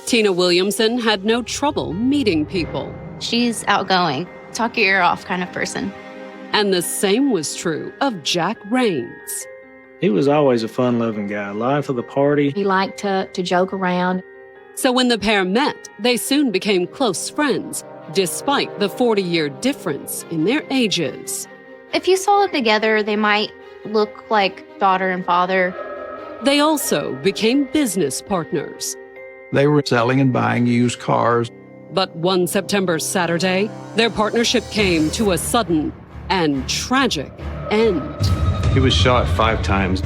Tina Williamson had no trouble meeting people. She's outgoing, talk your ear off kind of person. And the same was true of Jack Raines. He was always a fun-loving guy, life of the party. He liked to joke around. So when the pair met, they soon became close friends, despite the 40-year difference in their ages. If you saw them together, they might look like daughter and father. They also became business partners. They were selling and buying used cars. But one September Saturday, their partnership came to a sudden and tragic end. He was shot 5 times.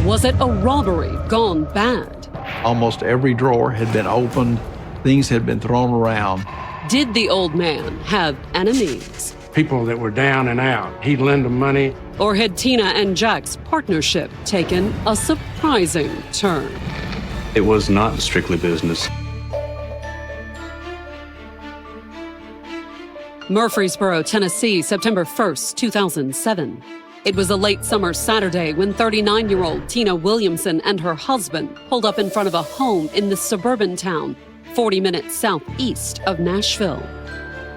Was it a robbery gone bad? Almost every drawer had been opened. Things had been thrown around. Did the old man have enemies? People that were down and out. He'd lend them money. Or had Tina and Jack's partnership taken a surprising turn? It was not strictly business. Murfreesboro, Tennessee, September 1st, 2007. It was a late summer Saturday when 39-year-old Tina Williamson and her husband pulled up in front of a home in the suburban town, 40 minutes southeast of Nashville.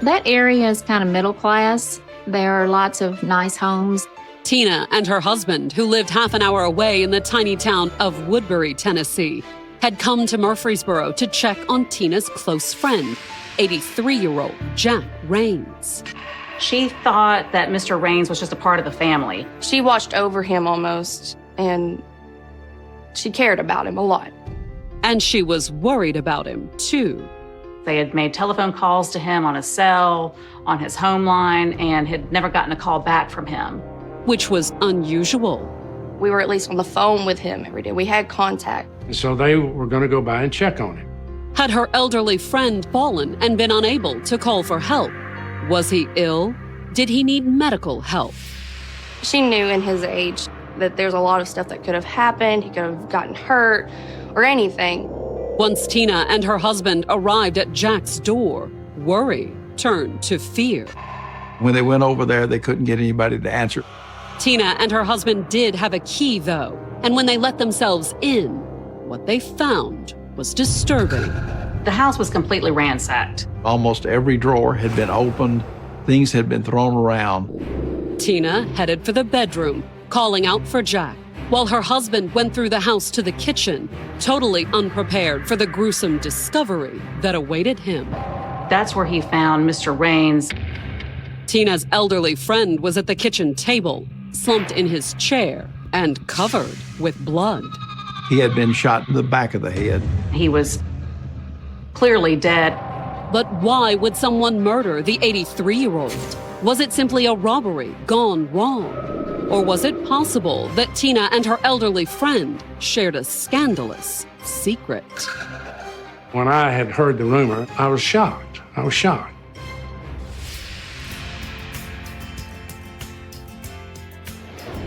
That area is kind of middle class. There are lots of nice homes. Tina and her husband, who lived half an hour away in the tiny town of Woodbury, Tennessee, had come to Murfreesboro to check on Tina's close friend, 83-year-old Jack Raines. She thought that Mr. Raines was just a part of the family. She watched over him almost, and she cared about him a lot. And she was worried about him, too. They had made telephone calls to him on his cell, on his home line, and had never gotten a call back from him. Which was unusual. We were at least on the phone with him every day. We had contact. And so they were going to go by and check on him. Had her elderly friend fallen and been unable to call for help? Was he ill? Did he need medical help? She knew in his age that there's a lot of stuff that could have happened. He could have gotten hurt or anything. Once Tina and her husband arrived at Jack's door, worry turned to fear. When they went over there, they couldn't get anybody to answer. Tina and her husband did have a key, though, and when they let themselves in, what they found was disturbing. The house was completely ransacked. Almost every drawer had been opened. Things had been thrown around. Tina headed for the bedroom, calling out for Jack, while her husband went through the house to the kitchen, totally unprepared for the gruesome discovery that awaited him. That's where he found Mr. Raines. Tina's elderly friend was at the kitchen table, slumped in his chair and covered with blood. He had been shot in the back of the head. He was clearly dead. But why would someone murder the 83-year-old? Was it simply a robbery gone wrong? Or was it possible that Tina and her elderly friend shared a scandalous secret? When I had heard the rumor, I was shocked.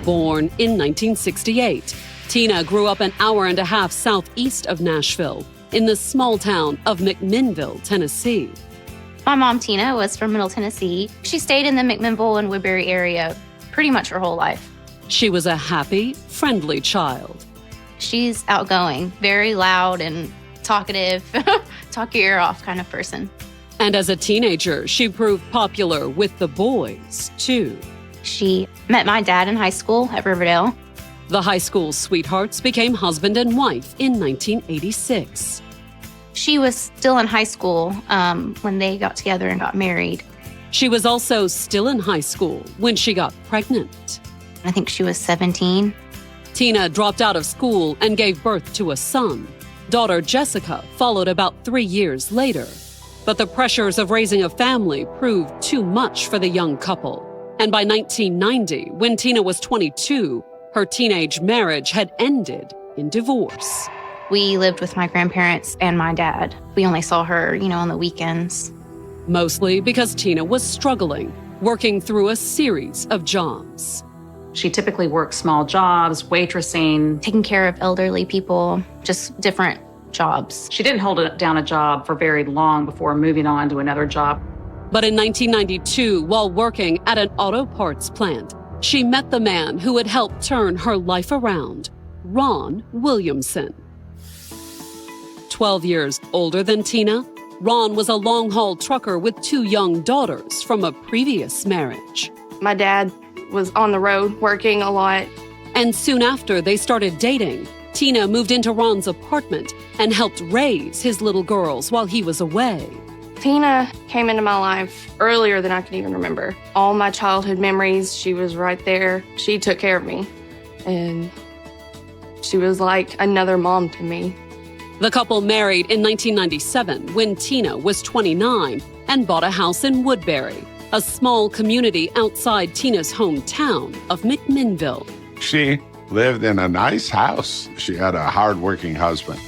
Born in 1968, Tina grew up an hour and a half southeast of Nashville, in the small town of McMinnville, Tennessee. My mom, Tina, was from Middle Tennessee. She stayed in the McMinnville and Woodbury area pretty much her whole life. She was a happy, friendly child. She's outgoing, very loud and talkative, talk your ear off kind of person. And as a teenager, she proved popular with the boys, too. She met my dad in high school at Riverdale. The high school sweethearts became husband and wife in 1986. She was still in high school when they got together and got married. She was also still in high school when she got pregnant. I think she was 17. Tina dropped out of school and gave birth to a son. Daughter Jessica followed about 3 years later. But the pressures of raising a family proved too much for the young couple. And by 1990, when Tina was 22, her teenage marriage had ended in divorce. We lived with my grandparents and my dad. We only saw her, on the weekends. Mostly because Tina was struggling, working through a series of jobs. She typically worked small jobs, waitressing. Taking care of elderly people, just different jobs. She didn't hold down a job for very long before moving on to another job. But in 1992, while working at an auto parts plant, she met the man who would help turn her life around, Ron Williamson. 12 years older than Tina, Ron was a long-haul trucker with 2 young daughters from a previous marriage. My dad was on the road working a lot. And soon after they started dating, Tina moved into Ron's apartment and helped raise his little girls while he was away. Tina came into my life earlier than I can even remember. All my childhood memories, she was right there. She took care of me, and she was like another mom to me. The couple married in 1997 when Tina was 29 and bought a house in Woodbury, a small community outside Tina's hometown of McMinnville. She lived in a nice house. She had a hardworking husband,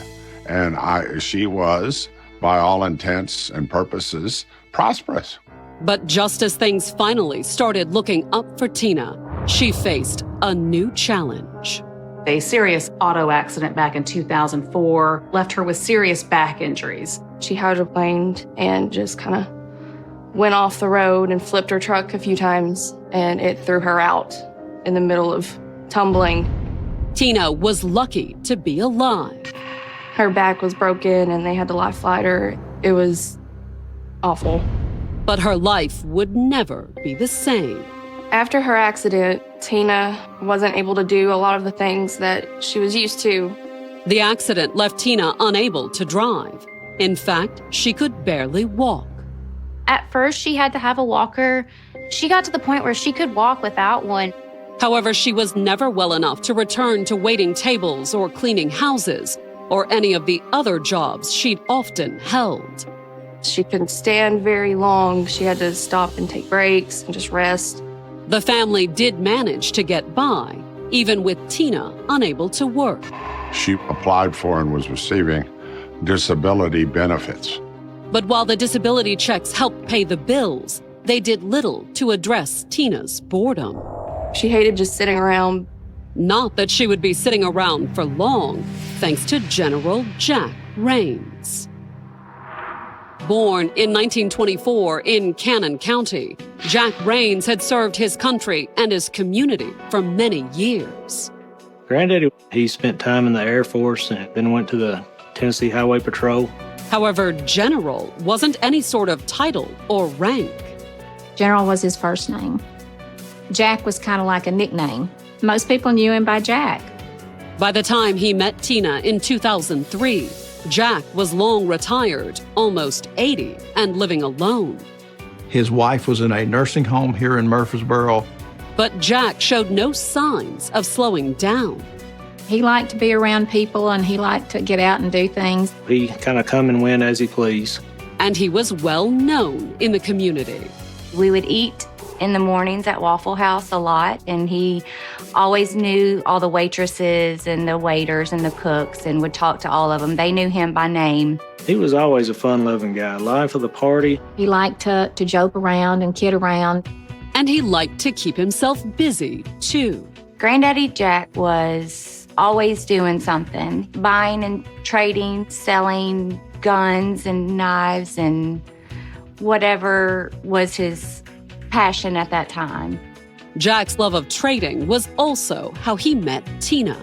and she was, by all intents and purposes, prosperous. But just as things finally started looking up for Tina, she faced a new challenge. A serious auto accident back in 2004 left her with serious back injuries. She hydroplaned and just kind of went off the road and flipped her truck a few times, and it threw her out in the middle of tumbling. Tina was lucky to be alive. Her back was broken and they had to life flight her. It was awful. But her life would never be the same. After her accident, Tina wasn't able to do a lot of the things that she was used to. The accident left Tina unable to drive. In fact, she could barely walk. At first, she had to have a walker. She got to the point where she could walk without one. However, she was never well enough to return to waiting tables or cleaning houses or any of the other jobs she'd often held. She couldn't stand very long. She had to stop and take breaks and just rest. The family did manage to get by, even with Tina unable to work. She applied for and was receiving disability benefits. But while the disability checks helped pay the bills, they did little to address Tina's boredom. She hated just sitting around. Not that she would be sitting around for long, thanks to General Jack Rains. Born in 1924 in Cannon County, Jack Rains had served his country and his community for many years. Granddaddy, he spent time in the Air Force and then went to the Tennessee Highway Patrol. However, General wasn't any sort of title or rank. General was his first name. Jack was kind of like a nickname. Most people knew him by Jack. By the time he met Tina in 2003, Jack was long retired, almost 80, and living alone. His wife was in a nursing home here in Murfreesboro. But Jack showed no signs of slowing down. He liked to be around people and he liked to get out and do things. He kind of come and went as he pleased. And he was well known in the community. We would eat in the mornings at Waffle House a lot, and he always knew all the waitresses and the waiters and the cooks and would talk to all of them. They knew him by name. He was always a fun-loving guy, life of the party. He liked to joke around and kid around. And he liked to keep himself busy, too. Granddaddy Jack was always doing something, buying and trading, selling guns and knives and whatever was his passion at that time. Jack's love of trading was also how he met Tina.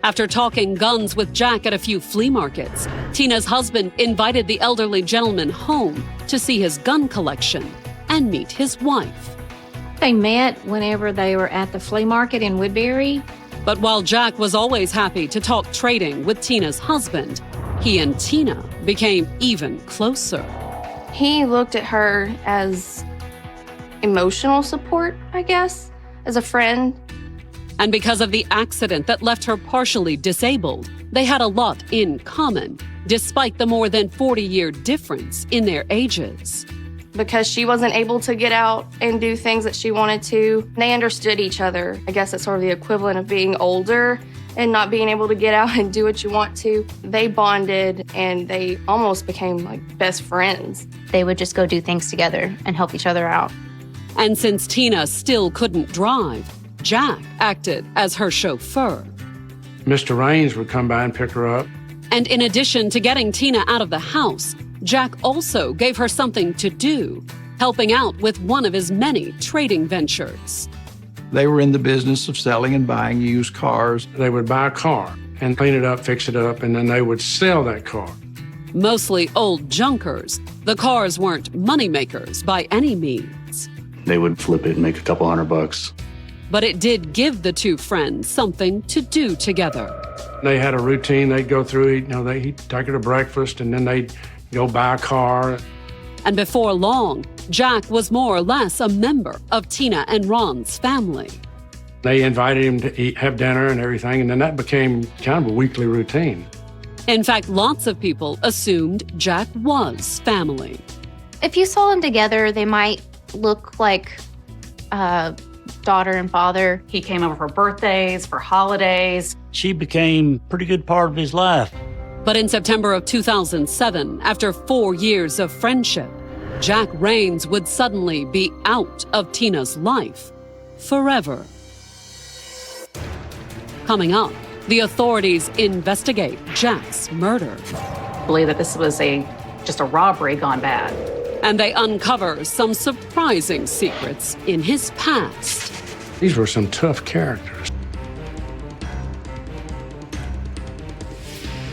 After talking guns with Jack at a few flea markets, Tina's husband invited the elderly gentleman home to see his gun collection and meet his wife. They met whenever they were at the flea market in Woodbury. But while Jack was always happy to talk trading with Tina's husband, he and Tina became even closer. He looked at her as emotional support, I guess, as a friend. And because of the accident that left her partially disabled, they had a lot in common, despite the more than 40-year difference in their ages. Because she wasn't able to get out and do things that she wanted to, they understood each other. I guess it's sort of the equivalent of being older and not being able to get out and do what you want to. They bonded and they almost became like best friends. They would just go do things together and help each other out. And since Tina still couldn't drive, Jack acted as her chauffeur. Mr. Rains would come by and pick her up. And in addition to getting Tina out of the house, Jack also gave her something to do, helping out with one of his many trading ventures. They were in the business of selling and buying used cars. They would buy a car and clean it up, fix it up, and then they would sell that car. Mostly old junkers, the cars weren't moneymakers by any means. They would flip it and make a couple $100. But it did give the two friends something to do together. They had a routine. They'd go through, they'd take her to breakfast, and then they'd go buy a car. And before long, Jack was more or less a member of Tina and Ron's family. They invited him to have dinner and everything, and then that became kind of a weekly routine. In fact, lots of people assumed Jack was family. If you saw them together, they might look like daughter and father. He came over for birthdays, for holidays. She became a pretty good part of his life. But in September of 2007, after 4 years of friendship, Jack Raines would suddenly be out of Tina's life forever. Coming up, the authorities investigate Jack's murder. I believe that this was just a robbery gone bad. And they uncover some surprising secrets in his past. These were some tough characters.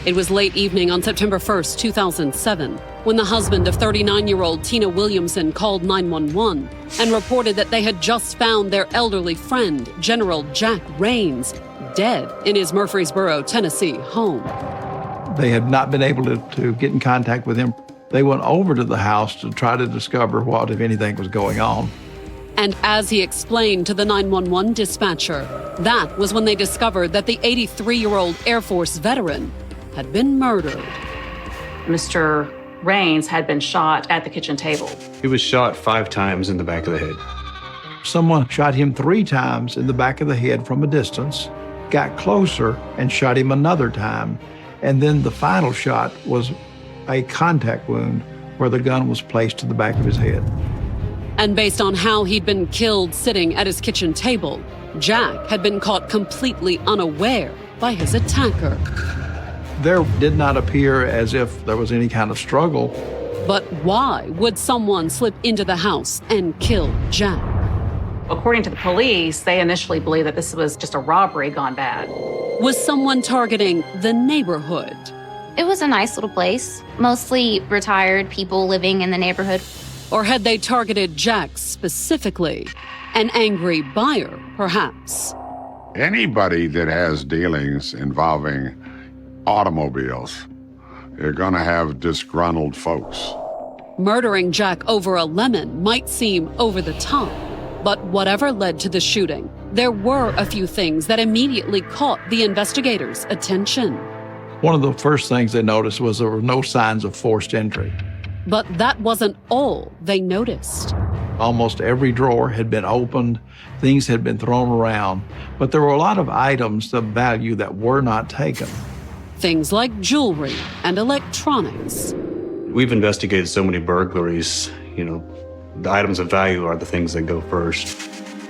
It was late evening on September 1st, 2007, when the husband of 39-year-old Tina Williamson called 911 and reported that they had just found their elderly friend, General Jack Raines, dead in his Murfreesboro, Tennessee home. They had not been able to get in contact with him. They went over to the house to try to discover what, if anything, was going on. And as he explained to the 911 dispatcher, that was when they discovered that the 83-year-old Air Force veteran had been murdered. Mr. Raines had been shot at the kitchen table. He was shot 5 times in the back of the head. Someone shot him 3 times in the back of the head from a distance, got closer and shot him another time. And then the final shot was a contact wound where the gun was placed to the back of his head. And based on how he'd been killed sitting at his kitchen table, Jack had been caught completely unaware by his attacker. There did not appear as if there was any kind of struggle. But why would someone slip into the house and kill Jack? According to the police, they initially believed that this was just a robbery gone bad. Was someone targeting the neighborhood? It was a nice little place, mostly retired people living in the neighborhood. Or had they targeted Jack specifically? An angry buyer, perhaps? Anybody that has dealings involving automobiles, you're going to have disgruntled folks. Murdering Jack over a lemon might seem over the top, but whatever led to the shooting, there were a few things that immediately caught the investigators' attention. One of the first things they noticed was there were no signs of forced entry. But that wasn't all they noticed. Almost every drawer had been opened, things had been thrown around, but there were a lot of items of value that were not taken. Things like jewelry and electronics. We've investigated so many burglaries, the items of value are the things that go first.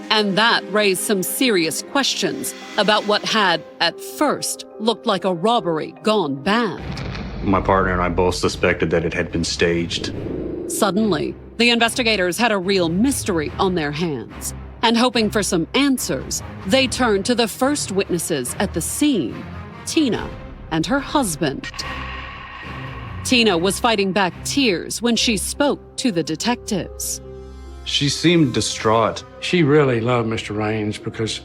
And that raised some serious questions about what had, at first, looked like a robbery gone bad. My partner and I both suspected that it had been staged. Suddenly, the investigators had a real mystery on their hands. And hoping for some answers, they turned to the first witnesses at the scene, Tina and her husband. Tina was fighting back tears when she spoke to the detectives. She seemed distraught. She really loved Mr. Raines because,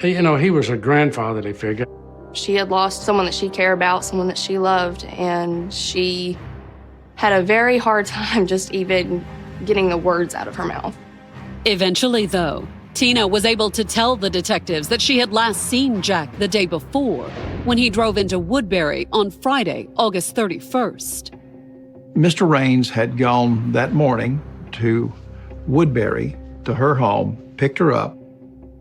he was a grandfatherly figure. She had lost someone that she cared about, someone that she loved, and she had a very hard time just even getting the words out of her mouth. Eventually, though, Tina was able to tell the detectives that she had last seen Jack the day before when he drove into Woodbury on Friday, August 31st. Mr. Raines had gone that morning to Woodbury, to her home, picked her up,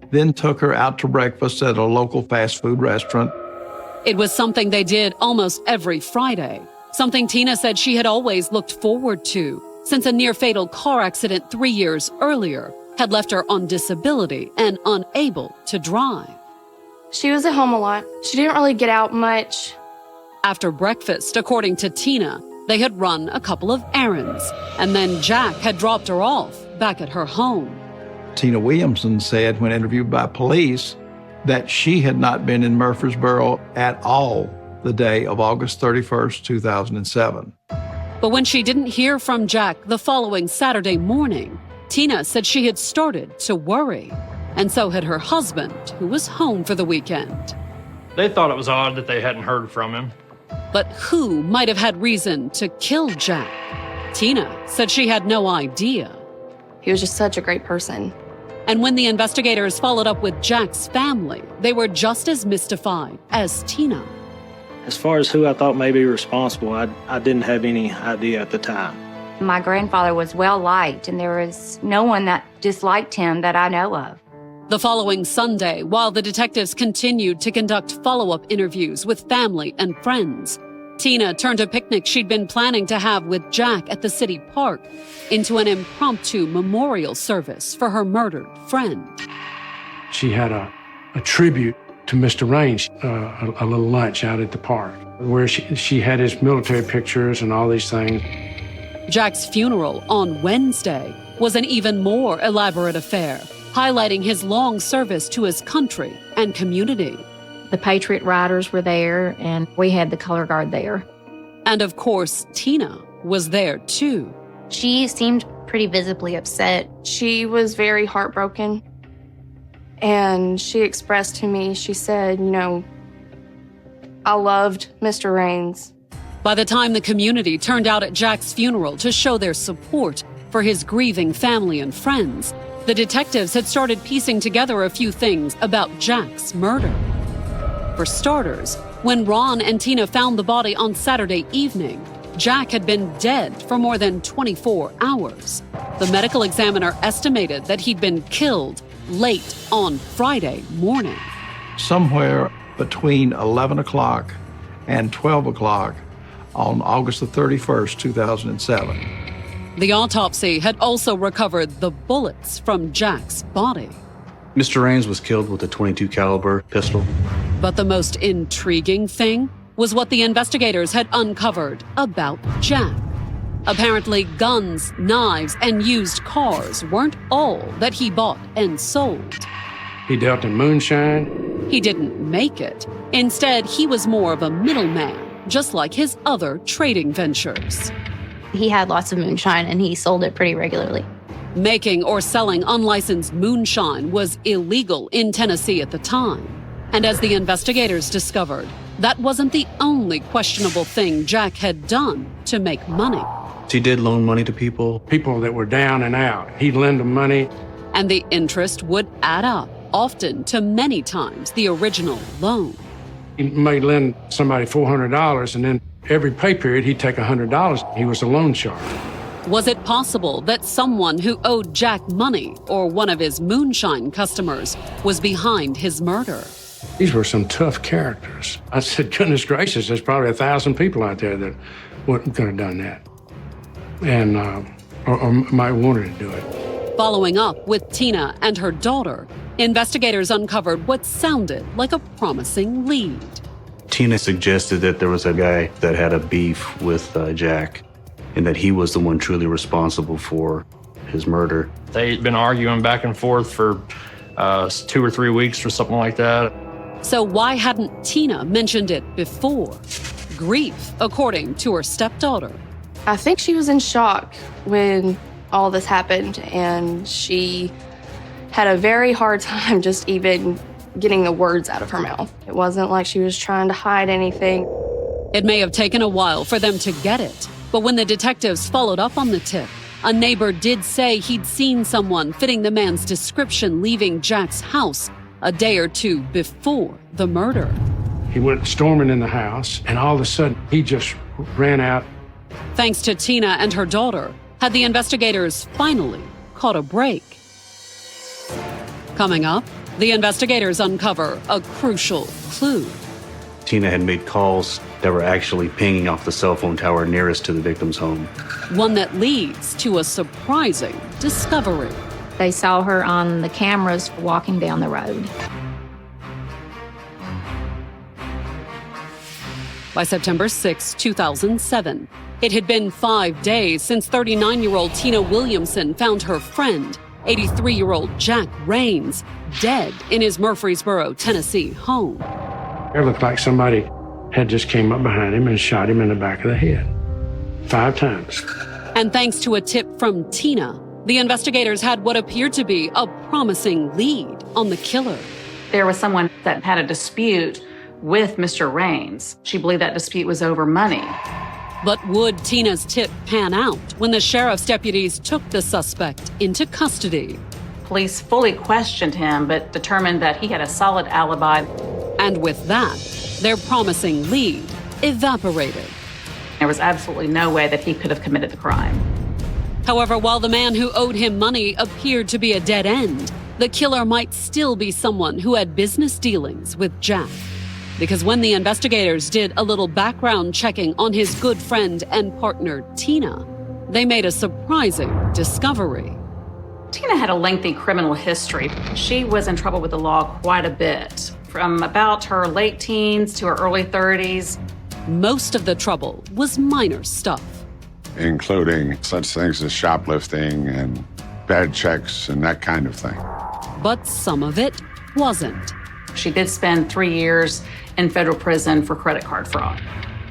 then took her out to breakfast at a local fast food restaurant. It was something they did almost every Friday, something Tina said she had always looked forward to since a near-fatal car accident 3 years earlier had left her on disability and unable to drive. She was at home a lot. She didn't really get out much. After breakfast, according to Tina, they had run a couple of errands, and then Jack had dropped her off back at her home. Tina Williamson said when interviewed by police that she had not been in Murfreesboro at all the day of August 31st, 2007. But when she didn't hear from Jack the following Saturday morning, Tina said she had started to worry. And so had her husband, who was home for the weekend. They thought it was odd that they hadn't heard from him. But who might have had reason to kill Jack? Tina said she had no idea. He was just such a great person. And when the investigators followed up with Jack's family, they were just as mystified as Tina. As far as who I thought may be responsible, I didn't have any idea at the time. My grandfather was well liked, and there was no one that disliked him that I know of. The following Sunday, while the detectives continued to conduct follow-up interviews with family and friends, Tina turned a picnic she'd been planning to have with Jack at the city park into an impromptu memorial service for her murdered friend. She had a tribute to Mr. Raines, a little lunch out at the park, where she had his military pictures and all these things. Jack's funeral on Wednesday was an even more elaborate affair, highlighting his long service to his country and community. The Patriot Riders were there, and we had the color guard there. And of course, Tina was there too. She seemed pretty visibly upset. She was very heartbroken. And she expressed to me, she said, I loved Mr. Raines. By the time the community turned out at Jack's funeral to show their support for his grieving family and friends, the detectives had started piecing together a few things about Jack's murder. For starters, when Ron and Tina found the body on Saturday evening, Jack had been dead for more than 24 hours. The medical examiner estimated that he'd been killed late on Friday morning. Somewhere between 11 o'clock and 12 o'clock on August the 31st, 2007. The autopsy had also recovered the bullets from Jack's body. Mr. Raines was killed with a .22 caliber pistol. But the most intriguing thing was what the investigators had uncovered about Jack. Apparently, guns, knives, and used cars weren't all that he bought and sold. He dealt in moonshine. He didn't make it. Instead, he was more of a middleman, just like his other trading ventures. He had lots of moonshine, and he sold it pretty regularly. Making or selling unlicensed moonshine was illegal in Tennessee at the time. And as the investigators discovered, that wasn't the only questionable thing Jack had done to make money. He did loan money to people. People that were down and out. He'd lend them money. And the interest would add up, often to many times the original loan. He may lend somebody $400, and then every pay period he'd take $100. He was a loan shark. Was it possible that someone who owed Jack money, or one of his moonshine customers, was behind his murder? These were some tough characters. I said, goodness gracious, there's probably 1,000 people out there that could have done that. And, or might wanted to do it. Following up with Tina and her daughter, investigators uncovered what sounded like a promising lead. Tina suggested that there was a guy that had a beef with Jack, and that he was the one truly responsible for his murder. They'd been arguing back and forth for 2 or 3 weeks or something like that. So why hadn't Tina mentioned it before? Grief, according to her stepdaughter. I think she was in shock when all this happened, and she had a very hard time just even getting the words out of her mouth. It wasn't like she was trying to hide anything. It may have taken a while for them to get it, but when the detectives followed up on the tip, a neighbor did say he'd seen someone fitting the man's description leaving Jack's house a day or two before the murder. He went storming in the house, and all of a sudden, he just ran out. Thanks to Tina and her daughter, had the investigators finally caught a break. Coming up, the investigators uncover a crucial clue. Tina had made calls that were actually pinging off the cell phone tower nearest to the victim's home. One that leads to a surprising discovery. They saw her on the cameras walking down the road. By September 6, 2007, it had been 5 days since 39-year-old Tina Williamson found her friend 83-year-old Jack Raines, dead in his Murfreesboro, Tennessee home. It looked like somebody had just came up behind him and shot him in the back of the head 5 times. And thanks to a tip from Tina, the investigators had what appeared to be a promising lead on the killer. There was someone that had a dispute with Mr. Raines. She believed that dispute was over money. But would Tina's tip pan out when the sheriff's deputies took the suspect into custody? Police fully questioned him, but determined that he had a solid alibi. And with that, their promising lead evaporated. There was absolutely no way that he could have committed the crime. However, while the man who owed him money appeared to be a dead end, the killer might still be someone who had business dealings with Jack. Because when the investigators did a little background checking on his good friend and partner, Tina, they made a surprising discovery. Tina had a lengthy criminal history. She was in trouble with the law quite a bit, from about her late teens to her early 30s. Most of the trouble was minor stuff, including such things as shoplifting and bad checks and that kind of thing. But some of it wasn't. She did spend 3 years in federal prison for credit card fraud.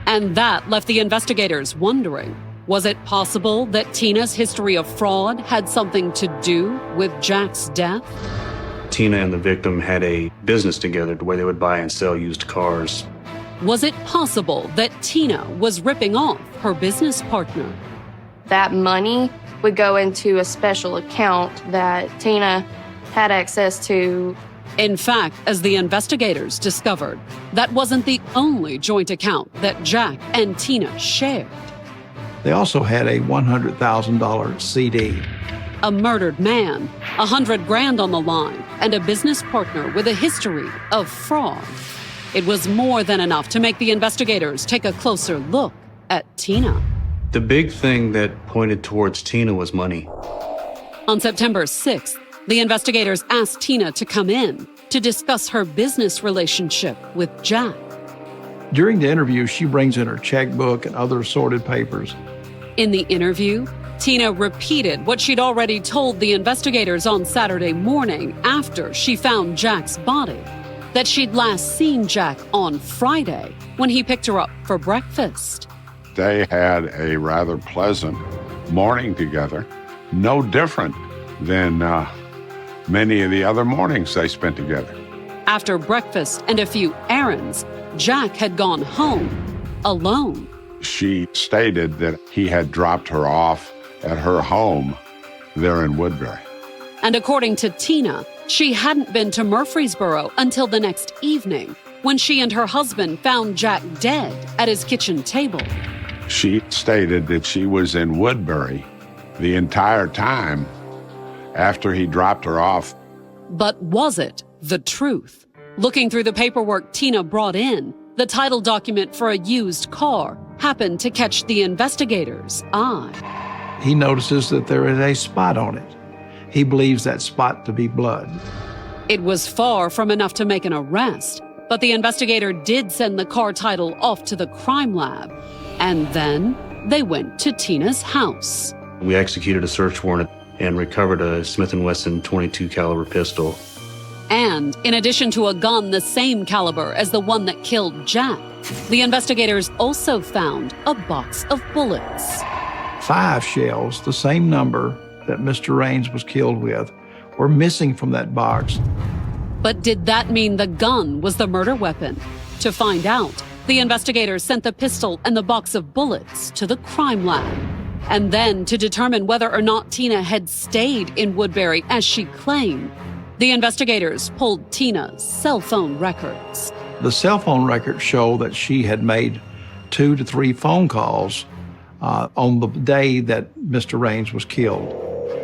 And that left the investigators wondering, was it possible that Tina's history of fraud had something to do with Jack's death? Tina and the victim had a business together where they would buy and sell used cars. Was it possible that Tina was ripping off her business partner? That money would go into a special account that Tina had access to. In fact, as the investigators discovered, that wasn't the only joint account that Jack and Tina shared. They also had a $100,000 CD. A murdered man, $100,000 on the line, and a business partner with a history of fraud. It was more than enough to make the investigators take a closer look at Tina. The big thing that pointed towards Tina was money. On September 6th, the investigators asked Tina to come in to discuss her business relationship with Jack. During the interview, she brings in her checkbook and other assorted papers. In the interview, Tina repeated what she'd already told the investigators on Saturday morning after she found Jack's body, that she'd last seen Jack on Friday when he picked her up for breakfast. They had a rather pleasant morning together, no different than many of the other mornings they spent together. After breakfast and a few errands, Jack had gone home alone. She stated that he had dropped her off at her home there in Woodbury. And according to Tina, she hadn't been to Murfreesboro until the next evening when she and her husband found Jack dead at his kitchen table. She stated that she was in Woodbury the entire time after he dropped her off. But was it the truth? Looking through the paperwork Tina brought in, the title document for a used car happened to catch the investigators' eye. He notices that there is a spot on it. He believes that spot to be blood. It was far from enough to make an arrest, but the investigator did send the car title off to the crime lab. And then they went to Tina's house. We executed a search warrant and recovered a Smith & Wesson .22 caliber pistol. And in addition to a gun the same caliber as the one that killed Jack, the investigators also found a box of bullets. 5 shells, the same number that Mr. Raines was killed with, were missing from that box. But did that mean the gun was the murder weapon? To find out, the investigators sent the pistol and the box of bullets to the crime lab. And then, to determine whether or not Tina had stayed in Woodbury as she claimed, the investigators pulled Tina's cell phone records. The cell phone records show that she had made 2 to 3 phone calls on the day that Mr. Raines was killed.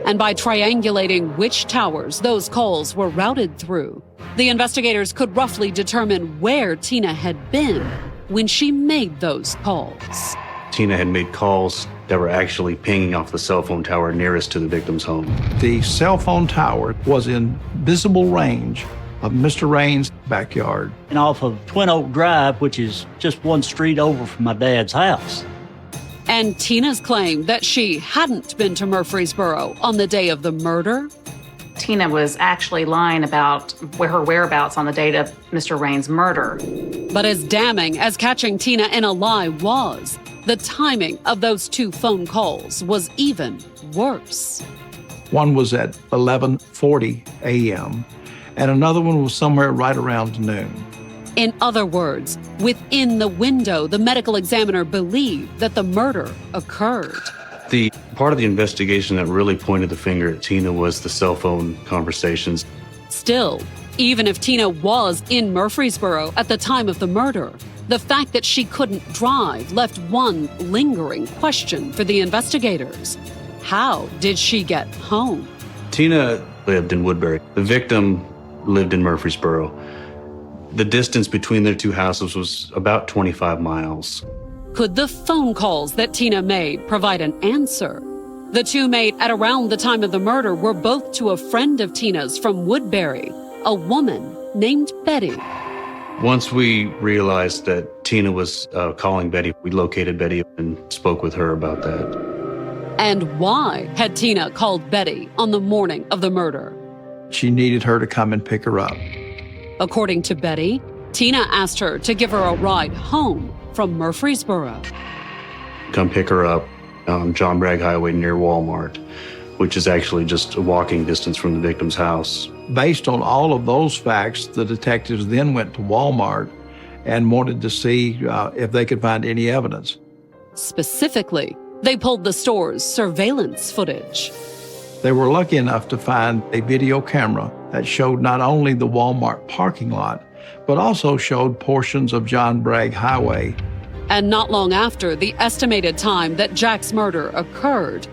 And by triangulating which towers those calls were routed through, the investigators could roughly determine where Tina had been when she made those calls. Tina had made calls that were actually pinging off the cell phone tower nearest to the victim's home. The cell phone tower was in visible range of Mr. Raines' backyard. And off of Twin Oak Drive, which is just one street over from my dad's house. And Tina's claim that she hadn't been to Murfreesboro on the day of the murder Tina was actually lying about her whereabouts on the date of Mr. Rain's murder. But as damning as catching Tina in a lie was, the timing of those 2 phone calls was even worse. One was at 11:40 a.m., and another one was somewhere right around noon. In other words, within the window, the medical examiner believed that the murder occurred. The part of the investigation that really pointed the finger at Tina was the cell phone conversations. Still, even if Tina was in Murfreesboro at the time of the murder, the fact that she couldn't drive left one lingering question for the investigators. How did she get home? Tina lived in Woodbury. The victim lived in Murfreesboro. The distance between their 2 houses was about 25 miles. Could the phone calls that Tina made provide an answer? The 2 made at around the time of the murder were both to a friend of Tina's from Woodbury, a woman named Betty. Once we realized that Tina was calling Betty, we located Betty and spoke with her about that. And why had Tina called Betty on the morning of the murder? She needed her to come and pick her up. According to Betty, Tina asked her to give her a ride home from Murfreesboro. Come pick her up on John Bragg Highway near Walmart, which is actually just a walking distance from the victim's house. Based on all of those facts, the detectives then went to Walmart and wanted to see if they could find any evidence. Specifically, they pulled the store's surveillance footage. They were lucky enough to find a video camera that showed not only the Walmart parking lot, but also showed portions of John Bragg Highway. And not long after the estimated time that Jack's murder occurred,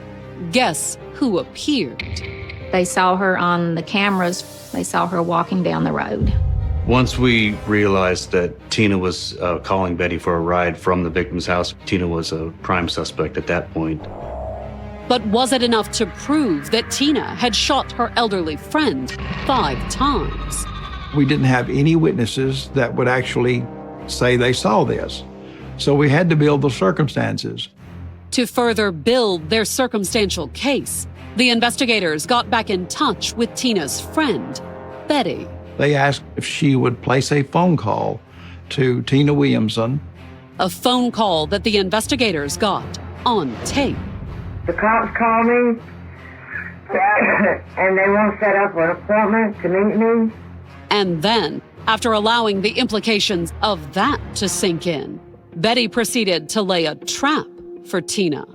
guess who appeared? They saw her on the cameras. They saw her walking down the road. Once we realized that Tina was calling Betty for a ride from the victim's house, Tina was a prime suspect at that point. But was it enough to prove that Tina had shot her elderly friend 5 times? We didn't have any witnesses that would actually say they saw this. So we had to build the circumstances. To further build their circumstantial case, the investigators got back in touch with Tina's friend, Betty. They asked if she would place a phone call to Tina Williamson. A phone call that the investigators got on tape. The cops called me, and they want to set up an appointment to meet me. And then, after allowing the implications of that to sink in, Betty proceeded to lay a trap for Tina.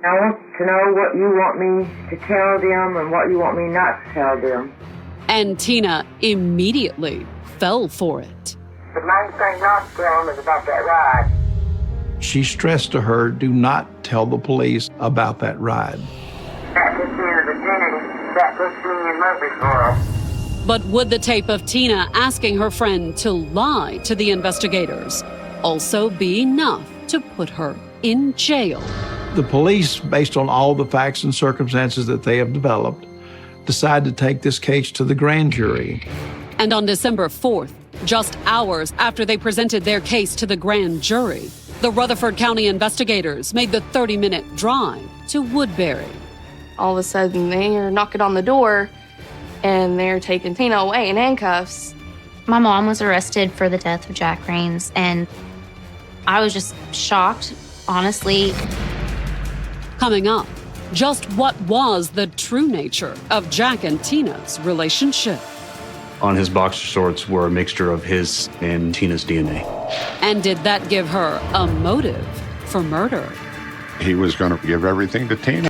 I want to know what you want me to tell them and what you want me not to tell them. And Tina immediately fell for it. The main thing not to tell them is about that ride. She stressed to her, do not tell the police about that ride. That puts me in the beginning. That puts me in Murfreesboro. But would the tape of Tina asking her friend to lie to the investigators also be enough to put her in jail? The police, based on all the facts and circumstances that they have developed, decided to take this case to the grand jury. And on December 4th, just hours after they presented their case to the grand jury, the Rutherford County investigators made the 30-minute drive to Woodbury. All of a sudden, they are knocking on the door, and they're taking Tina away in handcuffs. My mom was arrested for the death of Jack Rains, and I was just shocked, honestly. Coming up, just what was the true nature of Jack and Tina's relationship? On his boxer shorts were a mixture of his and Tina's DNA. And did that give her a motive for murder? He was going to give everything to Tina.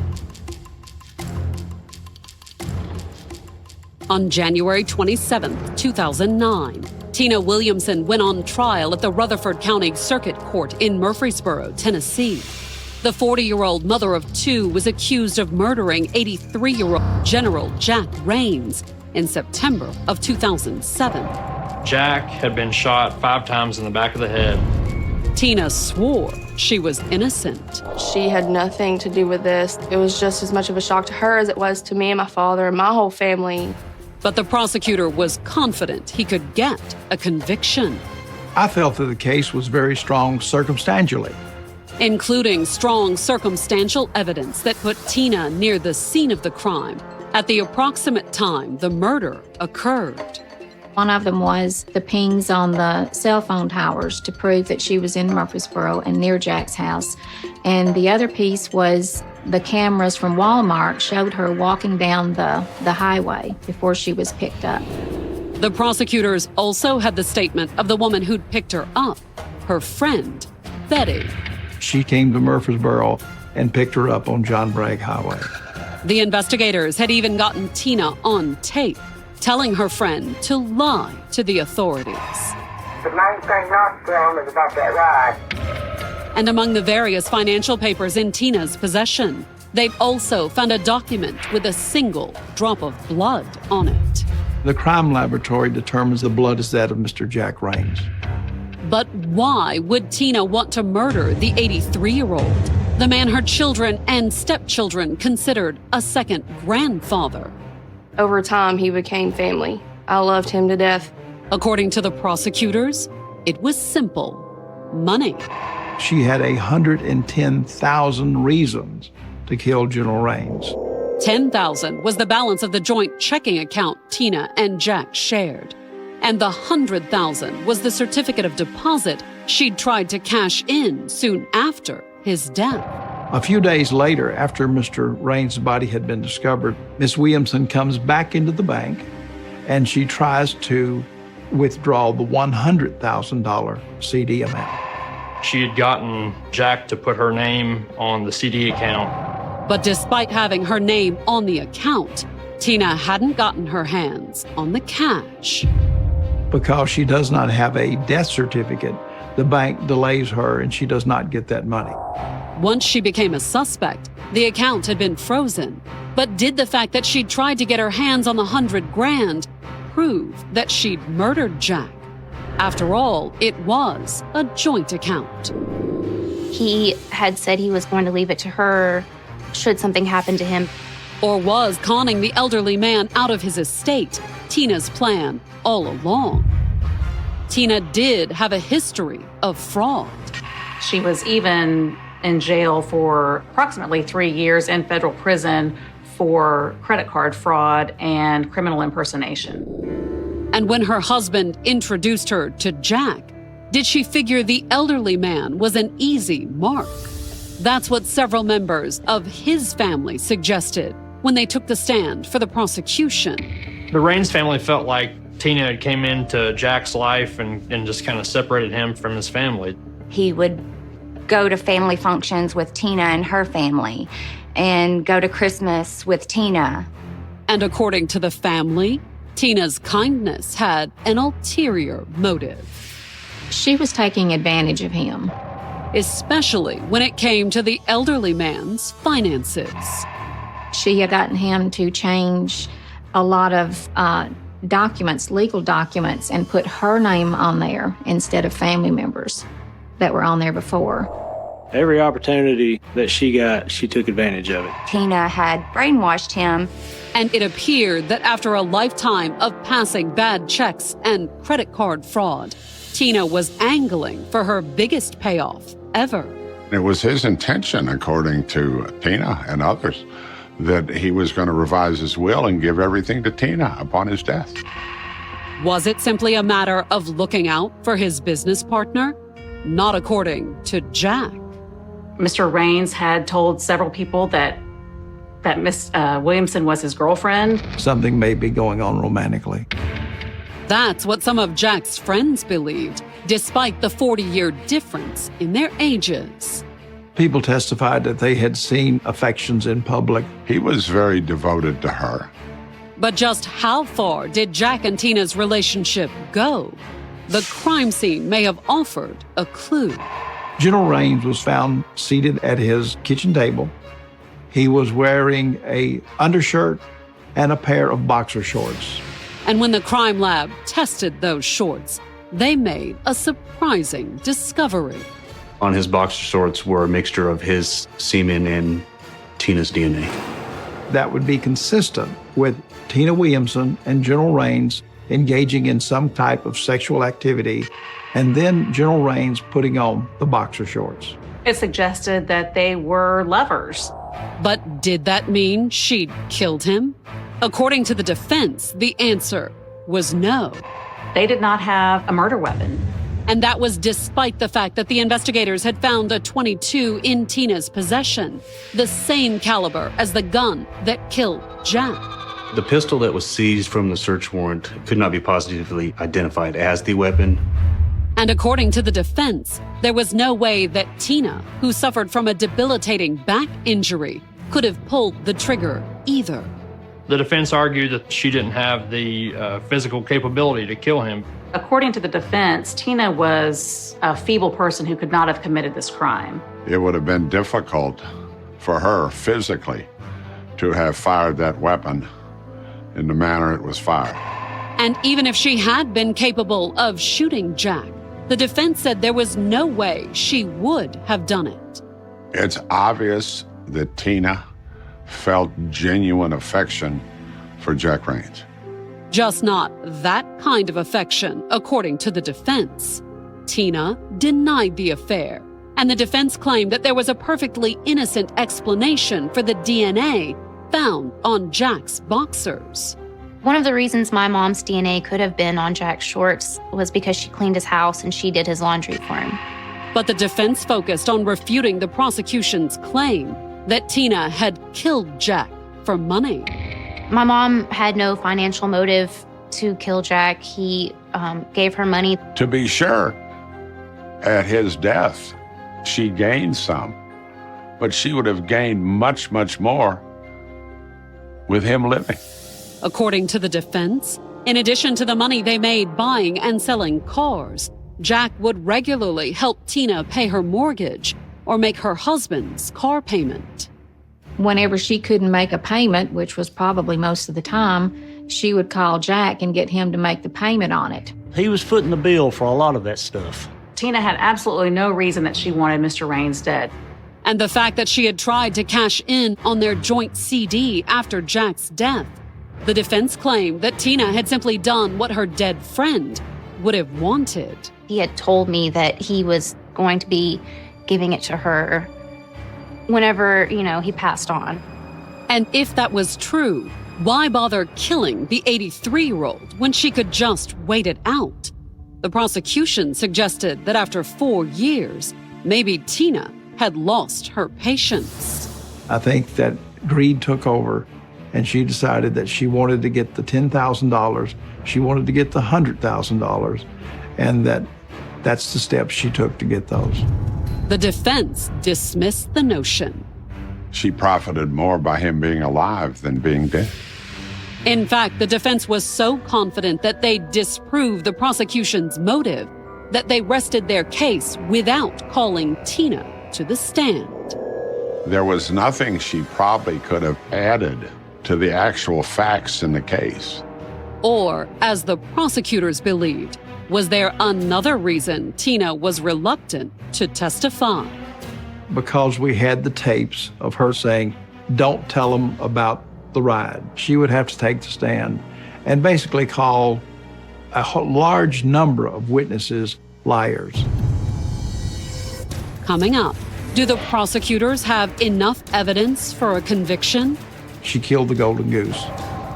On January 27, 2009, Tina Williamson went on trial at the Rutherford County Circuit Court in Murfreesboro, Tennessee. The 40-year-old mother of 2 was accused of murdering 83-year-old General Jack Rains in September of 2007. Jack had been shot 5 times in the back of the head. Tina swore she was innocent. She had nothing to do with this. It was just as much of a shock to her as it was to me and my father and my whole family. But the prosecutor was confident he could get a conviction. I felt that the case was very strong circumstantially. Including strong circumstantial evidence that put Tina near the scene of the crime at the approximate time the murder occurred. One of them was the pings on the cell phone towers to prove that she was in Murfreesboro and near Jack's house. And the other piece was the cameras from Walmart showed her walking down the highway before she was picked up. The prosecutors also had the statement of the woman who'd picked her up, her friend, Betty. She came to Murfreesboro and picked her up on John Bragg Highway. The investigators had even gotten Tina on tape, telling her friend to lie to the authorities. The main thing not telling is about that ride. And among the various financial papers in Tina's possession, they've also found a document with a single drop of blood on it. The crime laboratory determines the blood is that of Mr. Jack Raines. But why would Tina want to murder the 83-year-old, the man her children and stepchildren considered a second grandfather? Over time, he became family. I loved him to death. According to the prosecutors, it was simple: money. She had 110,000 reasons to kill General Raines. 10,000 was the balance of the joint checking account Tina and Jack shared. And the 100,000 was the certificate of deposit she'd tried to cash in soon after his death. A few days later, after Mr. Raines' body had been discovered, Miss Williamson comes back into the bank and she tries to withdraw the $100,000 CD amount. She had gotten Jack to put her name on the CD account. But despite having her name on the account, Tina hadn't gotten her hands on the cash. Because she does not have a death certificate, the bank delays her and she does not get that money. Once she became a suspect, the account had been frozen. But did the fact that she'd tried to get her hands on the $100,000 prove that she'd murdered Jack? After all, it was a joint account. He had said he was going to leave it to her should something happen to him. Or was conning the elderly man out of his estate Tina's plan all along? Tina did have a history of fraud. She was even in jail for approximately 3 years in federal prison for credit card fraud and criminal impersonation. And when her husband introduced her to Jack, did she figure the elderly man was an easy mark? That's what several members of his family suggested when they took the stand for the prosecution. The Raines family felt like Tina had came into Jack's life and just kind of separated him from his family. He would go to family functions with Tina and her family and go to Christmas with Tina. And according to the family, Tina's kindness had an ulterior motive. She was taking advantage of him. Especially when it came to the elderly man's finances. She had gotten him to change a lot of documents, legal documents, and put her name on there instead of family members that were on there before. Every opportunity that she got, she took advantage of it. Tina had brainwashed him. And it appeared that after a lifetime of passing bad checks and credit card fraud, Tina was angling for her biggest payoff ever. It was his intention, according to Tina and others, that he was going to revise his will and give everything to Tina upon his death. Was it simply a matter of looking out for his business partner? Not according to Jack. Mr. Raines had told several people that Miss Williamson was his girlfriend. Something may be going on romantically. That's what some of Jack's friends believed, despite the 40-year difference in their ages. People testified that they had seen affections in public. He was very devoted to her. But just how far did Jack and Tina's relationship go? The crime scene may have offered a clue. General Raines was found seated at his kitchen table. He was wearing an undershirt and a pair of boxer shorts. And when the crime lab tested those shorts, they made a surprising discovery. On his boxer shorts were a mixture of his semen and Tina's DNA. That would be consistent with Tina Williamson and General Raines engaging in some type of sexual activity, and then General Raines putting on the boxer shorts. It suggested that they were lovers. But did that mean she'd killed him? According to the defense, the answer was no. They did not have a murder weapon. And that was despite the fact that the investigators had found a .22 in Tina's possession, the same caliber as the gun that killed Jack. The pistol that was seized from the search warrant could not be positively identified as the weapon. And according to the defense, there was no way that Tina, who suffered from a debilitating back injury, could have pulled the trigger either. The defense argued that she didn't have the physical capability to kill him. According to the defense, Tina was a feeble person who could not have committed this crime. It would have been difficult for her physically to have fired that weapon in the manner it was fired. And even if she had been capable of shooting Jack, the defense said there was no way she would have done it. It's obvious that Tina felt genuine affection for Jack Raines. Just not that kind of affection, according to the defense. Tina denied the affair, and the defense claimed that there was a perfectly innocent explanation for the DNA found on Jack's boxers. One of the reasons my mom's DNA could have been on Jack's shorts was because she cleaned his house and she did his laundry for him. But the defense focused on refuting the prosecution's claim that Tina had killed Jack for money. My mom had no financial motive to kill Jack. He gave her money. To be sure, at his death, she gained some, but she would have gained much, much more with him living. According to the defense, in addition to the money they made buying and selling cars, Jack would regularly help Tina pay her mortgage or make her husband's car payment. Whenever she couldn't make a payment, which was probably most of the time, she would call Jack and get him to make the payment on it. He was footing the bill for a lot of that stuff. Tina had absolutely no reason that she wanted Mr. Raines dead. And the fact that she had tried to cash in on their joint CD after Jack's death, the defense claimed that Tina had simply done what her dead friend would have wanted. He had told me that he was going to be giving it to her whenever, he passed on. And if that was true, why bother killing the 83-year-old when she could just wait it out? The prosecution suggested that after 4 years, maybe Tina had lost her patience. I think that greed took over, and she decided that she wanted to get the $10,000, she wanted to get the $100,000, and that's the steps she took to get those. The defense dismissed the notion. She profited more by him being alive than being dead. In fact, the defense was so confident that they disproved the prosecution's motive that they rested their case without calling Tina to the stand. There was nothing she probably could have added to the actual facts in the case. Or, as the prosecutors believed, was there another reason Tina was reluctant to testify? Because we had the tapes of her saying, "Don't tell them about the ride." She would have to take the stand and basically call a large number of witnesses liars. Coming up, do the prosecutors have enough evidence for a conviction? She killed the golden goose.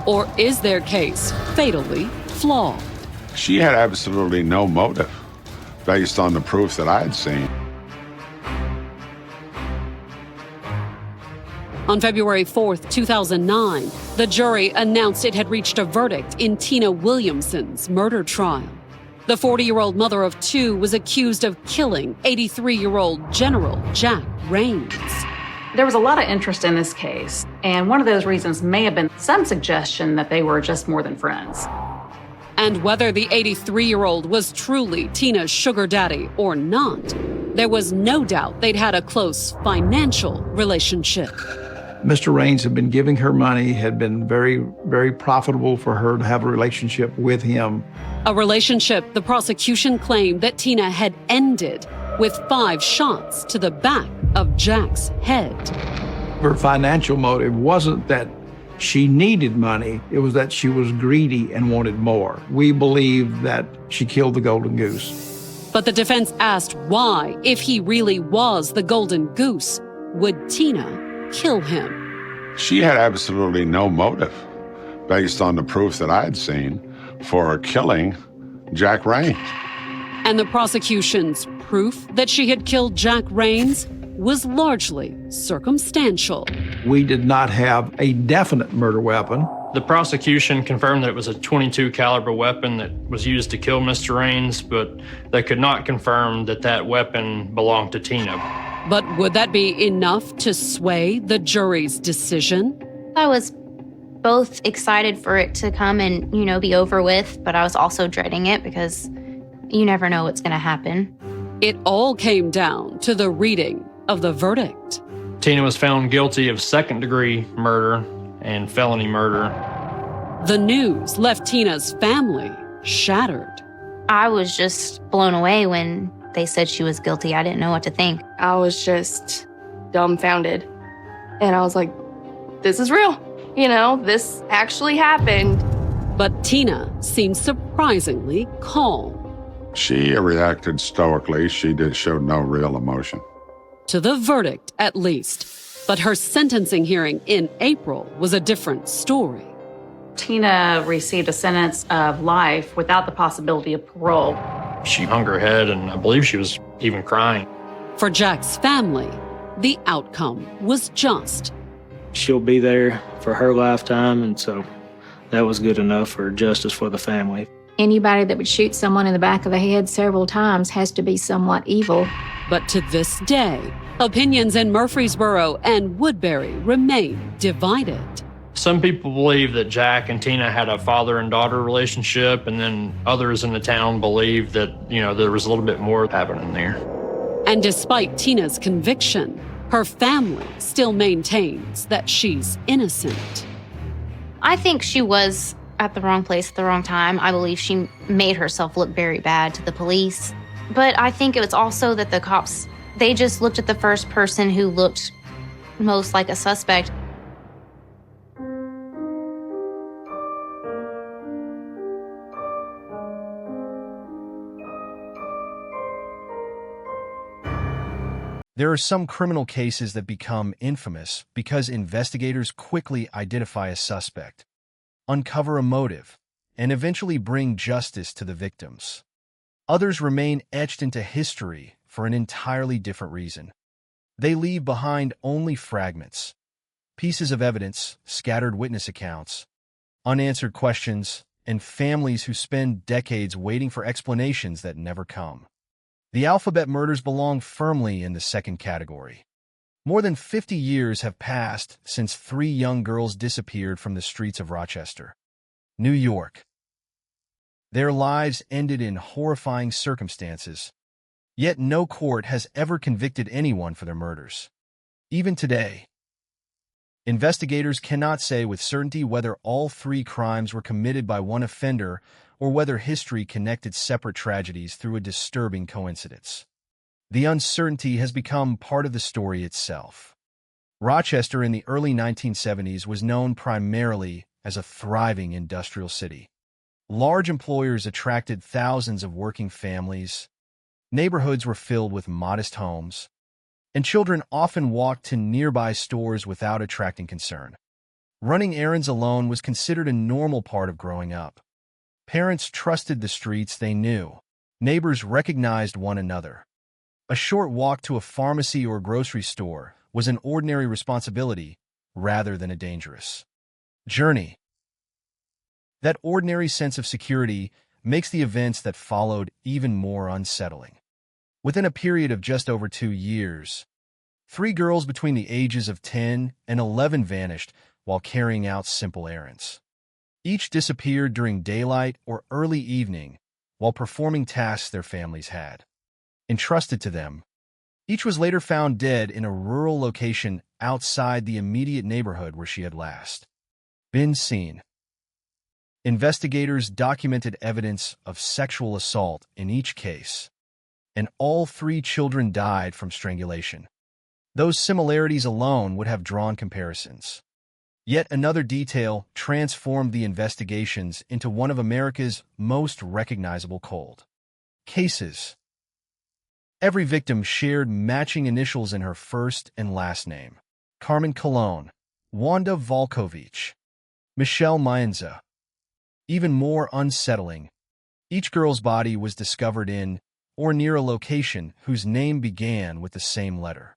Or is their case fatally flawed? She had absolutely no motive based on the proof that I had seen. On February 4th, 2009, the jury announced it had reached a verdict in Tina Williamson's murder trial. The 40-year-old mother of two was accused of killing 83-year-old General Jack Raines. There was a lot of interest in this case, and one of those reasons may have been some suggestion that they were just more than friends. And whether the 83-year-old was truly Tina's sugar daddy or not, there was no doubt they'd had a close financial relationship. Mr. Raines had been giving her money, had been very, very profitable for her to have a relationship with him. A relationship the prosecution claimed that Tina had ended with 5 shots to the back of Jack's head. Her financial motive wasn't that she needed money, it was that she was greedy and wanted more. We believe that she killed the golden goose. But the defense asked why, if he really was the golden goose, would Tina kill him? She had absolutely no motive based on the proof that I had seen for killing Jack Raines. And the prosecution's proof that she had killed Jack Raines was largely circumstantial. We did not have a definite murder weapon. The prosecution confirmed that it was a .22 caliber weapon that was used to kill Mr. Raines, but they could not confirm that that weapon belonged to Tina. But would that be enough to sway the jury's decision? I was both excited for it to come and, be over with, but I was also dreading it because you never know what's going to happen. It all came down to the reading of the verdict. Tina was found guilty of second-degree murder and felony murder. The news left Tina's family shattered. I was just blown away when they said she was guilty. I didn't know what to think. I was just dumbfounded. And I was like, this is real. This actually happened. But Tina seemed surprisingly calm. She reacted stoically. She showed no real emotion. To the verdict, at least. But her sentencing hearing in April was a different story. Tina received a sentence of life without the possibility of parole. She hung her head, and I believe she was even crying. For Jack's family, the outcome was just. She'll be there for her lifetime, and so that was good enough for justice for the family. Anybody that would shoot someone in the back of the head several times has to be somewhat evil. But to this day, opinions in Murfreesboro and Woodbury remain divided. Some people believe that Jack and Tina had a father and daughter relationship, and then others in the town believe that, there was a little bit more happening there. And despite Tina's conviction, her family still maintains that she's innocent. I think she was at the wrong place at the wrong time. I believe she made herself look very bad to the police. But I think it was also that the cops, they just looked at the first person who looked most like a suspect. There are some criminal cases that become infamous because investigators quickly identify a suspect, uncover a motive, and eventually bring justice to the victims. Others remain etched into history for an entirely different reason. They leave behind only fragments, pieces of evidence, scattered witness accounts, unanswered questions, and families who spend decades waiting for explanations that never come. The alphabet murders belong firmly in the second category. More than 50 years have passed since 3 young girls disappeared from the streets of Rochester, New York. Their lives ended in horrifying circumstances, yet no court has ever convicted anyone for their murders. Even today, investigators cannot say with certainty whether all 3 crimes were committed by one offender or whether history connected separate tragedies through a disturbing coincidence. The uncertainty has become part of the story itself. Rochester in the early 1970s was known primarily as a thriving industrial city. Large employers attracted thousands of working families, neighborhoods were filled with modest homes, and children often walked to nearby stores without attracting concern. Running errands alone was considered a normal part of growing up. Parents trusted the streets they knew. Neighbors recognized one another. A short walk to a pharmacy or grocery store was an ordinary responsibility rather than a dangerous journey. That ordinary sense of security makes the events that followed even more unsettling. Within a period of just over 2 years, 3 girls between the ages of 10 and 11 vanished while carrying out simple errands. Each disappeared during daylight or early evening while performing tasks their families had entrusted to them. Each was later found dead in a rural location outside the immediate neighborhood where she had last been seen. Investigators documented evidence of sexual assault in each case, and all 3 children died from strangulation. Those similarities alone would have drawn comparisons. Yet another detail transformed the investigations into one of America's most recognizable cold cases. Every victim shared matching initials in her first and last name: Carmen Colon, Wanda Volkovich, Michelle Maenza. Even more unsettling, each girl's body was discovered in or near a location whose name began with the same letter.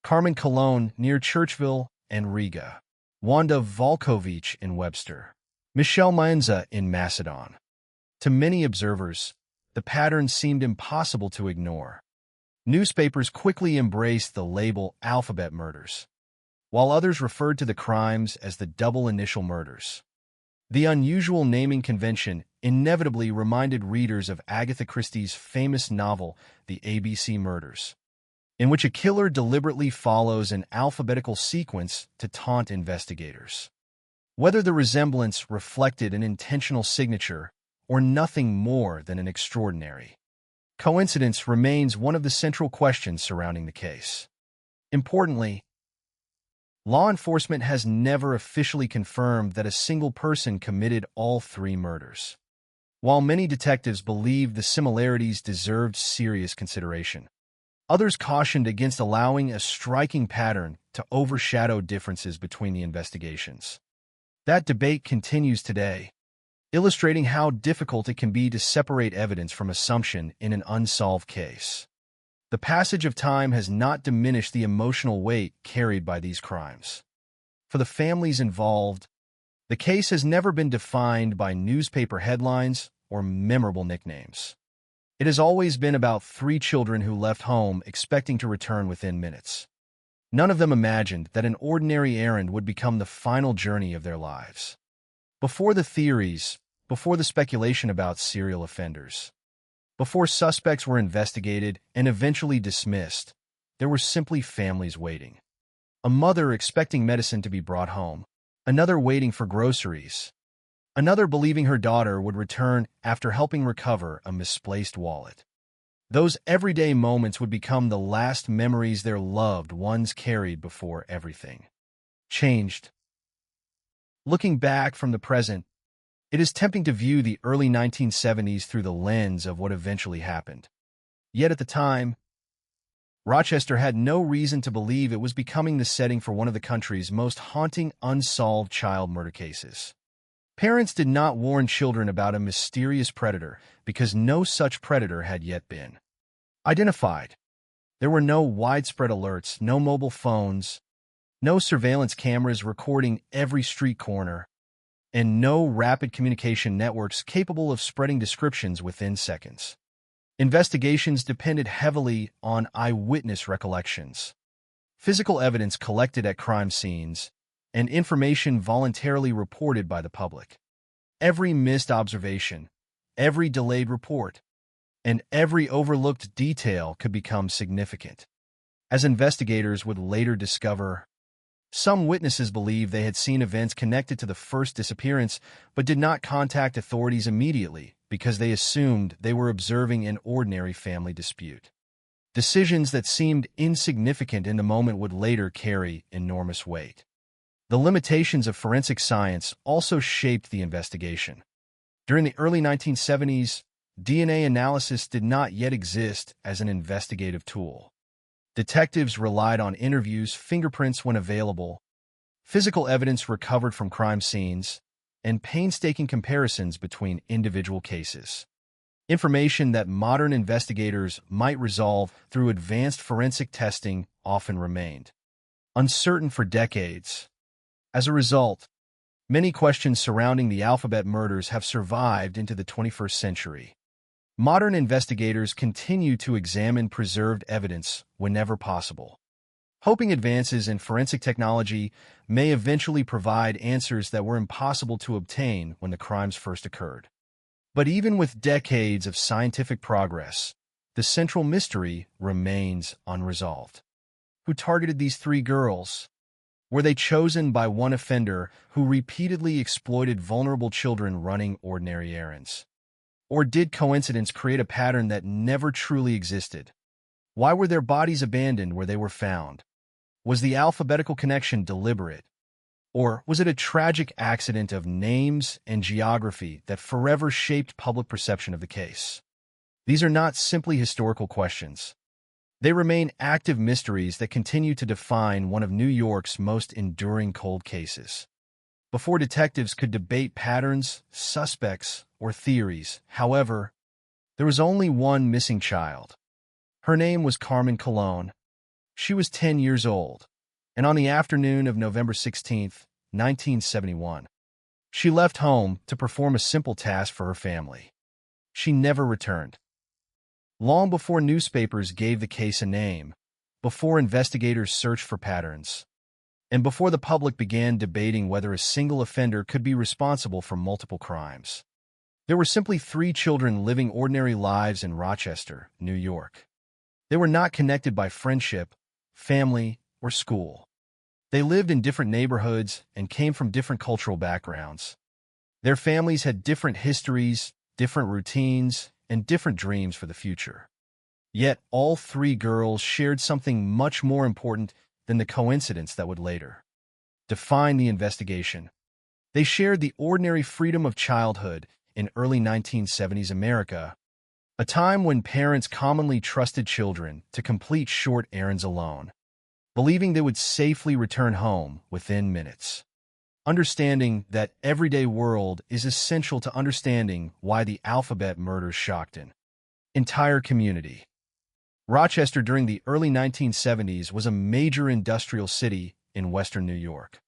Carmen Colon near Churchville and Riga. Wanda Volkovich in Webster. Michelle Maenza in Macedon. To many observers, the pattern seemed impossible to ignore. Newspapers quickly embraced the label alphabet murders, while others referred to the crimes as the double initial murders. The unusual naming convention inevitably reminded readers of Agatha Christie's famous novel, The ABC Murders, in which a killer deliberately follows an alphabetical sequence to taunt investigators. Whether the resemblance reflected an intentional signature or nothing more than an extraordinary coincidence remains one of the central questions surrounding the case. Importantly, law enforcement has never officially confirmed that a single person committed all three murders. While many detectives believed the similarities deserved serious consideration, others cautioned against allowing a striking pattern to overshadow differences between the investigations. That debate continues today, illustrating how difficult it can be to separate evidence from assumption in an unsolved case. The passage of time has not diminished the emotional weight carried by these crimes. For the families involved, the case has never been defined by newspaper headlines or memorable nicknames. It has always been about three children who left home expecting to return within minutes. None of them imagined that an ordinary errand would become the final journey of their lives. Before the theories, before the speculation about serial offenders, before suspects were investigated and eventually dismissed, there were simply families waiting. A mother expecting medicine to be brought home, another waiting for groceries, another believing her daughter would return after helping recover a misplaced wallet. Those everyday moments would become the last memories their loved ones carried before everything changed. Looking back from the present, it is tempting to view the early 1970s through the lens of what eventually happened. Yet at the time, Rochester had no reason to believe it was becoming the setting for one of the country's most haunting unsolved child murder cases. Parents did not warn children about a mysterious predator because no such predator had yet been identified. There were no widespread alerts, no mobile phones, no surveillance cameras recording every street corner, and no rapid communication networks capable of spreading descriptions within seconds. Investigations depended heavily on eyewitness recollections, physical evidence collected at crime scenes, and information voluntarily reported by the public. Every missed observation, every delayed report, and every overlooked detail could become significant. As investigators would later discover, some witnesses believed they had seen events connected to the first disappearance but did not contact authorities immediately because they assumed they were observing an ordinary family dispute. Decisions that seemed insignificant in the moment would later carry enormous weight. The limitations of forensic science also shaped the investigation. During the early 1970s, DNA analysis did not yet exist as an investigative tool. Detectives relied on interviews, fingerprints when available, physical evidence recovered from crime scenes, and painstaking comparisons between individual cases. Information that modern investigators might resolve through advanced forensic testing often remained uncertain for decades. As a result, many questions surrounding the alphabet murders have survived into the 21st century. Modern investigators continue to examine preserved evidence whenever possible, hoping advances in forensic technology may eventually provide answers that were impossible to obtain when the crimes first occurred. But even with decades of scientific progress, the central mystery remains unresolved. Who targeted these three girls? Were they chosen by one offender who repeatedly exploited vulnerable children running ordinary errands? Or did coincidence create a pattern that never truly existed? Why were their bodies abandoned where they were found? Was the alphabetical connection deliberate? Or was it a tragic accident of names and geography that forever shaped public perception of the case? These are not simply historical questions. They remain active mysteries that continue to define one of New York's most enduring cold cases. before detectives could debate patterns, suspects, or theories. However, there was only one missing child. Her name was Carmen Colon. She was 10 years old, and on the afternoon of November 16, 1971, she left home to perform a simple task for her family. She never returned. Long before newspapers gave the case a name, before investigators searched for patterns, and before the public began debating whether a single offender could be responsible for multiple crimes, there were simply 3 children living ordinary lives in Rochester, New York. They were not connected by friendship, family, or school. They lived in different neighborhoods and came from different cultural backgrounds. Their families had different histories, different routines, and different dreams for the future. Yet all 3 girls shared something much more important than the coincidence that would later define the investigation. They shared the ordinary freedom of childhood in early 1970s America, a time when parents commonly trusted children to complete short errands alone, believing they would safely return home within minutes. Understanding that everyday world is essential to understanding why the alphabet murders shocked an entire community. Rochester during the early 1970s was a major industrial city in western New York.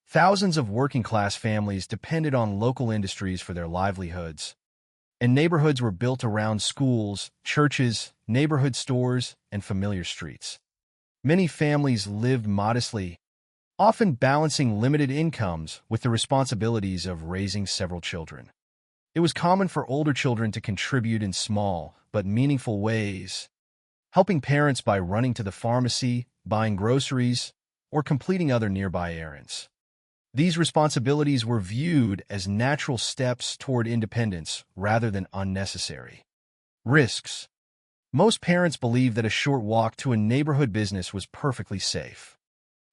Thousands of working-class families depended on local industries for their livelihoods, and neighborhoods were built around schools, churches, neighborhood stores, and familiar streets. Many families lived modestly, often balancing limited incomes with the responsibilities of raising several children. It was common for older children to contribute in small but meaningful ways, helping parents by running to the pharmacy, buying groceries, or completing other nearby errands. These responsibilities were viewed as natural steps toward independence rather than unnecessary risks. Most parents believed that a short walk to a neighborhood business was perfectly safe.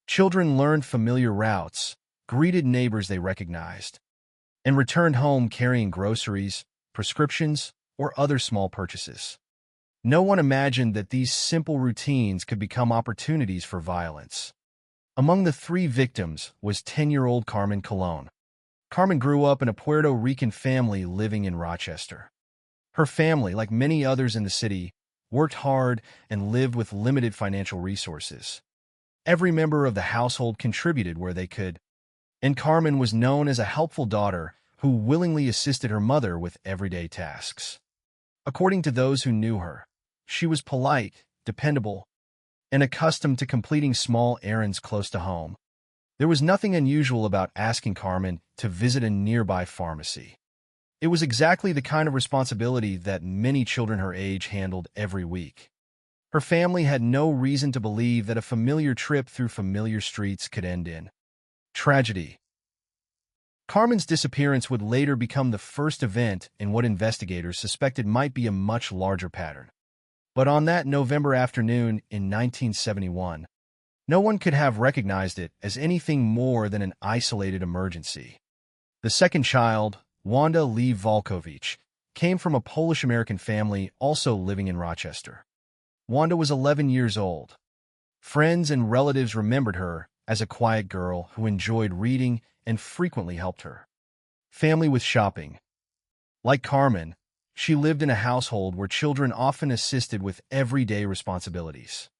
Children learned familiar routes, greeted neighbors they recognized, and returned home carrying groceries, prescriptions, or other small purchases. No one imagined that these simple routines could become opportunities for violence. Among the 3 victims was 10-year-old Carmen Colon. Carmen grew up in a Puerto Rican family living in Rochester. Her family, like many others in the city, worked hard and lived with limited financial resources. Every member of the household contributed where they could, and Carmen was known as a helpful daughter who willingly assisted her mother with everyday tasks. According to those who knew her, she was polite, dependable, and accustomed to completing small errands close to home. There was nothing unusual about asking Carmen to visit a nearby pharmacy. It was exactly the kind of responsibility that many children her age handled every week. Her family had no reason to believe that a familiar trip through familiar streets could end in tragedy. Carmen's disappearance would later become the first event in what investigators suspected might be a much larger pattern. But on that November afternoon in 1971, no one could have recognized it as anything more than an isolated emergency. The second child, Wanda Lee Volkovich, came from a Polish-American family also living in Rochester. Wanda was 11 years old. Friends and relatives remembered her as a quiet girl who enjoyed reading and frequently helped her family with shopping. Like Carmen, she lived in a household where children often assisted with everyday responsibilities.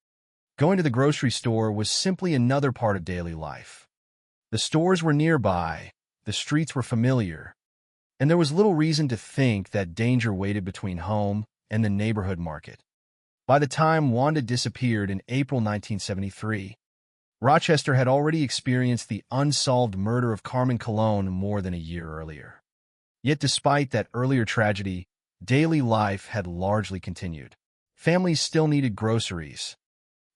Going to the grocery store was simply another part of daily life. The stores were nearby, the streets were familiar, and there was little reason to think that danger waited between home and the neighborhood market. By the time Wanda disappeared in April 1973, Rochester had already experienced the unsolved murder of Carmen Colon more than a year earlier. Yet despite that earlier tragedy, daily life had largely continued. Families still needed groceries.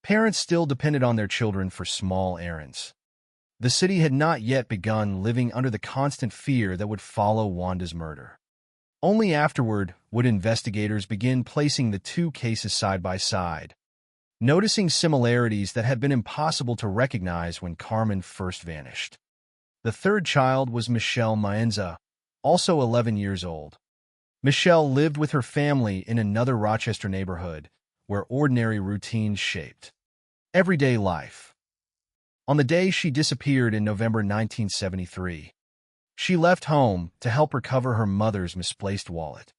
Parents still depended on their children for small errands. The city had not yet begun living under the constant fear that would follow Wanda's murder. Only afterward would investigators begin placing the 2 cases side by side, noticing similarities that had been impossible to recognize when Carmen first vanished. The third child was Michelle Maenza, also 11 years old. Michelle lived with her family in another Rochester neighborhood where ordinary routines shaped everyday life. On the day she disappeared in November 1973, she left home to help recover her mother's misplaced wallet.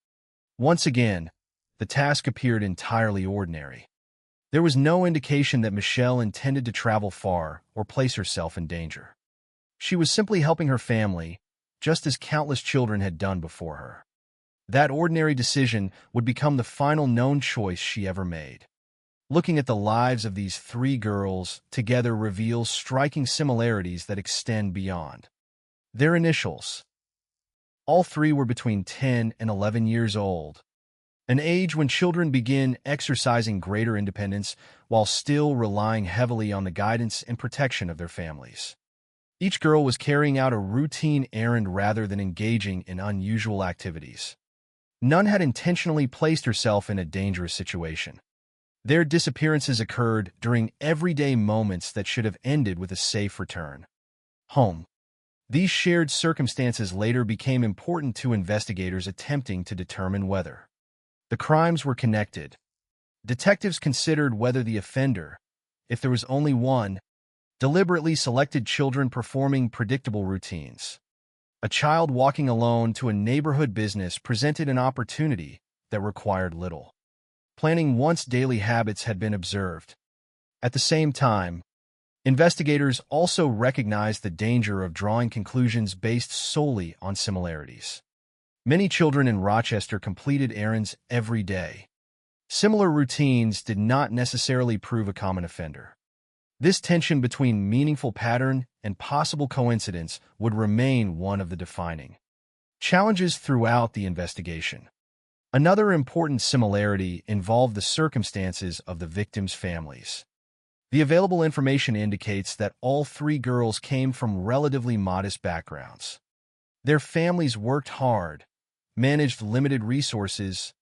Once again, the task appeared entirely ordinary. There was no indication that Michelle intended to travel far or place herself in danger. She was simply helping her family, just as countless children had done before her. That ordinary decision would become the final known choice she ever made. Looking at the lives of these three girls together reveals striking similarities that extend beyond their initials. All three were between 10 and 11 years old, an age when children begin exercising greater independence while still relying heavily on the guidance and protection of their families. Each girl was carrying out a routine errand rather than engaging in unusual activities. None had intentionally placed herself in a dangerous situation. Their disappearances occurred during everyday moments that should have ended with a safe return home. These shared circumstances later became important to investigators attempting to determine whether the crimes were connected. Detectives considered whether the offender, if there was only one, deliberately selected children performing predictable routines. A child walking alone to a neighborhood business presented an opportunity that required little planning once daily habits had been observed. At the same time, investigators also recognized the danger of drawing conclusions based solely on similarities. Many children in Rochester completed errands every day. Similar routines did not necessarily prove a common offender. This tension between meaningful pattern and possible coincidence would remain one of the defining challenges throughout the investigation. Another important similarity involved the circumstances of the victims' families. The available information indicates that all three girls came from relatively modest backgrounds. Their families worked hard, managed limited resources,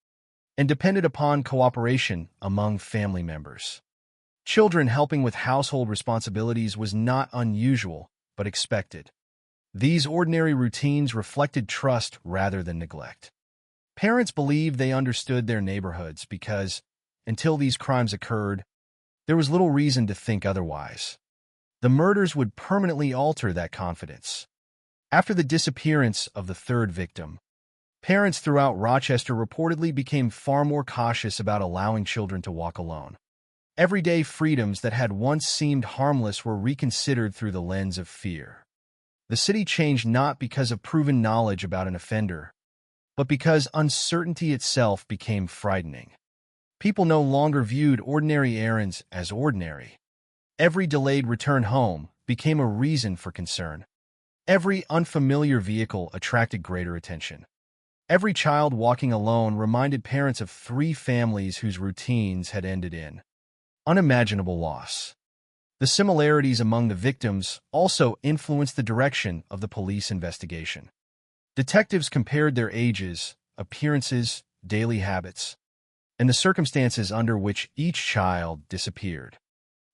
and depended upon cooperation among family members. Children helping with household responsibilities was not unusual, but expected. These ordinary routines reflected trust rather than neglect. Parents believed they understood their neighborhoods because, until these crimes occurred, there was little reason to think otherwise. The murders would permanently alter that confidence. After the disappearance of the third victim, parents throughout Rochester reportedly became far more cautious about allowing children to walk alone. Everyday freedoms that had once seemed harmless were reconsidered through the lens of fear. The city changed not because of proven knowledge about an offender, but because uncertainty itself became frightening. People no longer viewed ordinary errands as ordinary. Every delayed return home became a reason for concern. Every unfamiliar vehicle attracted greater attention. Every child walking alone reminded parents of three families whose routines had ended in unimaginable loss. The similarities among the victims also influenced the direction of the police investigation. Detectives compared their ages, appearances, daily habits, and the circumstances under which each child disappeared.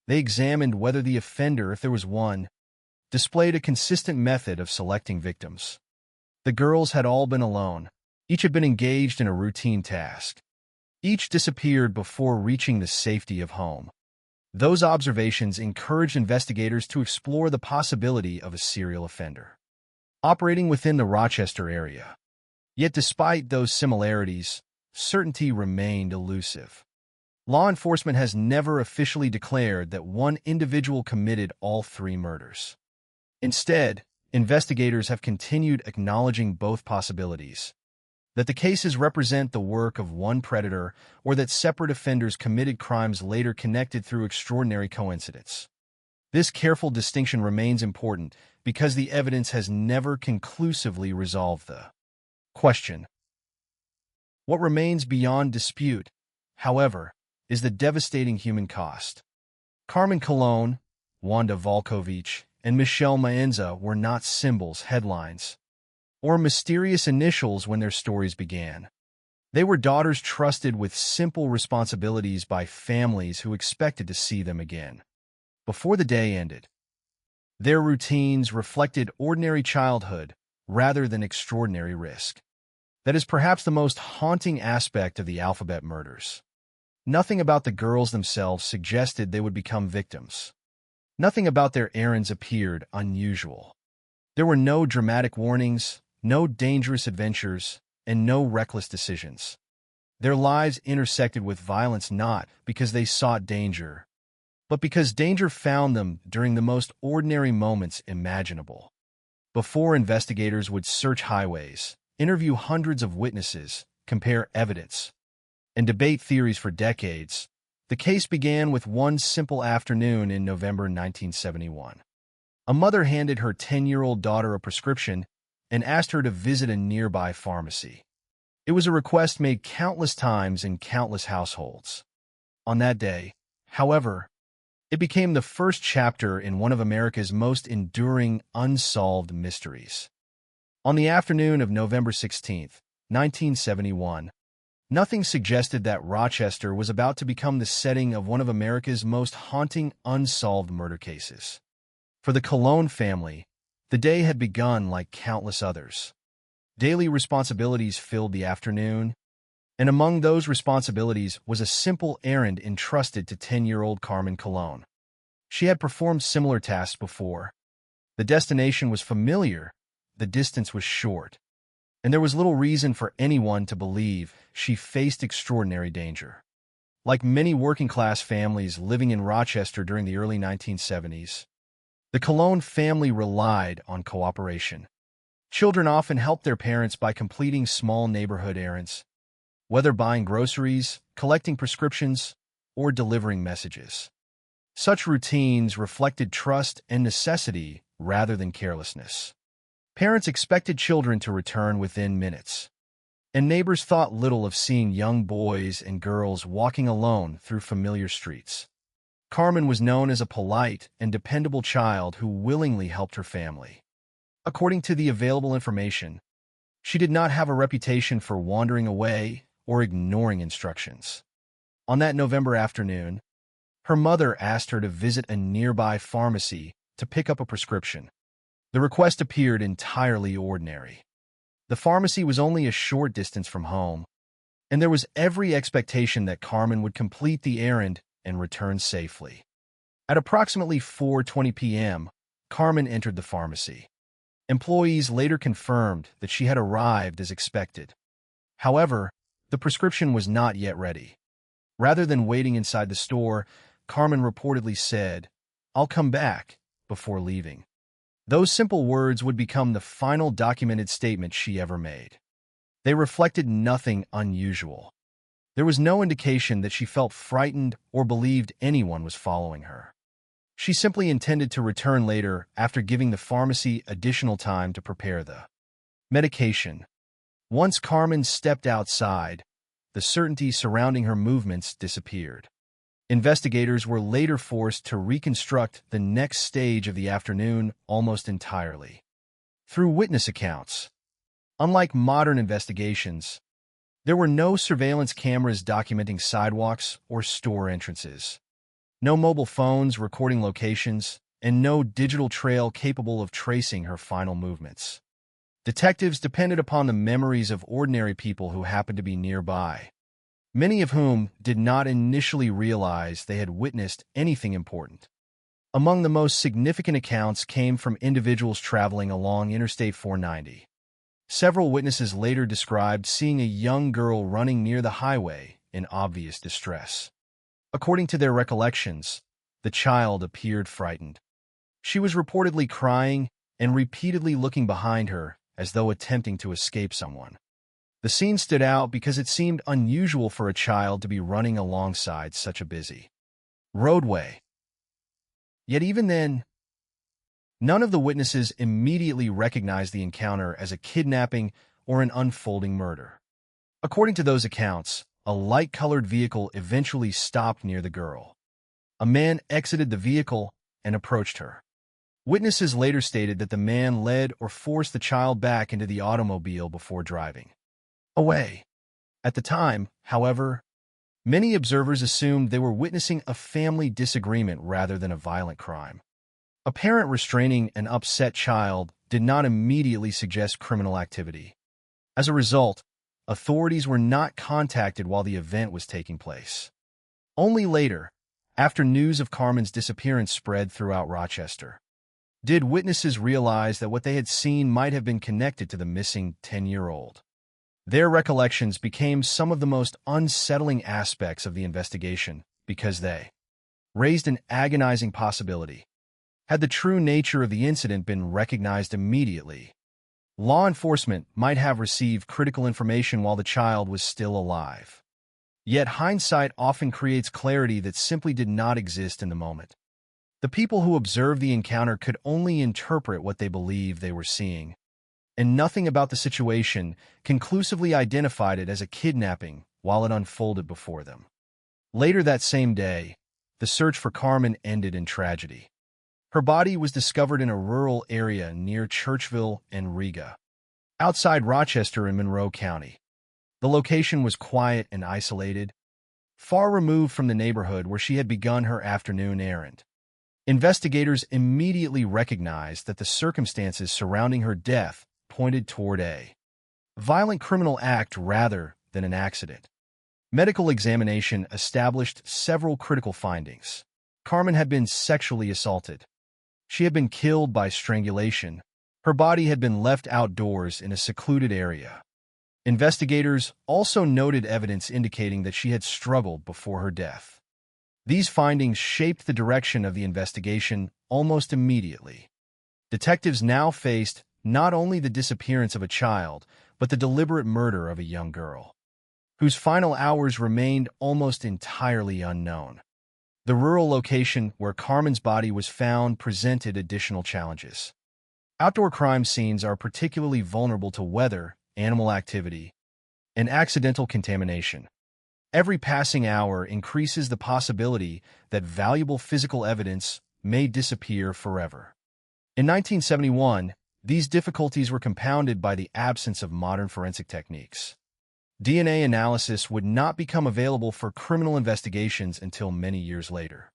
They examined whether the offender, if there was one, displayed a consistent method of selecting victims. The girls had all been alone. Each had been engaged in a routine task. Each disappeared before reaching the safety of home. Those observations encouraged investigators to explore the possibility of a serial offender operating within the Rochester area. Yet despite those similarities, certainty remained elusive. Law enforcement has never officially declared that one individual committed all three murders. Instead, investigators have continued acknowledging both possibilities: that the cases represent the work of one predator, or that separate offenders committed crimes later connected through extraordinary coincidence. This careful distinction remains important because the evidence has never conclusively resolved the question. What remains beyond dispute, however, is the devastating human cost. Carmen Colon, Wanda Volkovich, and Michelle Maenza were not symbols, headlines, or mysterious initials when their stories began. They were daughters trusted with simple responsibilities by families who expected to see them again before the day ended. Their routines reflected ordinary childhood rather than extraordinary risk. That is perhaps the most haunting aspect of the Alphabet murders. Nothing about the girls themselves suggested they would become victims. Nothing about their errands appeared unusual. There were no dramatic warnings, no dangerous adventures, and no reckless decisions. Their lives intersected with violence not because they sought danger, but because danger found them during the most ordinary moments imaginable. Before investigators would search highways, interview hundreds of witnesses, compare evidence, and debate theories for decades, the case began with one simple afternoon in November 1971. A mother handed her 10-year-old daughter a prescription and asked her to visit a nearby pharmacy. It was a request made countless times in countless households. On that day, however, it became the first chapter in one of America's most enduring unsolved mysteries. On the afternoon of November 16, 1971, nothing suggested that Rochester was about to become the setting of one of America's most haunting unsolved murder cases. For the Colon family, the day had begun like countless others. Daily responsibilities filled the afternoon, and among those responsibilities was a simple errand entrusted to 10-year-old Carmen Colon. She had performed similar tasks before. The destination was familiar, the distance was short, and there was little reason for anyone to believe she faced extraordinary danger. Like many working-class families living in Rochester during the early 1970s, the Colon family relied on cooperation. Children often helped their parents by completing small neighborhood errands, whether buying groceries, collecting prescriptions, or delivering messages. Such routines reflected trust and necessity rather than carelessness. Parents expected children to return within minutes, and neighbors thought little of seeing young boys and girls walking alone through familiar streets. Carmen was known as a polite and dependable child who willingly helped her family. According to the available information, she did not have a reputation for wandering away or ignoring instructions. On that November afternoon, her mother asked her to visit a nearby pharmacy to pick up a prescription. The request appeared entirely ordinary. The pharmacy was only a short distance from home, and there was every expectation that Carmen would complete the errand and return safely. At approximately 4:20 p.m., Carmen entered the pharmacy. Employees later confirmed that she had arrived as expected. However, the prescription was not yet ready. Rather than waiting inside the store, Carmen reportedly said, "I'll come back," before leaving. Those simple words would become the final documented statement she ever made. They reflected nothing unusual. There was no indication that she felt frightened or believed anyone was following her. She simply intended to return later after giving the pharmacy additional time to prepare the medication. Once Carmen stepped outside, the certainty surrounding her movements disappeared. Investigators were later forced to reconstruct the next stage of the afternoon almost entirely through witness accounts. Unlike modern investigations, there were no surveillance cameras documenting sidewalks or store entrances, no mobile phones recording locations, and no digital trail capable of tracing her final movements. Detectives depended upon the memories of ordinary people who happened to be nearby, many of whom did not initially realize they had witnessed anything important. Among the most significant accounts came from individuals traveling along Interstate 490. Several witnesses later described seeing a young girl running near the highway in obvious distress. According to their recollections, the child appeared frightened. She was reportedly crying and repeatedly looking behind her as though attempting to escape someone. The scene stood out because it seemed unusual for a child to be running alongside such a busy roadway. Yet even then, none of the witnesses immediately recognized the encounter as a kidnapping or an unfolding murder. According to those accounts, a light-colored vehicle eventually stopped near the girl. A man exited the vehicle and approached her. Witnesses later stated that the man led or forced the child back into the automobile before driving away. At the time, however, many observers assumed they were witnessing a family disagreement rather than a violent crime. A parent restraining an upset child did not immediately suggest criminal activity. As a result, authorities were not contacted while the event was taking place. Only later, after news of Carmen's disappearance spread throughout Rochester. Did witnesses realize that what they had seen might have been connected to the missing 10-year-old? Their recollections became some of the most unsettling aspects of the investigation because they raised an agonizing possibility. Had the true nature of the incident been recognized immediately, law enforcement might have received critical information while the child was still alive. Yet hindsight often creates clarity that simply did not exist in the moment. The people who observed the encounter could only interpret what they believed they were seeing, and nothing about the situation conclusively identified it as a kidnapping while it unfolded before them. Later that same day, the search for Carmen ended in tragedy. Her body was discovered in a rural area near Churchville and Riga, outside Rochester in Monroe County. The location was quiet and isolated, far removed from the neighborhood where she had begun her afternoon errand. Investigators immediately recognized that the circumstances surrounding her death pointed toward a violent criminal act rather than an accident. Medical examination established several critical findings. Carmen had been sexually assaulted. She had been killed by strangulation. Her body had been left outdoors in a secluded area. Investigators also noted evidence indicating that she had struggled before her death. These findings shaped the direction of the investigation almost immediately. Detectives now faced not only the disappearance of a child, but the deliberate murder of a young girl, whose final hours remained almost entirely unknown. The rural location where Carmen's body was found presented additional challenges. Outdoor crime scenes are particularly vulnerable to weather, animal activity, and accidental contamination. Every passing hour increases the possibility that valuable physical evidence may disappear forever. In 1971, these difficulties were compounded by the absence of modern forensic techniques. DNA analysis would not become available for criminal investigations until many years later.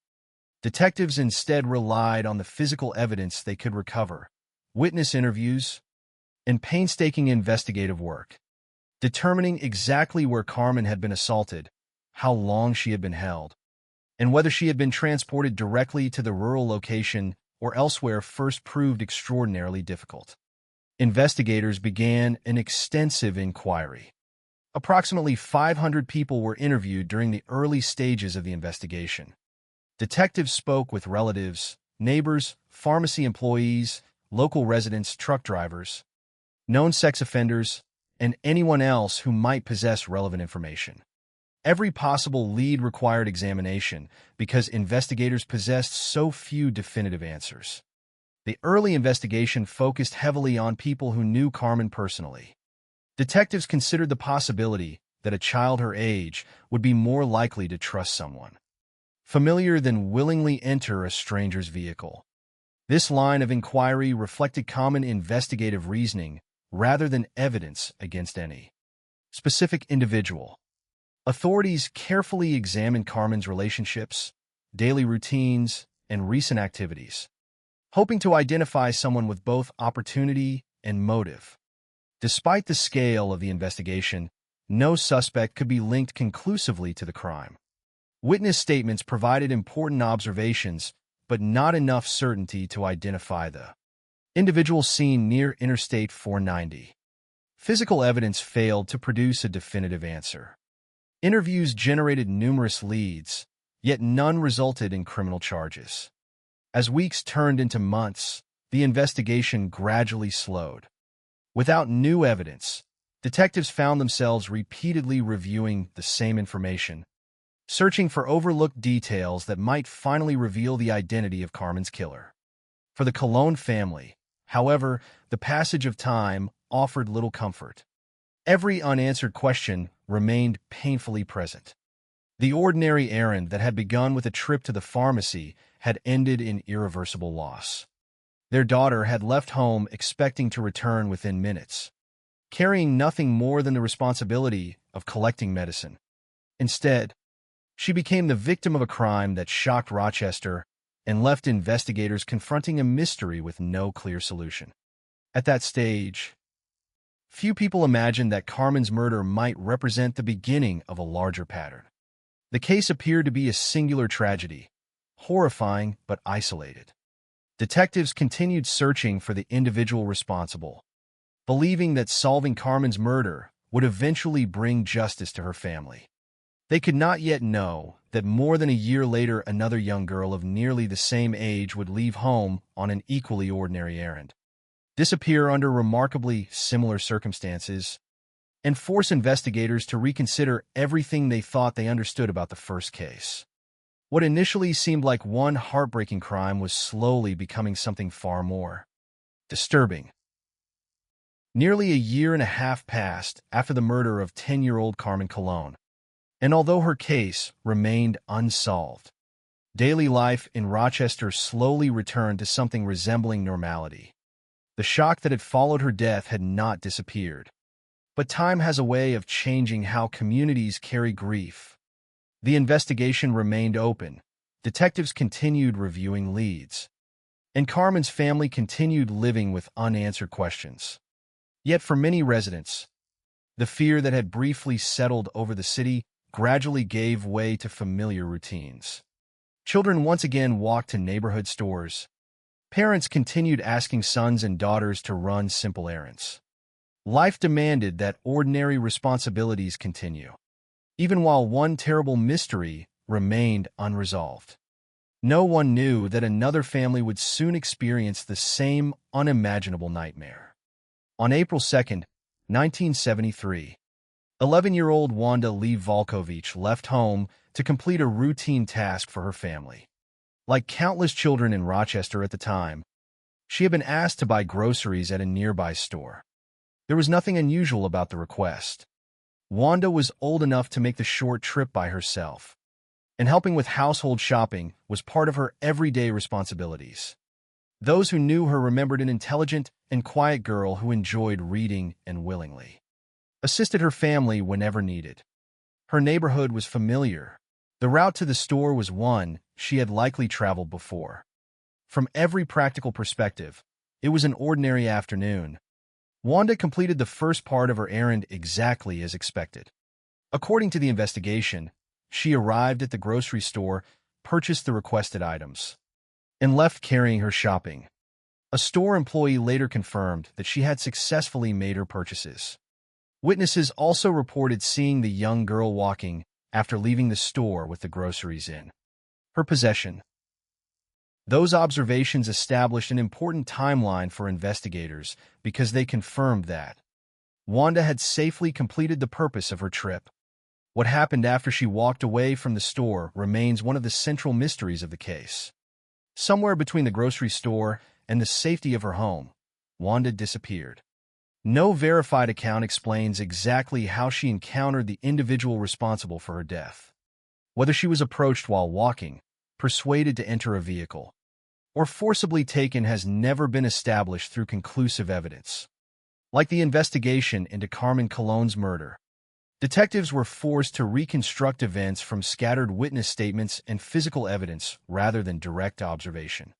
Detectives instead relied on the physical evidence they could recover, witness interviews, and painstaking investigative work, determining exactly where Carmen had been assaulted, how long she had been held, and whether she had been transported directly to the rural location or elsewhere first proved extraordinarily difficult. Investigators began an extensive inquiry. Approximately 500 people were interviewed during the early stages of the investigation. Detectives spoke with relatives, neighbors, pharmacy employees, local residents, truck drivers, known sex offenders, and anyone else who might possess relevant information. Every possible lead required examination because investigators possessed so few definitive answers. The early investigation focused heavily on people who knew Carmen personally. Detectives considered the possibility that a child her age would be more likely to trust someone familiar than willingly enter a stranger's vehicle. This line of inquiry reflected common investigative reasoning rather than evidence against any specific individual. Authorities carefully examined Carmen's relationships, daily routines, and recent activities, hoping to identify someone with both opportunity and motive. Despite the scale of the investigation, no suspect could be linked conclusively to the crime. Witness statements provided important observations, but not enough certainty to identify the individual seen near Interstate 490. Physical evidence failed to produce a definitive answer. Interviews generated numerous leads, yet none resulted in criminal charges. As weeks turned into months, the investigation gradually slowed. Without new evidence, detectives found themselves repeatedly reviewing the same information, searching for overlooked details that might finally reveal the identity of Carmen's killer. For the Colon family, however, the passage of time offered little comfort. Every unanswered question remained painfully present. The ordinary errand that had begun with a trip to the pharmacy had ended in irreversible loss. Their daughter had left home expecting to return within minutes, carrying nothing more than the responsibility of collecting medicine. Instead, she became the victim of a crime that shocked Rochester and left investigators confronting a mystery with no clear solution. At that stage, few people imagined that Carmen's murder might represent the beginning of a larger pattern. The case appeared to be a singular tragedy, horrifying but isolated. Detectives continued searching for the individual responsible, believing that solving Carmen's murder would eventually bring justice to her family. They could not yet know that more than a year later another young girl of nearly the same age would leave home on an equally ordinary errand, disappear under remarkably similar circumstances, and force investigators to reconsider everything they thought they understood about the first case. What initially seemed like one heartbreaking crime was slowly becoming something far more disturbing. Nearly a year and a half passed after the murder of 10-year-old Carmen Colon, and although her case remained unsolved, daily life in Rochester slowly returned to something resembling normality. The shock that had followed her death had not disappeared. But time has a way of changing how communities carry grief. The investigation remained open. Detectives continued reviewing leads, and Carmen's family continued living with unanswered questions. Yet for many residents, the fear that had briefly settled over the city gradually gave way to familiar routines. Children once again walked to neighborhood stores. Parents continued asking sons and daughters to run simple errands. Life demanded that ordinary responsibilities continue, even while one terrible mystery remained unresolved. No one knew that another family would soon experience the same unimaginable nightmare. On April 2, 1973, 11-year-old Wanda Lee Volkovich left home to complete a routine task for her family. Like countless children in Rochester at the time, she had been asked to buy groceries at a nearby store. There was nothing unusual about the request. Wanda was old enough to make the short trip by herself, and helping with household shopping was part of her everyday responsibilities. Those who knew her remembered an intelligent and quiet girl who enjoyed reading and willingly assisted her family whenever needed. Her neighborhood was familiar. The route to the store was one she had likely traveled before. From every practical perspective, it was an ordinary afternoon. Wanda completed the first part of her errand exactly as expected. According to the investigation, she arrived at the grocery store, purchased the requested items, and left carrying her shopping. A store employee later confirmed that she had successfully made her purchases. Witnesses also reported seeing the young girl walking after leaving the store with the groceries in her possession. Those observations established an important timeline for investigators because they confirmed that Wanda had safely completed the purpose of her trip. What happened after she walked away from the store remains one of the central mysteries of the case. Somewhere between the grocery store and the safety of her home, Wanda disappeared. No verified account explains exactly how she encountered the individual responsible for her death. Whether she was approached while walking, persuaded to enter a vehicle, or forcibly taken has never been established through conclusive evidence. Like the investigation into Carmen Colon's murder, detectives were forced to reconstruct events from scattered witness statements and physical evidence rather than direct observation.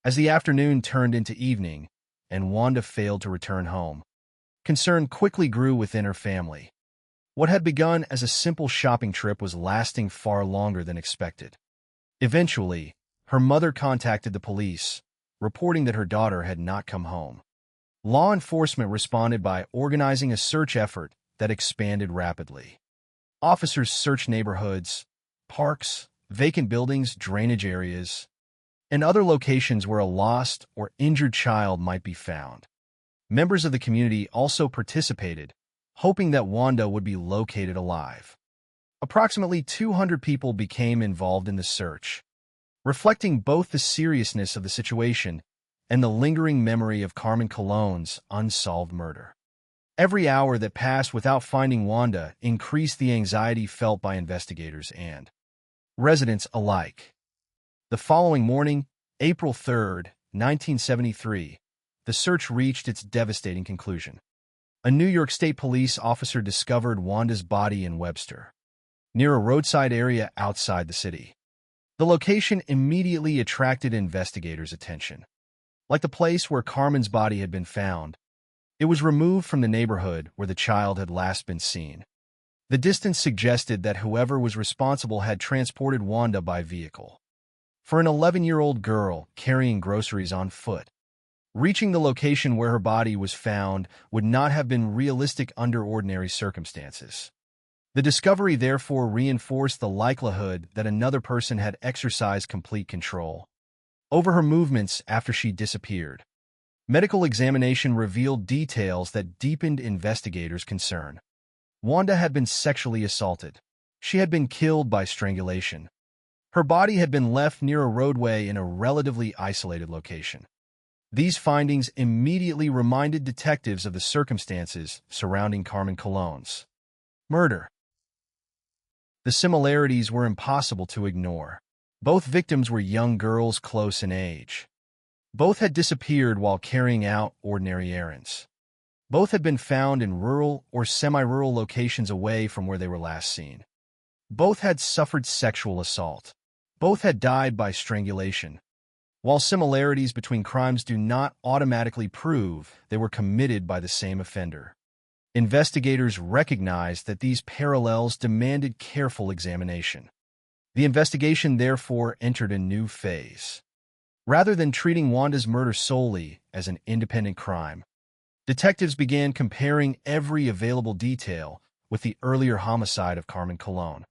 As the afternoon turned into evening and Wanda failed to return home, concern quickly grew within her family. What had begun as a simple shopping trip was lasting far longer than expected. Eventually, her mother contacted the police, reporting that her daughter had not come home. Law enforcement responded by organizing a search effort that expanded rapidly. Officers searched neighborhoods, parks, vacant buildings, drainage areas, and other locations where a lost or injured child might be found. Members of the community also participated, hoping that Wanda would be located alive. Approximately 200 people became involved in the search, reflecting both the seriousness of the situation and the lingering memory of Carmen Colon's unsolved murder. Every hour that passed without finding Wanda increased the anxiety felt by investigators and residents alike. The following morning, April 3, 1973, the search reached its devastating conclusion. A New York State police officer discovered Wanda's body in Webster, near a roadside area outside the city. The location immediately attracted investigators' attention. Like the place where Carmen's body had been found, it was removed from the neighborhood where the child had last been seen. The distance suggested that whoever was responsible had transported Wanda by vehicle. For an 11-year-old girl carrying groceries on foot, reaching the location where her body was found would not have been realistic under ordinary circumstances. The discovery therefore reinforced the likelihood that another person had exercised complete control over her movements after she disappeared. Medical examination revealed details that deepened investigators' concern. Wanda had been sexually assaulted. She had been killed by strangulation. Her body had been left near a roadway in a relatively isolated location. These findings immediately reminded detectives of the circumstances surrounding Carmen Colon's murder. The similarities were impossible to ignore. Both victims were young girls close in age. Both had disappeared while carrying out ordinary errands. Both had been found in rural or semi-rural locations away from where they were last seen. Both had suffered sexual assault. Both had died by strangulation. While similarities between crimes do not automatically prove they were committed by the same offender, investigators recognized that these parallels demanded careful examination. The investigation therefore entered a new phase. Rather than treating Wanda's murder solely as an independent crime, detectives began comparing every available detail with the earlier homicide of Carmen Colon.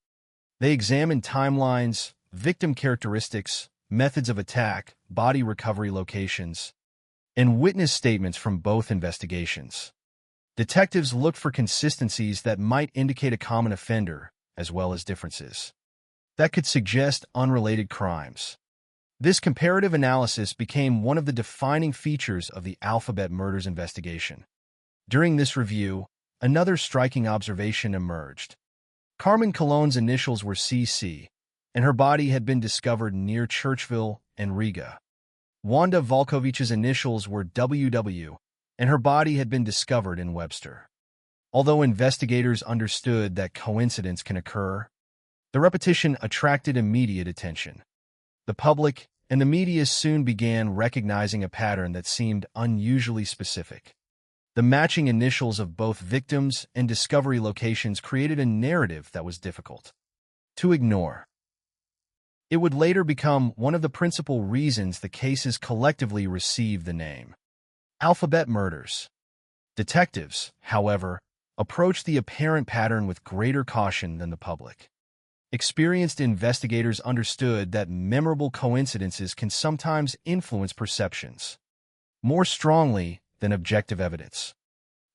They examined timelines, victim characteristics, methods of attack, body recovery locations, and witness statements from both investigations. Detectives looked for consistencies that might indicate a common offender, as well as differences that could suggest unrelated crimes. This comparative analysis became one of the defining features of the Alphabet Murders investigation. During this review, another striking observation emerged. Carmen Colon's initials were CC, and her body had been discovered near Churchville and Riga. Wanda Volkovich's initials were WW, and her body had been discovered in Webster. Although investigators understood that coincidence can occur, the repetition attracted immediate attention. The public and the media soon began recognizing a pattern that seemed unusually specific. The matching initials of both victims and discovery locations created a narrative that was difficult to ignore. It would later become one of the principal reasons the cases collectively received the name Alphabet Murders. Detectives, however, approached the apparent pattern with greater caution than the public. Experienced investigators understood that memorable coincidences can sometimes influence perceptions more strongly than objective evidence.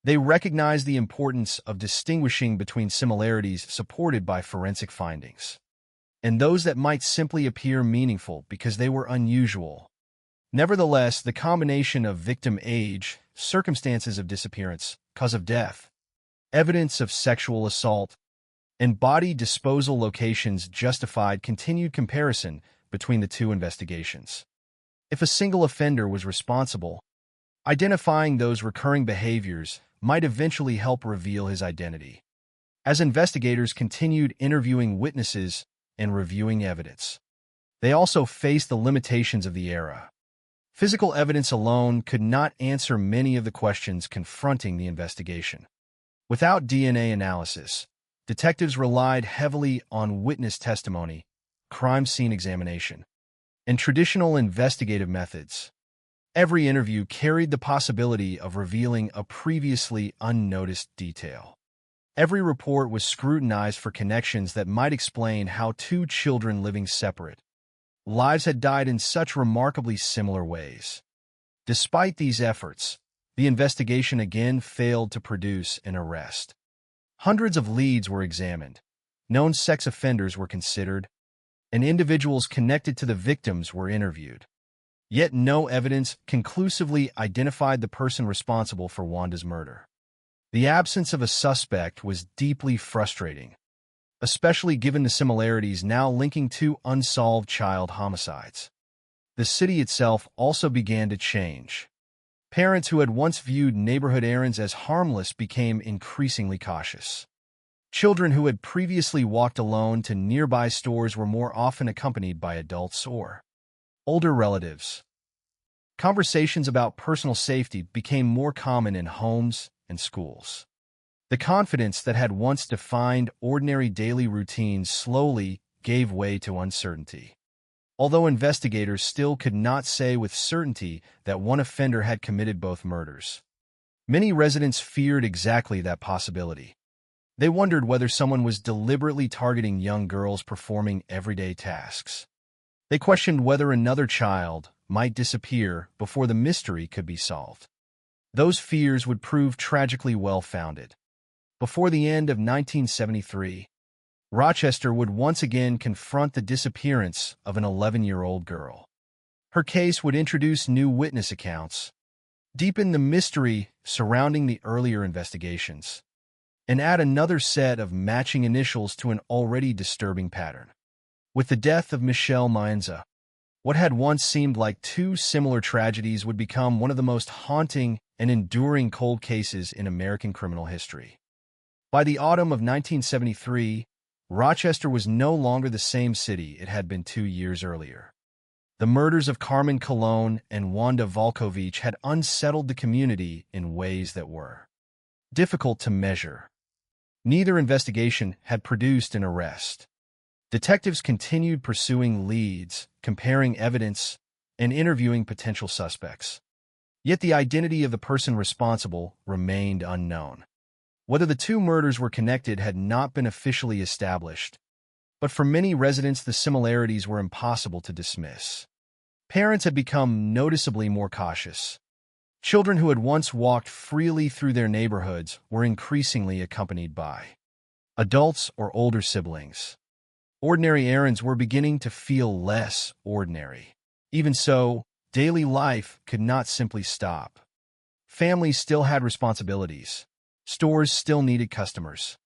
They recognized the importance of distinguishing between similarities supported by forensic findings and those that might simply appear meaningful because they were unusual. Nevertheless, the combination of victim age, circumstances of disappearance, cause of death, evidence of sexual assault, and body disposal locations justified continued comparison between the two investigations. If a single offender was responsible, identifying those recurring behaviors might eventually help reveal his identity. As investigators continued interviewing witnesses and reviewing evidence, they also faced the limitations of the era. Physical evidence alone could not answer many of the questions confronting the investigation. Without DNA analysis, detectives relied heavily on witness testimony, crime scene examination, and traditional investigative methods. Every interview carried the possibility of revealing a previously unnoticed detail. Every report was scrutinized for connections that might explain how two children living separate lives had died in such remarkably similar ways. Despite these efforts, the investigation again failed to produce an arrest. Hundreds of leads were examined, known sex offenders were considered, and individuals connected to the victims were interviewed. Yet no evidence conclusively identified the person responsible for Wanda's murder. The absence of a suspect was deeply frustrating, especially given the similarities now linking two unsolved child homicides. The city itself also began to change. Parents who had once viewed neighborhood errands as harmless became increasingly cautious. Children who had previously walked alone to nearby stores were more often accompanied by adults or older relatives. Conversations about personal safety became more common in homes and schools. The confidence that had once defined ordinary daily routines slowly gave way to uncertainty. Although investigators still could not say with certainty that one offender had committed both murders, many residents feared exactly that possibility. They wondered whether someone was deliberately targeting young girls performing everyday tasks. They questioned whether another child might disappear before the mystery could be solved. Those fears would prove tragically well-founded. Before the end of 1973, Rochester would once again confront the disappearance of an 11-year-old girl. Her case would introduce new witness accounts, deepen the mystery surrounding the earlier investigations, and add another set of matching initials to an already disturbing pattern. With the death of Michelle Maenza, what had once seemed like two similar tragedies would become one of the most haunting and enduring cold cases in American criminal history. By the autumn of 1973, Rochester was no longer the same city it had been 2 years earlier. The murders of Carmen Colon and Wanda Volkovich had unsettled the community in ways that were difficult to measure. Neither investigation had produced an arrest. Detectives continued pursuing leads, comparing evidence, and interviewing potential suspects. Yet the identity of the person responsible remained unknown. Whether the two murders were connected had not been officially established, but for many residents the similarities were impossible to dismiss. Parents had become noticeably more cautious. Children who had once walked freely through their neighborhoods were increasingly accompanied by adults or older siblings. Ordinary errands were beginning to feel less ordinary. Even so, daily life could not simply stop. Families still had responsibilities. Stores still needed customers.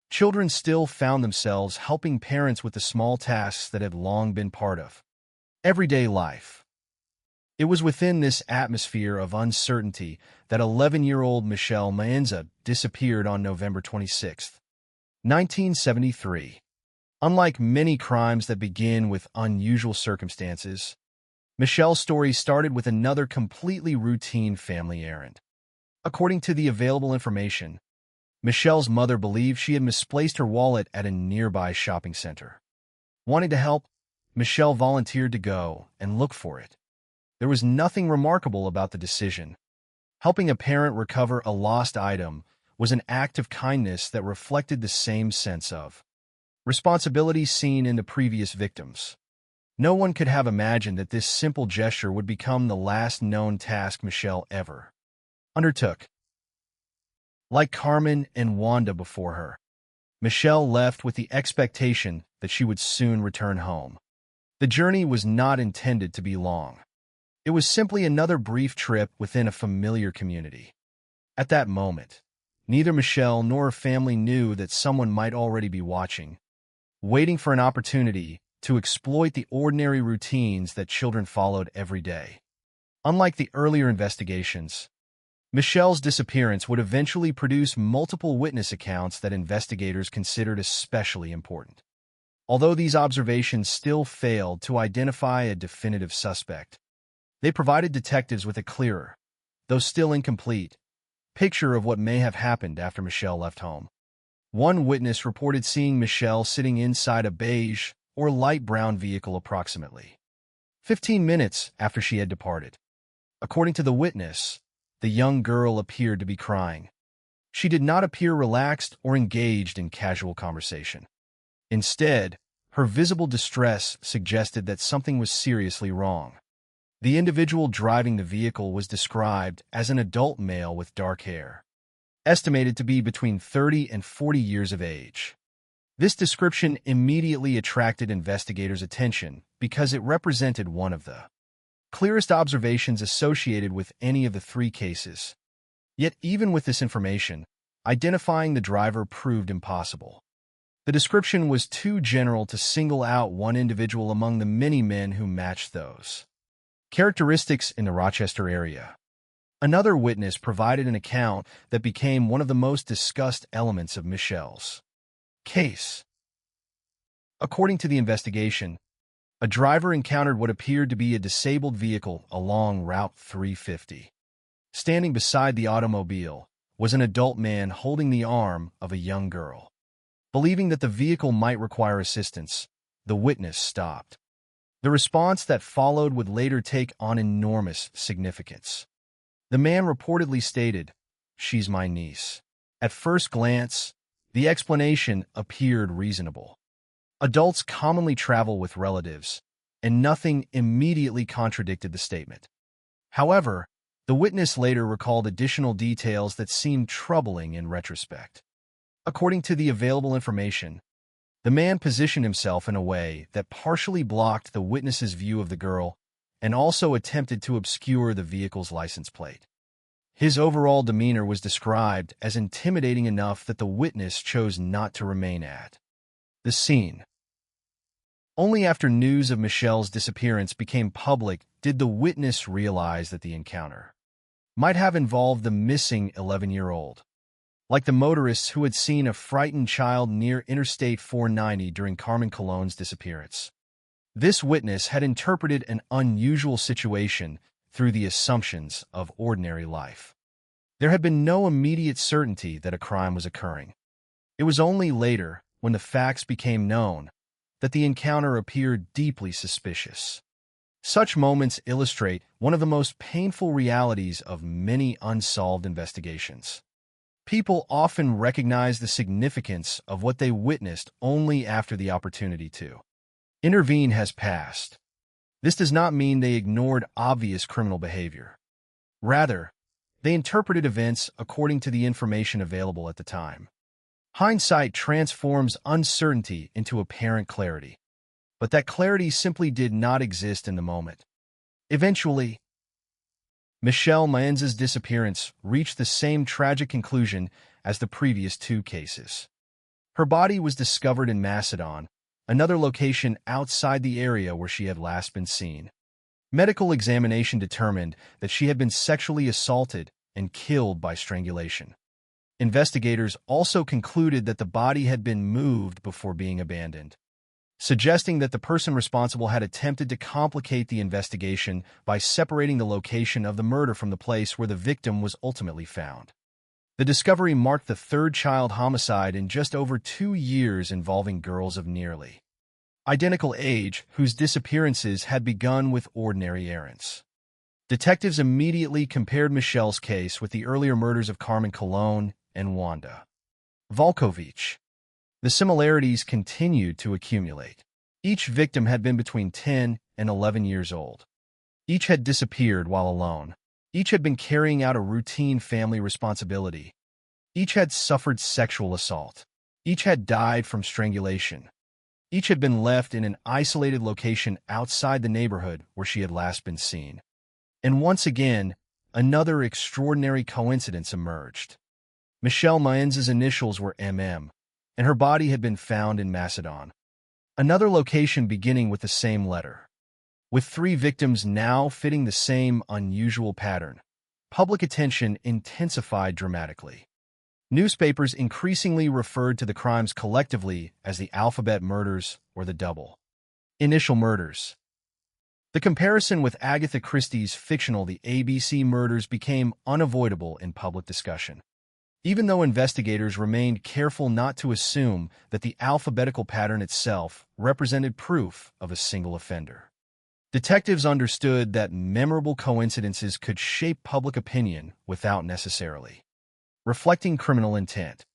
Children still found themselves helping parents with the small tasks that had long been part of everyday life. It was within this atmosphere of uncertainty that 11-year-old Michelle Maenza disappeared on November 26, 1973. Unlike many crimes that begin with unusual circumstances, Michelle's story started with another completely routine family errand. According to the available information, Michelle's mother believed she had misplaced her wallet at a nearby shopping center. Wanting to help, Michelle volunteered to go and look for it. There was nothing remarkable about the decision. Helping a parent recover a lost item was an act of kindness that reflected the same sense of responsibility seen in the previous victims. No one could have imagined that this simple gesture would become the last known task Michelle ever undertook. Like Carmen and Wanda before her, Michelle left with the expectation that she would soon return home. The journey was not intended to be long. It was simply another brief trip within a familiar community. At that moment, neither Michelle nor her family knew that someone might already be watching, waiting for an opportunity to exploit the ordinary routines that children followed every day. Unlike the earlier investigations, Michelle's disappearance would eventually produce multiple witness accounts that investigators considered especially important. Although these observations still failed to identify a definitive suspect, they provided detectives with a clearer, though still incomplete, picture of what may have happened after Michelle left home. One witness reported seeing Michelle sitting inside a beige or light brown vehicle approximately 15 minutes after she had departed. According to the witness, the young girl appeared to be crying. She did not appear relaxed or engaged in casual conversation. Instead, her visible distress suggested that something was seriously wrong. The individual driving the vehicle was described as an adult male with dark hair, estimated to be between 30 and 40 years of age. This description immediately attracted investigators' attention because it represented one of the clearest observations associated with any of the three cases. Yet even with this information, identifying the driver proved impossible. The description was too general to single out one individual among the many men who matched those characteristics in the Rochester area. Another witness provided an account that became one of the most discussed elements of Michelle's case. According to the investigation, a driver encountered what appeared to be a disabled vehicle along Route 350. Standing beside the automobile was an adult man holding the arm of a young girl. Believing that the vehicle might require assistance, the witness stopped. The response that followed would later take on enormous significance. The man reportedly stated, "She's my niece." At first glance, the explanation appeared reasonable. Adults commonly travel with relatives, and nothing immediately contradicted the statement. However, the witness later recalled additional details that seemed troubling in retrospect. According to the available information, the man positioned himself in a way that partially blocked the witness's view of the girl and also attempted to obscure the vehicle's license plate. His overall demeanor was described as intimidating enough that the witness chose not to remain at the scene. Only after news of Michelle's disappearance became public did the witness realize that the encounter might have involved the missing 11-year-old. Like the motorists who had seen a frightened child near Interstate 490 during Carmen Colon's disappearance. This witness had interpreted an unusual situation through the assumptions of ordinary life. There had been no immediate certainty that a crime was occurring. It was only later, when the facts became known, that the encounter appeared deeply suspicious. Such moments illustrate one of the most painful realities of many unsolved investigations. People often recognize the significance of what they witnessed only after the opportunity to intervene has passed. This does not mean they ignored obvious criminal behavior. Rather, they interpreted events according to the information available at the time. Hindsight transforms uncertainty into apparent clarity, but that clarity simply did not exist in the moment. Eventually, Michelle Maenza's disappearance reached the same tragic conclusion as the previous two cases. Her body was discovered in Macedon, another location outside the area where she had last been seen. Medical examination determined that she had been sexually assaulted and killed by strangulation. Investigators also concluded that the body had been moved before being abandoned, suggesting that the person responsible had attempted to complicate the investigation by separating the location of the murder from the place where the victim was ultimately found. The discovery marked the third child homicide in just over 2 years involving girls of nearly identical age whose disappearances had begun with ordinary errands. Detectives immediately compared Michelle's case with the earlier murders of Carmen Colon and Wanda Volkovich. The similarities continued to accumulate. Each victim had been between 10 and 11 years old. Each had disappeared while alone. Each had been carrying out a routine family responsibility. Each had suffered sexual assault. Each had died from strangulation. Each had been left in an isolated location outside the neighborhood where she had last been seen. And once again, another extraordinary coincidence emerged. Michelle Maenza's initials were MM, and her body had been found in Macedon, another location beginning with the same letter. With 3 victims now fitting the same unusual pattern, public attention intensified dramatically. Newspapers increasingly referred to the crimes collectively as the alphabet murders or the double initial murders. The comparison with Agatha Christie's fictional The ABC Murders became unavoidable in public discussion, even though investigators remained careful not to assume that the alphabetical pattern itself represented proof of a single offender. Detectives understood that memorable coincidences could shape public opinion without necessarily reflecting criminal intent.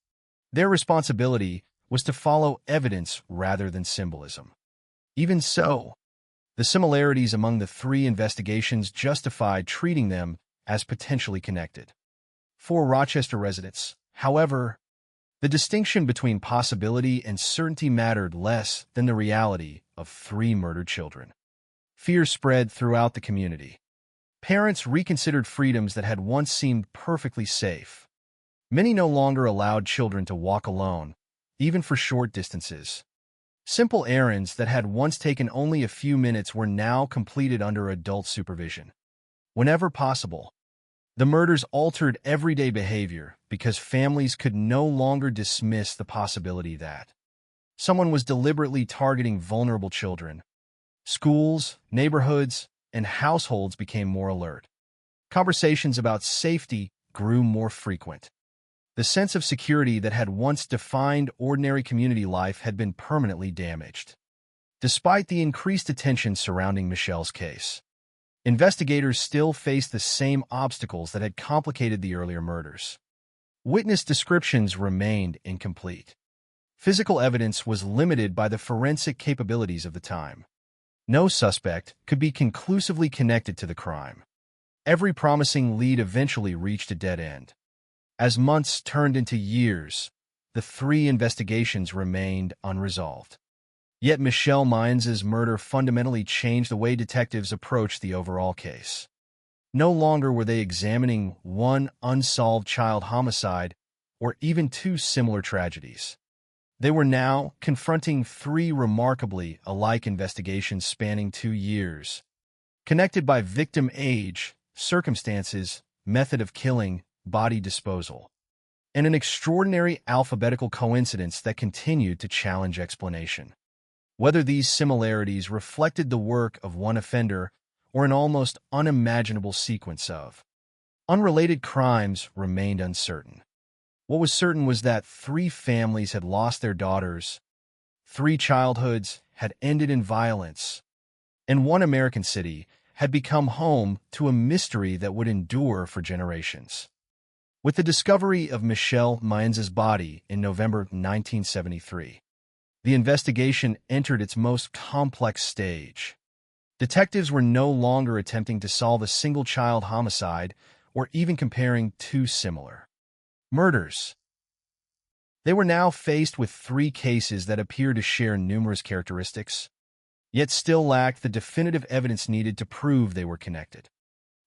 Their responsibility was to follow evidence rather than symbolism. Even so, the similarities among the 3 investigations justified treating them as potentially connected. For Rochester residents, however, the distinction between possibility and certainty mattered less than the reality of 3 murdered children. Fear spread throughout the community. Parents reconsidered freedoms that had once seemed perfectly safe. Many no longer allowed children to walk alone, even for short distances. Simple errands that had once taken only a few minutes were now completed under adult supervision. Whenever possible, the murders altered everyday behavior because families could no longer dismiss the possibility that someone was deliberately targeting vulnerable children. Schools, neighborhoods, and households became more alert. Conversations about safety grew more frequent. The sense of security that had once defined ordinary community life had been permanently damaged. Despite the increased attention surrounding Michelle's case, investigators still faced the same obstacles that had complicated the earlier murders. Witness descriptions remained incomplete. Physical evidence was limited by the forensic capabilities of the time. No suspect could be conclusively connected to the crime. Every promising lead eventually reached a dead end. As months turned into years, the 3 investigations remained unresolved. Yet Michelle Mines' murder fundamentally changed the way detectives approached the overall case. No longer were they examining one unsolved child homicide or even 2 similar tragedies. They were now confronting 3 remarkably alike investigations spanning 2 years, connected by victim age, circumstances, method of killing, body disposal, and an extraordinary alphabetical coincidence that continued to challenge explanation. Whether these similarities reflected the work of one offender or an almost unimaginable sequence of unrelated crimes remained uncertain. What was certain was that 3 families had lost their daughters, 3 childhoods had ended in violence, and one American city had become home to a mystery that would endure for generations. With the discovery of Michelle Mines' body in November 1973, the investigation entered its most complex stage. Detectives were no longer attempting to solve a single child homicide or even comparing 2 similar murders. They were now faced with 3 cases that appeared to share numerous characteristics, yet still lacked the definitive evidence needed to prove they were connected.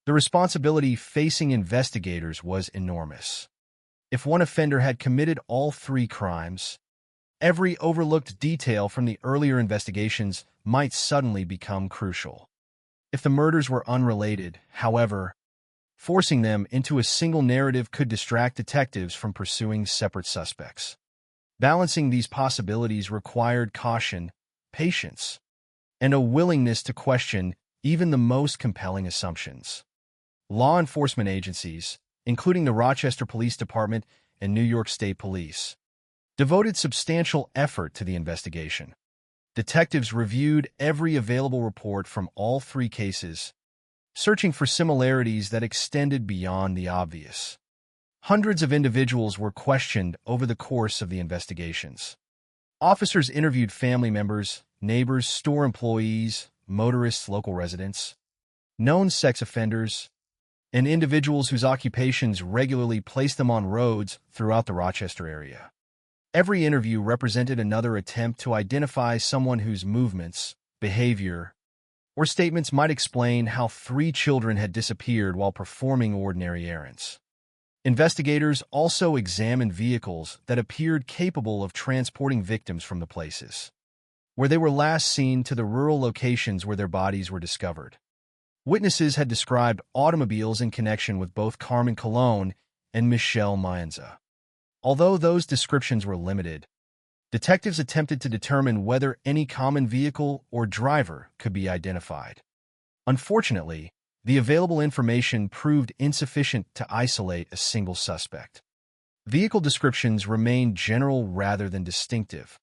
The responsibility facing investigators was enormous. If one offender had committed all 3 crimes, every overlooked detail from the earlier investigations might suddenly become crucial. If the murders were unrelated, however, forcing them into a single narrative could distract detectives from pursuing separate suspects. Balancing these possibilities required caution, patience, and a willingness to question even the most compelling assumptions. Law enforcement agencies, including the Rochester Police Department and New York State Police, devoted substantial effort to the investigation. Detectives reviewed every available report from all 3 cases, searching for similarities that extended beyond the obvious. Hundreds of individuals were questioned over the course of the investigations. Officers interviewed family members, neighbors, store employees, motorists, local residents, known sex offenders, and individuals whose occupations regularly placed them on roads throughout the Rochester area. Every interview represented another attempt to identify someone whose movements, behavior, or statements might explain how 3 children had disappeared while performing ordinary errands. Investigators also examined vehicles that appeared capable of transporting victims from the places where they were last seen to the rural locations where their bodies were discovered. Witnesses had described automobiles in connection with both Carmen Colon and Michelle Mines. Although those descriptions were limited, detectives attempted to determine whether any common vehicle or driver could be identified. Unfortunately, the available information proved insufficient to isolate a single suspect. Vehicle descriptions remained general rather than distinctive,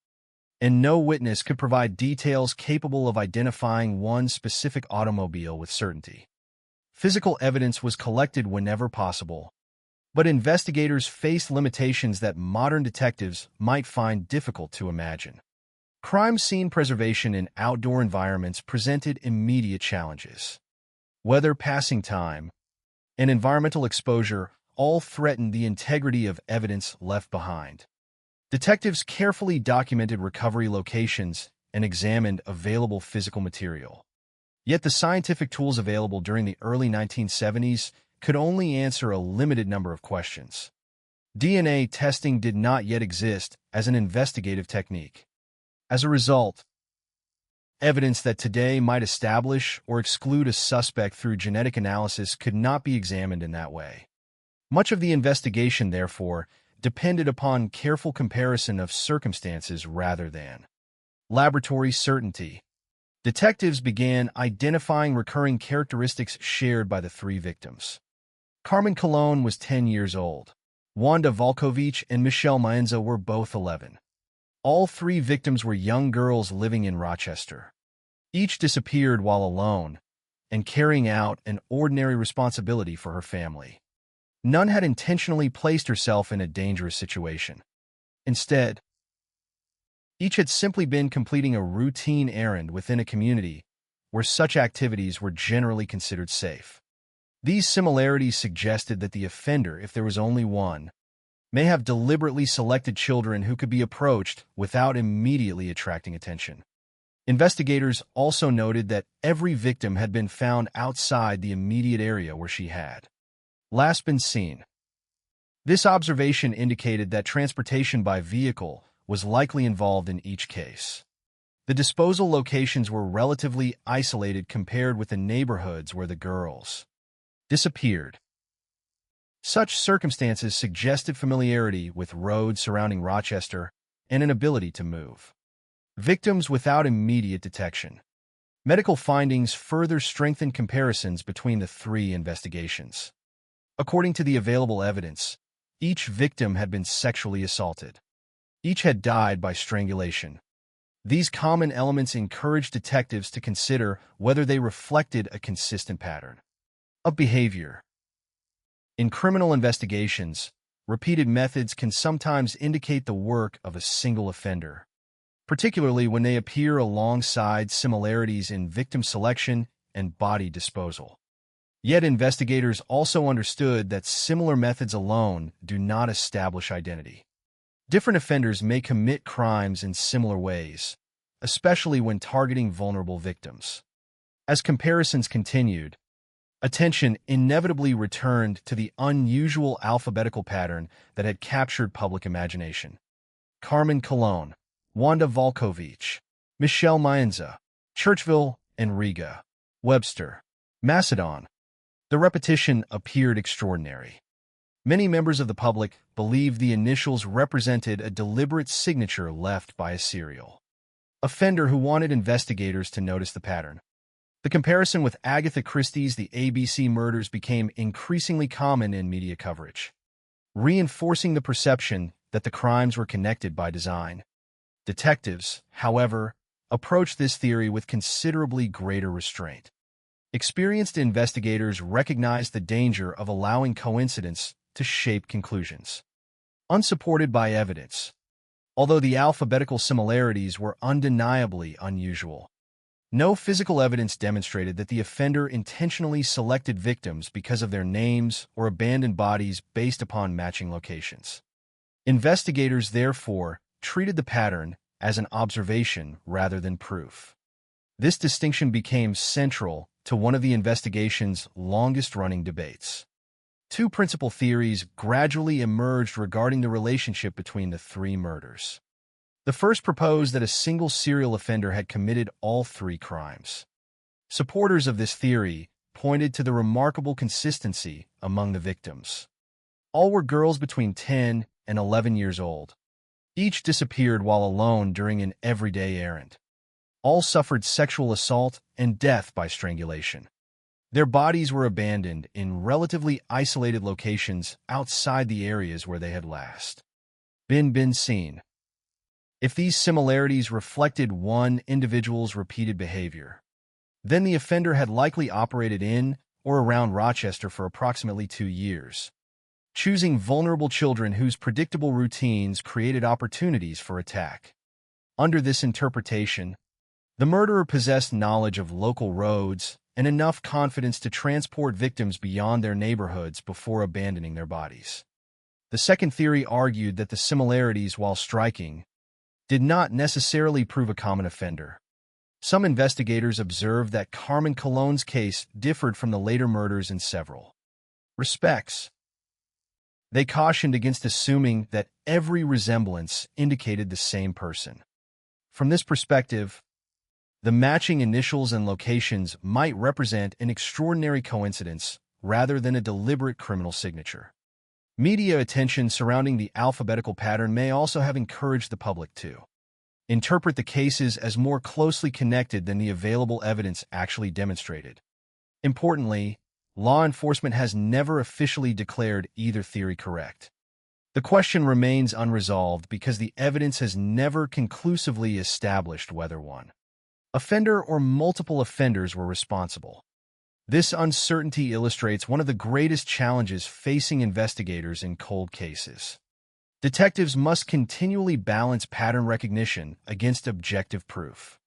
and no witness could provide details capable of identifying one specific automobile with certainty. Physical evidence was collected whenever possible, but investigators faced limitations that modern detectives might find difficult to imagine. Crime scene preservation in outdoor environments presented immediate challenges. Weather, passing time, and environmental exposure all threatened the integrity of evidence left behind. Detectives carefully documented recovery locations and examined available physical material. Yet the scientific tools available during the early 1970s could only answer a limited number of questions. DNA testing did not yet exist as an investigative technique. As a result, evidence that today might establish or exclude a suspect through genetic analysis could not be examined in that way. Much of the investigation, therefore, depended upon careful comparison of circumstances rather than laboratory certainty. Detectives began identifying recurring characteristics shared by the 3 victims. Carmen Colon was 10 years old, Wanda Volkovich and Michelle Maenza were both 11. All three victims were young girls living in Rochester. Each disappeared while alone and carrying out an ordinary responsibility for her family. None had intentionally placed herself in a dangerous situation. Instead, each had simply been completing a routine errand within a community where such activities were generally considered safe. These similarities suggested that the offender, if there was only one, may have deliberately selected children who could be approached without immediately attracting attention. Investigators also noted that every victim had been found outside the immediate area where she had last been seen. This observation indicated that transportation by vehicle was likely involved in each case. The disposal locations were relatively isolated compared with the neighborhoods where the girls disappeared. Such circumstances suggested familiarity with roads surrounding Rochester and an ability to move victims without immediate detection. Medical findings further strengthened comparisons between the three investigations. According to the available evidence, each victim had been sexually assaulted. Each had died by strangulation. These common elements encouraged detectives to consider whether they reflected a consistent pattern of behavior. In criminal investigations, repeated methods can sometimes indicate the work of a single offender, particularly when they appear alongside similarities in victim selection and body disposal. Yet investigators also understood that similar methods alone do not establish identity. Different offenders may commit crimes in similar ways, especially when targeting vulnerable victims. As comparisons continued, attention inevitably returned to the unusual alphabetical pattern that had captured public imagination. Carmen Colon, Wanda Volkovich, Michelle Maenza, Churchville and Riga, Webster, Macedon. The repetition appeared extraordinary. Many members of the public believed the initials represented a deliberate signature left by a serial offender who wanted investigators to notice the pattern. The comparison with Agatha Christie's The ABC Murders became increasingly common in media coverage, reinforcing the perception that the crimes were connected by design. Detectives, however, approached this theory with considerably greater restraint. Experienced investigators recognized the danger of allowing coincidence to shape conclusions unsupported by evidence. Although the alphabetical similarities were undeniably unusual, no physical evidence demonstrated that the offender intentionally selected victims because of their names or abandoned bodies based upon matching locations. Investigators, therefore, treated the pattern as an observation rather than proof. This distinction became central to one of the investigation's longest-running debates. Two principal theories gradually emerged regarding the relationship between the three murders. The first proposed that a single serial offender had committed all three crimes. Supporters of this theory pointed to the remarkable consistency among the victims. All were girls between 10 and 11 years old. Each disappeared while alone during an everyday errand. All suffered sexual assault and death by strangulation. Their bodies were abandoned in relatively isolated locations outside the areas where they had last been seen. If these similarities reflected one individual's repeated behavior, then the offender had likely operated in or around Rochester for approximately 2 years, choosing vulnerable children whose predictable routines created opportunities for attack. Under this interpretation, the murderer possessed knowledge of local roads and enough confidence to transport victims beyond their neighborhoods before abandoning their bodies. The second theory argued that the similarities, while striking, did not necessarily prove a common offender. Some investigators observed that Carmen Colon's case differed from the later murders in several respects. They cautioned against assuming that every resemblance indicated the same person. From this perspective, the matching initials and locations might represent an extraordinary coincidence rather than a deliberate criminal signature. Media attention surrounding the alphabetical pattern may also have encouraged the public to interpret the cases as more closely connected than the available evidence actually demonstrated. Importantly, law enforcement has never officially declared either theory correct. The question remains unresolved because the evidence has never conclusively established whether one offender or multiple offenders were responsible. This uncertainty illustrates one of the greatest challenges facing investigators in cold cases. Detectives must continually balance pattern recognition against objective proof.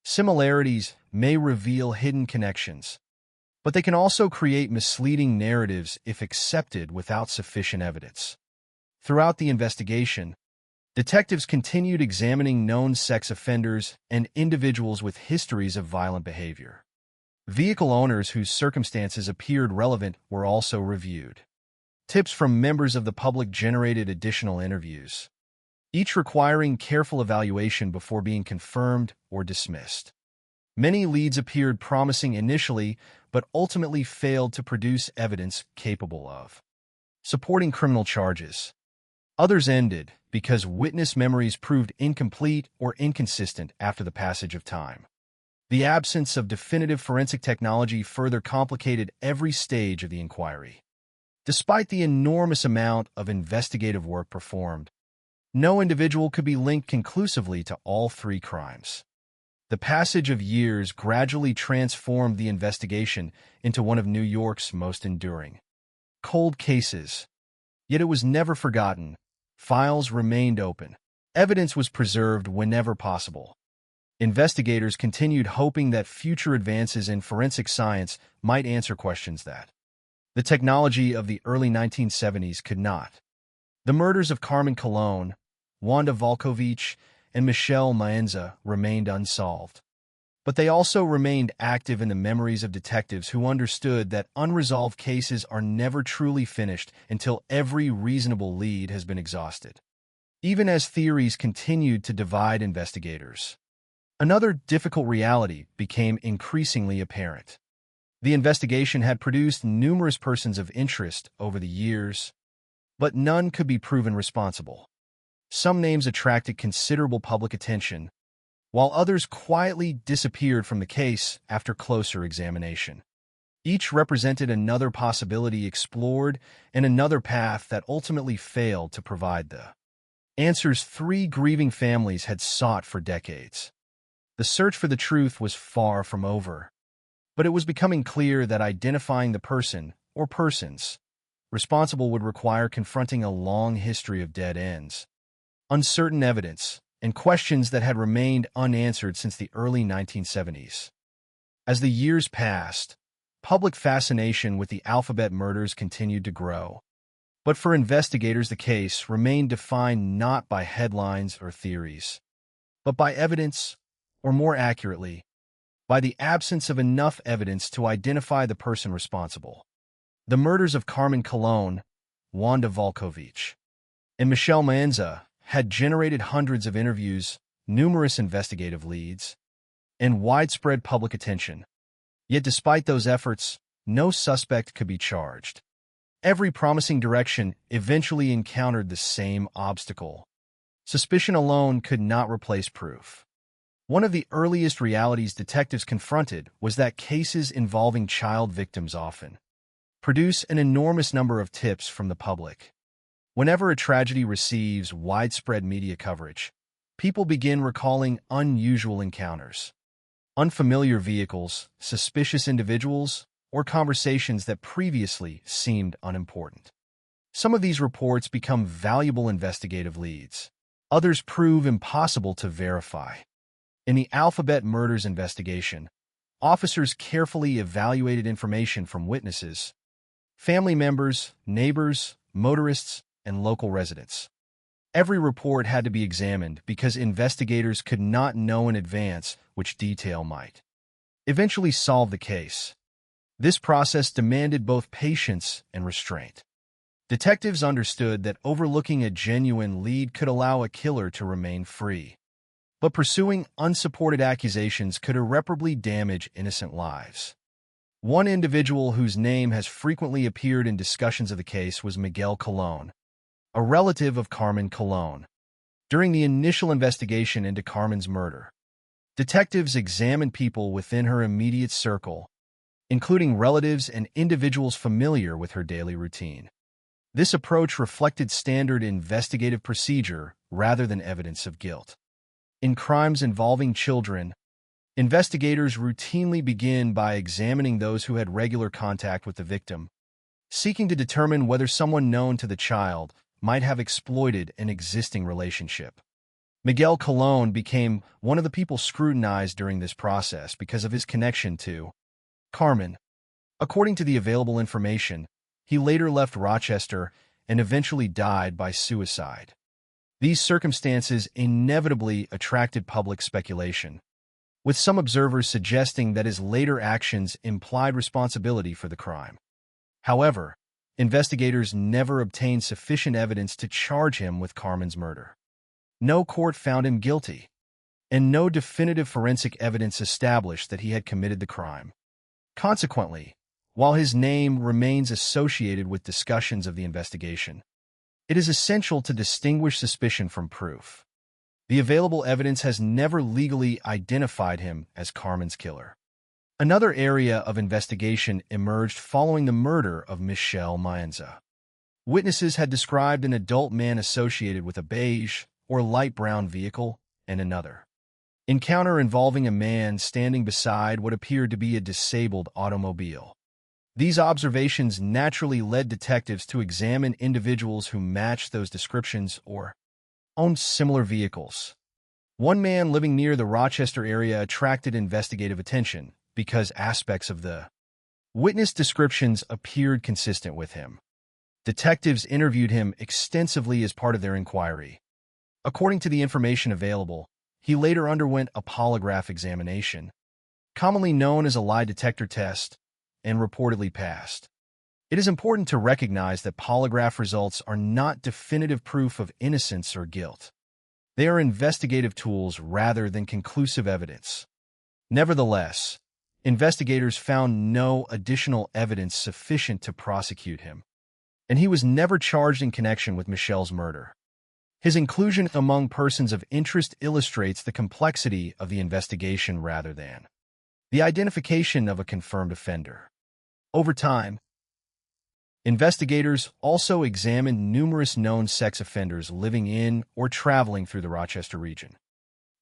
Similarities may reveal hidden connections, but they can also create misleading narratives if accepted without sufficient evidence. Throughout the investigation, detectives continued examining known sex offenders and individuals with histories of violent behavior. Vehicle owners whose circumstances appeared relevant were also reviewed. Tips from members of the public generated additional interviews, each requiring careful evaluation before being confirmed or dismissed. Many leads appeared promising initially, but ultimately failed to produce evidence capable of supporting criminal charges. Others ended because witness memories proved incomplete or inconsistent after the passage of time. The absence of definitive forensic technology further complicated every stage of the inquiry. Despite the enormous amount of investigative work performed, no individual could be linked conclusively to all three crimes. The passage of years gradually transformed the investigation into one of New York's most enduring cold cases. Yet it was never forgotten. Files remained open. Evidence was preserved whenever possible. Investigators continued hoping that future advances in forensic science might answer questions that the technology of the early 1970s could not. The murders of Carmen Colon, Wanda Volkovich, and Michelle Maenza remained unsolved. But they also remained active in the memories of detectives who understood that unresolved cases are never truly finished until every reasonable lead has been exhausted. Even as theories continued to divide investigators, another difficult reality became increasingly apparent. The investigation had produced numerous persons of interest over the years, but none could be proven responsible. Some names attracted considerable public attention, while others quietly disappeared from the case after closer examination. Each represented another possibility explored and another path that ultimately failed to provide the answers three grieving families had sought for decades. The search for the truth was far from over, but it was becoming clear that identifying the person or persons responsible would require confronting a long history of dead ends, uncertain evidence, and questions that had remained unanswered since the early 1970s. As the years passed, public fascination with the Alphabet murders continued to grow. But for investigators, the case remained defined not by headlines or theories, but by evidence, or more accurately, by the absence of enough evidence to identify the person responsible. The murders of Carmen Colon, Wanda Volkovich, and Michelle Maenza had generated hundreds of interviews, numerous investigative leads, and widespread public attention. Yet despite those efforts, no suspect could be charged. Every promising direction eventually encountered the same obstacle. Suspicion alone could not replace proof. One of the earliest realities detectives confronted was that cases involving child victims often produce an enormous number of tips from the public. Whenever a tragedy receives widespread media coverage, people begin recalling unusual encounters, unfamiliar vehicles, suspicious individuals, or conversations that previously seemed unimportant. Some of these reports become valuable investigative leads. Others prove impossible to verify. In the Alphabet murders investigation, officers carefully evaluated information from witnesses, family members, neighbors, motorists, and local residents. Every report had to be examined because investigators could not know in advance which detail might eventually solve the case. This process demanded both patience and restraint. Detectives understood that overlooking a genuine lead could allow a killer to remain free, but pursuing unsupported accusations could irreparably damage innocent lives. One individual whose name has frequently appeared in discussions of the case was Miguel Colon, a relative of Carmen Colon. During the initial investigation into Carmen's murder, detectives examined people within her immediate circle, including relatives and individuals familiar with her daily routine. This approach reflected standard investigative procedure rather than evidence of guilt. In crimes involving children, investigators routinely begin by examining those who had regular contact with the victim, seeking to determine whether someone known to the child might have exploited an existing relationship. Miguel Colon became one of the people scrutinized during this process because of his connection to Carmen. According to the available information, he later left Rochester and eventually died by suicide. These circumstances inevitably attracted public speculation, with some observers suggesting that his later actions implied responsibility for the crime. However, investigators never obtained sufficient evidence to charge him with Carmen's murder. No court found him guilty, and no definitive forensic evidence established that he had committed the crime. Consequently, while his name remains associated with discussions of the investigation, it is essential to distinguish suspicion from proof. The available evidence has never legally identified him as Carmen's killer. Another area of investigation emerged following the murder of Michelle Maenza. Witnesses had described an adult man associated with a beige or light brown vehicle and another encounter involving a man standing beside what appeared to be a disabled automobile. These observations naturally led detectives to examine individuals who matched those descriptions or owned similar vehicles. One man living near the Rochester area attracted investigative attention because aspects of the witness descriptions appeared consistent with him. Detectives interviewed him extensively as part of their inquiry. According to the information available, he later underwent a polygraph examination, commonly known as a lie detector test, and reportedly passed. It is important to recognize that polygraph results are not definitive proof of innocence or guilt. They are investigative tools rather than conclusive evidence. Nevertheless, investigators found no additional evidence sufficient to prosecute him, and he was never charged in connection with Michelle's murder. His inclusion among persons of interest illustrates the complexity of the investigation rather than the identification of a confirmed offender. Over time, investigators also examined numerous known sex offenders living in or traveling through the Rochester region.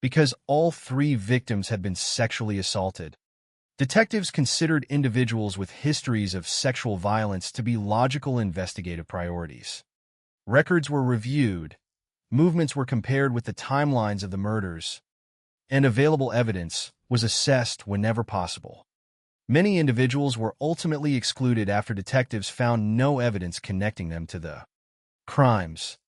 Because all three victims had been sexually assaulted, detectives considered individuals with histories of sexual violence to be logical investigative priorities. Records were reviewed, movements were compared with the timelines of the murders, and available evidence was assessed whenever possible. Many individuals were ultimately excluded after detectives found no evidence connecting them to the crimes.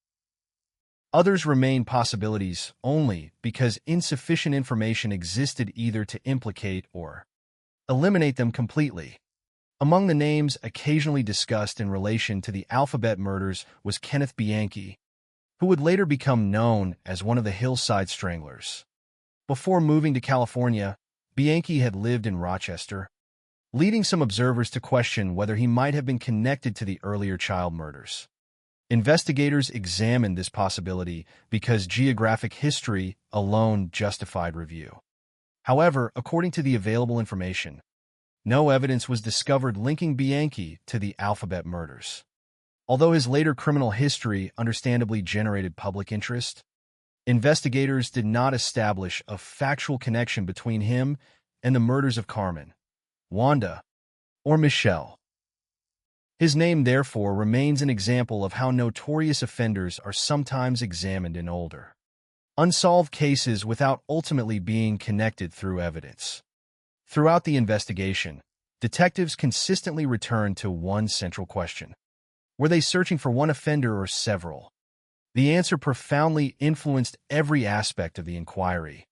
Others remain possibilities only because insufficient information existed either to implicate or eliminate them completely. Among the names occasionally discussed in relation to the Alphabet murders was Kenneth Bianchi, who would later become known as one of the Hillside Stranglers. Before moving to California, Bianchi had lived in Rochester, leading some observers to question whether he might have been connected to the earlier child murders. Investigators examined this possibility because geographic history alone justified review. However, according to the available information, no evidence was discovered linking Bianchi to the Alphabet murders. Although his later criminal history understandably generated public interest, investigators did not establish a factual connection between him and the murders of Carmen, Wanda, or Michelle. His name, therefore, remains an example of how notorious offenders are sometimes examined in older, unsolved cases without ultimately being connected through evidence. Throughout the investigation, detectives consistently returned to one central question. Were they searching for one offender or several? The answer profoundly influenced every aspect of the inquiry.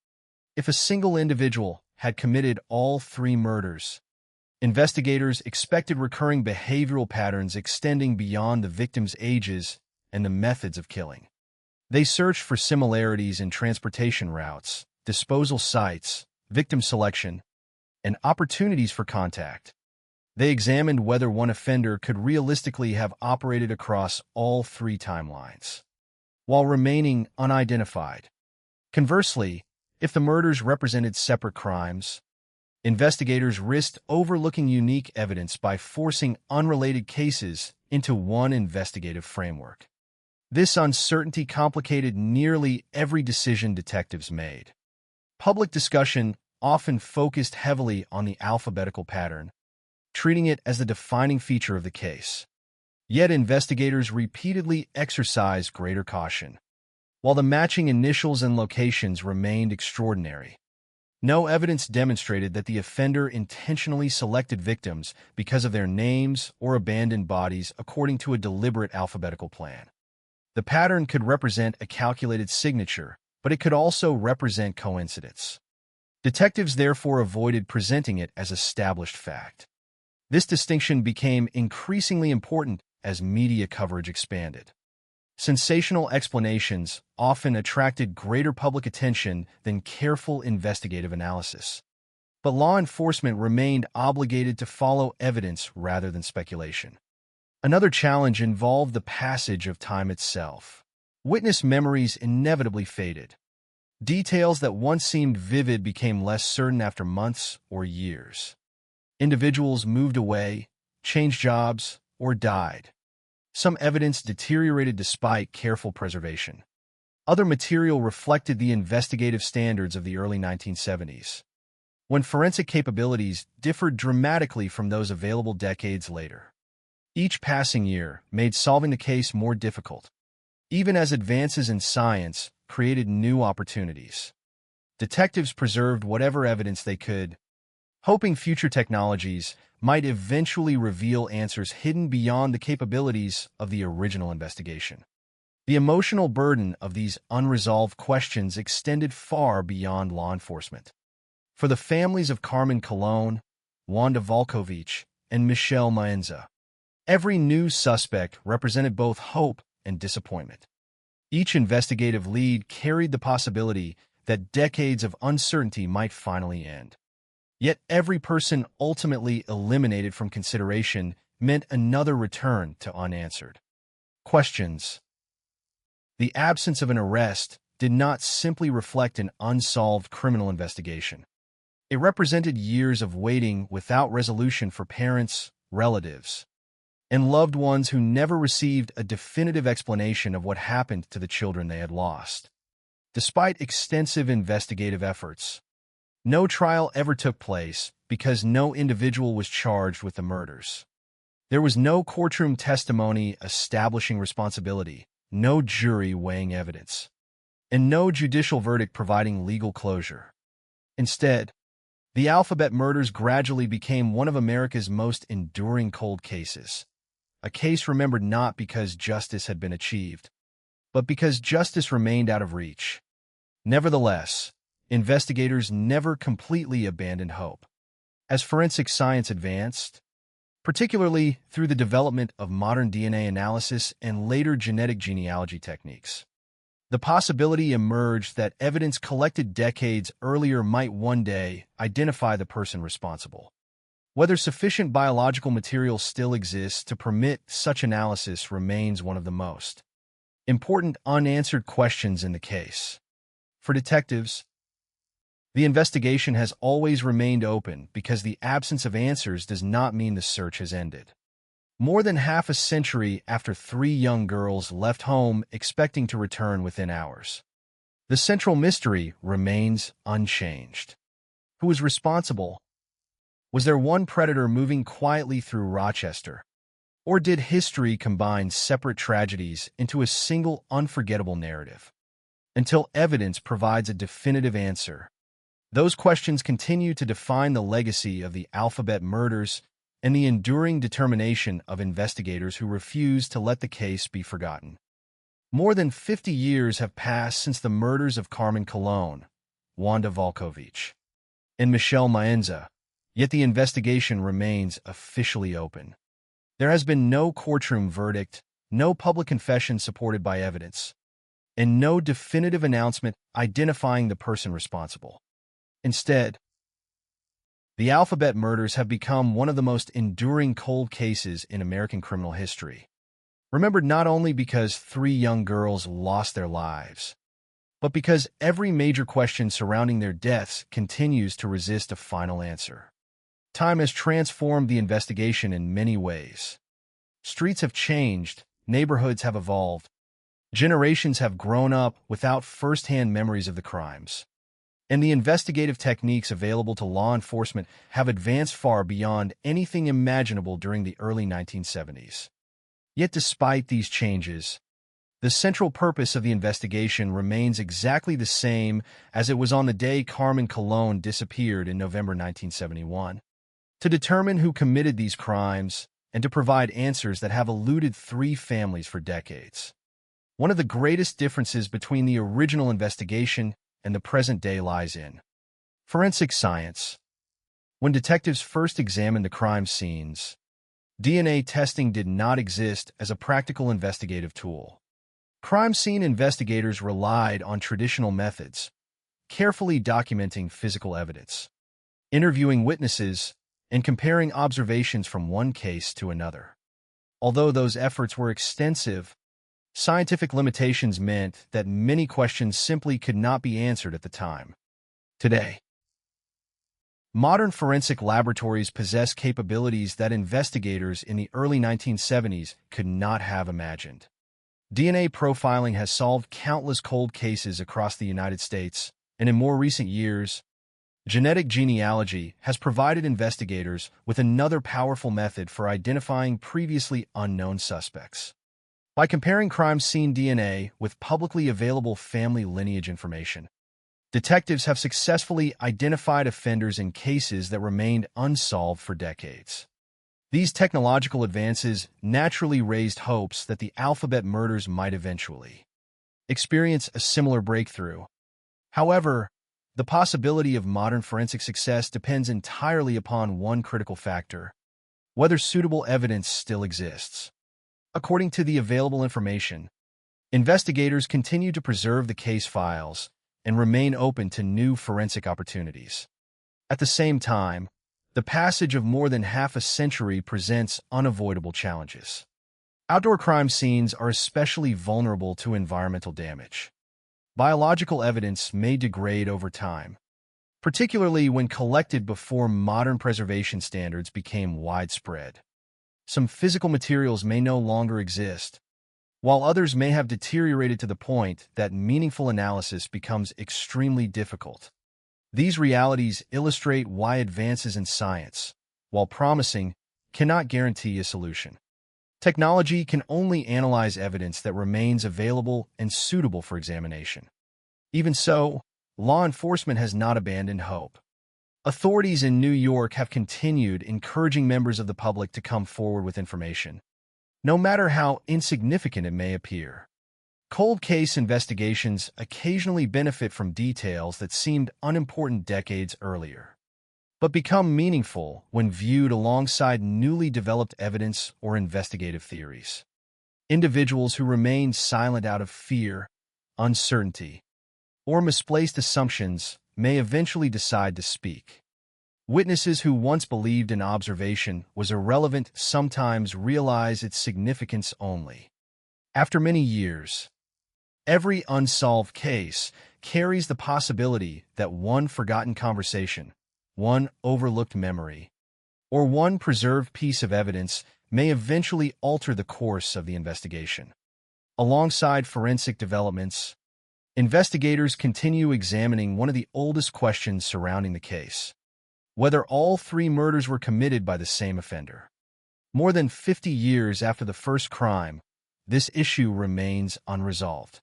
If a single individual had committed all three murders, investigators expected recurring behavioral patterns extending beyond the victims' ages and the methods of killing. They searched for similarities in transportation routes, disposal sites, victim selection, and opportunities for contact. They examined whether one offender could realistically have operated across all three timelines, while remaining unidentified. Conversely, if the murders represented separate crimes, investigators risked overlooking unique evidence by forcing unrelated cases into one investigative framework. This uncertainty complicated nearly every decision detectives made. Public discussion often focused heavily on the alphabetical pattern, treating it as the defining feature of the case. Yet investigators repeatedly exercised greater caution. While the matching initials and locations remained extraordinary, no evidence demonstrated that the offender intentionally selected victims because of their names or abandoned bodies according to a deliberate alphabetical plan. The pattern could represent a calculated signature, but it could also represent coincidence. Detectives therefore avoided presenting it as established fact. This distinction became increasingly important as media coverage expanded. Sensational explanations often attracted greater public attention than careful investigative analysis. But law enforcement remained obligated to follow evidence rather than speculation. Another challenge involved the passage of time itself. Witness memories inevitably faded. Details that once seemed vivid became less certain after months or years. Individuals moved away, changed jobs, or died. Some evidence deteriorated despite careful preservation. Other material reflected the investigative standards of the early 1970s, when forensic capabilities differed dramatically from those available decades later. Each passing year made solving the case more difficult, even as advances in science created new opportunities. Detectives preserved whatever evidence they could, hoping future technologies might eventually reveal answers hidden beyond the capabilities of the original investigation. The emotional burden of these unresolved questions extended far beyond law enforcement. For the families of Carmen Colon, Wanda Volkovich, and Michelle Maenza, every new suspect represented both hope and disappointment. Each investigative lead carried the possibility that decades of uncertainty might finally end. Yet every person ultimately eliminated from consideration meant another return to unanswered questions. The absence of an arrest did not simply reflect an unsolved criminal investigation. It represented years of waiting without resolution for parents, relatives, and loved ones who never received a definitive explanation of what happened to the children they had lost. Despite extensive investigative efforts, no trial ever took place because no individual was charged with the murders. There was no courtroom testimony establishing responsibility, no jury weighing evidence, and no judicial verdict providing legal closure. Instead, the Alphabet murders gradually became one of America's most enduring cold cases, a case remembered not because justice had been achieved, but because justice remained out of reach. Nevertheless, investigators never completely abandoned hope. As forensic science advanced, particularly through the development of modern DNA analysis and later genetic genealogy techniques, the possibility emerged that evidence collected decades earlier might one day identify the person responsible. Whether sufficient biological material still exists to permit such analysis remains one of the most important unanswered questions in the case. For detectives, the investigation has always remained open because the absence of answers does not mean the search has ended. More than half a century after 3 young girls left home expecting to return within hours, the central mystery remains unchanged. Who was responsible? Was there one predator moving quietly through Rochester? Or did history combine separate tragedies into a single unforgettable narrative? Until evidence provides a definitive answer, those questions continue to define the legacy of the Alphabet murders and the enduring determination of investigators who refuse to let the case be forgotten. More than 50 years have passed since the murders of Carmen Colon, Wanda Volkovich, and Michelle Maenza, yet the investigation remains officially open. There has been no courtroom verdict, no public confession supported by evidence, and no definitive announcement identifying the person responsible. Instead, the Alphabet murders have become one of the most enduring cold cases in American criminal history, remembered not only because 3 young girls lost their lives, but because every major question surrounding their deaths continues to resist a final answer. Time has transformed the investigation in many ways, Streets have changed, neighborhoods have evolved, generations have grown up without first-hand memories of the crimes. And the investigative techniques available to law enforcement have advanced far beyond anything imaginable during the early 1970s. Yet despite these changes, the central purpose of the investigation remains exactly the same as it was on the day Carmen Colon disappeared in November 1971. To determine who committed these crimes and to provide answers that have eluded 3 families for decades. One of the greatest differences between the original investigation and the present day lies in forensic science. When detectives first examined the crime scenes, DNA testing did not exist as a practical investigative tool. Crime scene investigators relied on traditional methods, carefully documenting physical evidence, interviewing witnesses, and comparing observations from one case to another. Although those efforts were extensive, scientific limitations meant that many questions simply could not be answered at the time. Today, modern forensic laboratories possess capabilities that investigators in the early 1970s could not have imagined. DNA profiling has solved countless cold cases across the United States, and in more recent years, genetic genealogy has provided investigators with another powerful method for identifying previously unknown suspects. By comparing crime scene DNA with publicly available family lineage information, detectives have successfully identified offenders in cases that remained unsolved for decades. These technological advances naturally raised hopes that the alphabet murders might eventually experience a similar breakthrough. However, the possibility of modern forensic success depends entirely upon one critical factor: whether suitable evidence still exists. According to the available information, investigators continue to preserve the case files and remain open to new forensic opportunities. At the same time, the passage of more than half a century presents unavoidable challenges. Outdoor crime scenes are especially vulnerable to environmental damage. Biological evidence may degrade over time, particularly when collected before modern preservation standards became widespread. Some physical materials may no longer exist, while others may have deteriorated to the point that meaningful analysis becomes extremely difficult. These realities illustrate why advances in science, while promising, cannot guarantee a solution. Technology can only analyze evidence that remains available and suitable for examination. Even so, law enforcement has not abandoned hope. Authorities in New York have continued encouraging members of the public to come forward with information, no matter how insignificant it may appear. Cold case investigations occasionally benefit from details that seemed unimportant decades earlier, but become meaningful when viewed alongside newly developed evidence or investigative theories. Individuals who remain silent out of fear, uncertainty, or misplaced assumptions may eventually decide to speak. Witnesses who once believed an observation was irrelevant sometimes realize its significance only after many years. Every unsolved case carries the possibility that one forgotten conversation, one overlooked memory, or one preserved piece of evidence may eventually alter the course of the investigation. Alongside forensic developments, investigators continue examining one of the oldest questions surrounding the case: whether all 3 murders were committed by the same offender. More than 50 years after the first crime, this issue remains unresolved.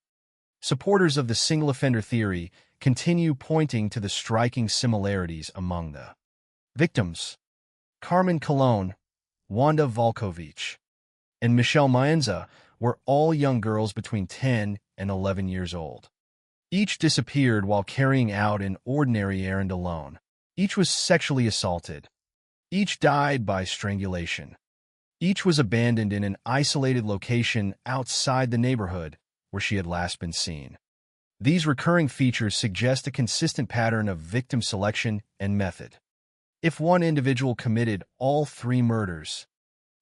Supporters of the single-offender theory continue pointing to the striking similarities among the victims. Carmen Colon, Wanda Volkovich, and Michelle Maenza were all young girls between 10 and 11 years old. Each disappeared while carrying out an ordinary errand alone. Each was sexually assaulted. Each died by strangulation. Each was abandoned in an isolated location outside the neighborhood where she had last been seen. These recurring features suggest a consistent pattern of victim selection and method. If one individual committed all 3 murders,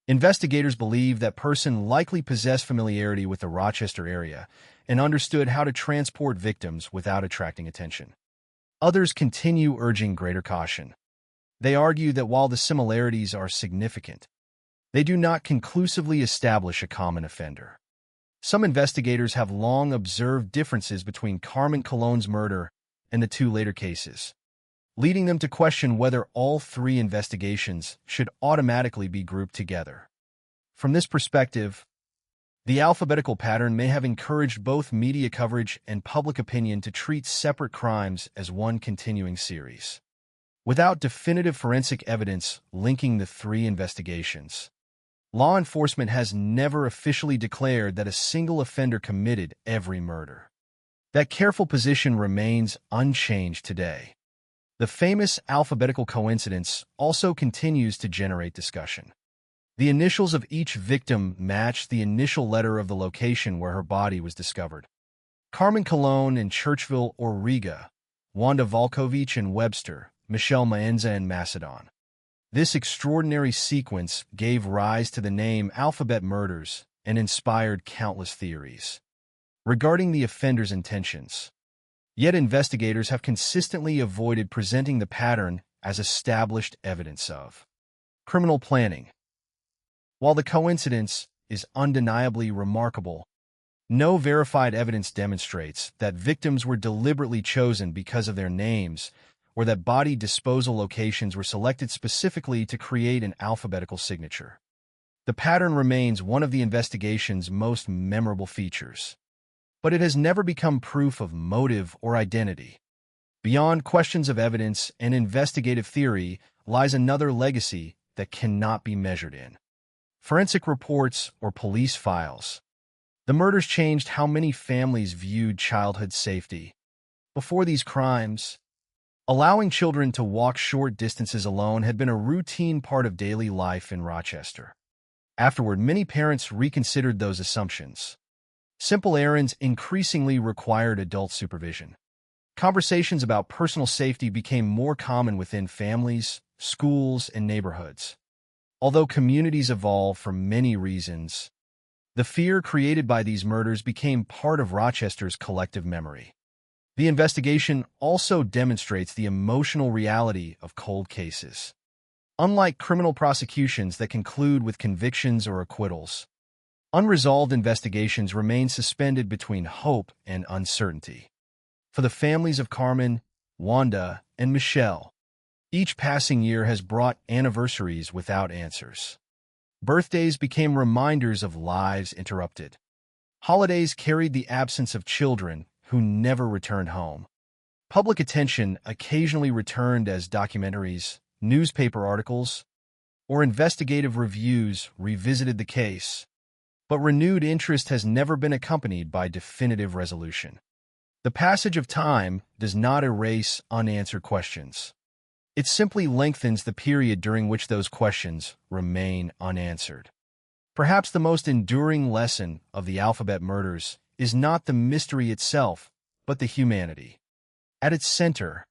investigators believe that person likely possessed familiarity with the Rochester area and understood how to transport victims without attracting attention. Others continue urging greater caution. They argue that while the similarities are significant, They do not conclusively establish a common offender. Some investigators have long observed differences between Carmen Colon's murder and the two later cases, leading them to question whether all three investigations should automatically be grouped together. From this perspective, the alphabetical pattern may have encouraged both media coverage and public opinion to treat separate crimes as one continuing series, without definitive forensic evidence linking the three investigations. Law enforcement has never officially declared that a single offender committed every murder. That careful position remains unchanged today. The famous alphabetical coincidence also continues to generate discussion. The initials of each victim matched the initial letter of the location where her body was discovered. Carmen Colon in Churchville or Riga, Wanda Volkovich in Webster, Michelle Maenza in Macedon. This extraordinary sequence gave rise to the name alphabet murders and inspired countless theories regarding the offender's intentions. Yet investigators have consistently avoided presenting the pattern as established evidence of criminal planning. While the coincidence is undeniably remarkable, no verified evidence demonstrates that victims were deliberately chosen because of their names or that body disposal locations were selected specifically to create an alphabetical signature. The pattern remains one of the investigation's most memorable features, but it has never become proof of motive or identity. Beyond questions of evidence and investigative theory lies another legacy that cannot be measured in forensic reports or police files. The murders changed how many families viewed childhood safety. Before these crimes, allowing children to walk short distances alone had been a routine part of daily life in Rochester. Afterward, many parents reconsidered those assumptions. Simple errands increasingly required adult supervision. Conversations about personal safety became more common within families, schools, and neighborhoods. Although communities evolved for many reasons, the fear created by these murders became part of Rochester's collective memory. The investigation also demonstrates the emotional reality of cold cases. Unlike criminal prosecutions that conclude with convictions or acquittals, unresolved investigations remain suspended between hope and uncertainty. For the families of Carmen, Wanda, and Michelle, each passing year has brought anniversaries without answers. Birthdays became reminders of lives interrupted. Holidays carried the absence of children who never returned home. Public attention occasionally returned as documentaries, newspaper articles, or investigative reviews revisited the case, but renewed interest has never been accompanied by definitive resolution. The passage of time does not erase unanswered questions. It simply lengthens the period during which those questions remain unanswered. Perhaps the most enduring lesson of the alphabet murders is not the mystery itself, but the humanity. At its center,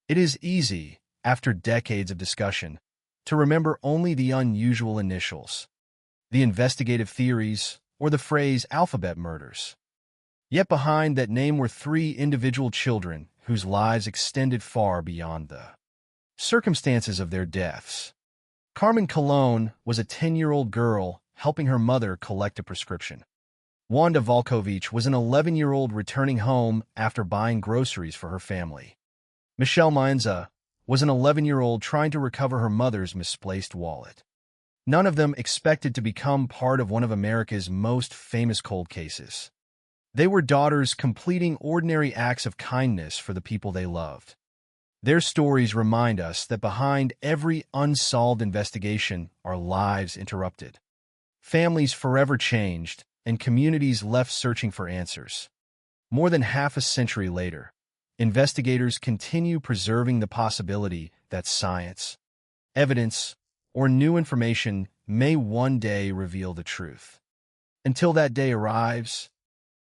it is easy, after decades of discussion, to remember only the unusual initials, the investigative theories, or the phrase alphabet murders. Yet behind that name were three individual children whose lives extended far beyond the circumstances of their deaths. Carmen Colon was a 10-year-old girl helping her mother collect a prescription. Wanda Volkovich was an 11-year-old returning home after buying groceries for her family. Michelle Maenza was an 11-year-old trying to recover her mother's misplaced wallet. None of them expected to become part of one of America's most famous cold cases. They were daughters completing ordinary acts of kindness for the people they loved. Their stories remind us that behind every unsolved investigation are lives interrupted, families forever changed, and communities left searching for answers. More than half a century later, investigators continue preserving the possibility that science, evidence, or new information may one day reveal the truth. Until that day arrives,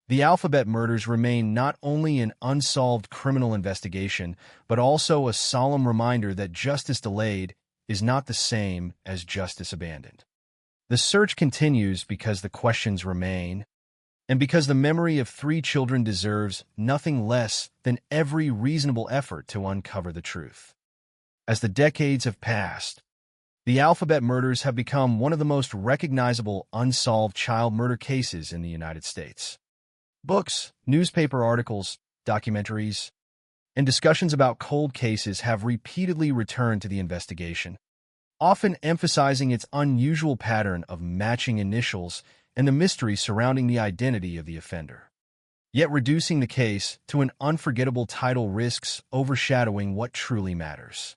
the alphabet murders remain not only an unsolved criminal investigation, but also a solemn reminder that justice delayed is not the same as justice abandoned. The search continues because the questions remain, and because the memory of three children deserves nothing less than every reasonable effort to uncover the truth. As the decades have passed, The Alphabet murders have become one of the most recognizable unsolved child murder cases in the United States. Books, newspaper articles, documentaries, and discussions about cold cases have repeatedly returned to the investigation, often emphasizing its unusual pattern of matching initials and the mystery surrounding the identity of the offender. Yet reducing the case to an unforgettable title risks overshadowing what truly matters.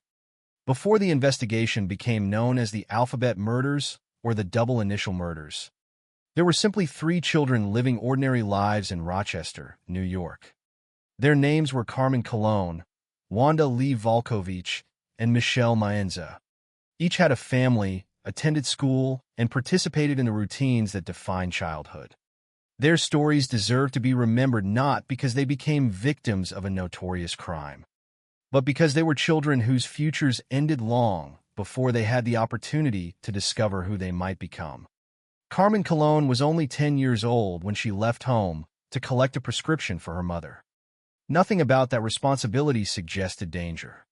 Before the investigation became known as the Alphabet murders or the double initial murders, there were simply 3 children living ordinary lives in Rochester, New York. Their names were Carmen Colon, Wanda Lee Volkovich, and Michelle Maenza. Each had a family, attended school, and participated in the routines that define childhood. Their stories deserve to be remembered not because they became victims of a notorious crime, but because they were children whose futures ended long before they had the opportunity to discover who they might become. Carmen Colon was only 10 years old when she left home to collect a prescription for her mother. Nothing about that responsibility suggested danger.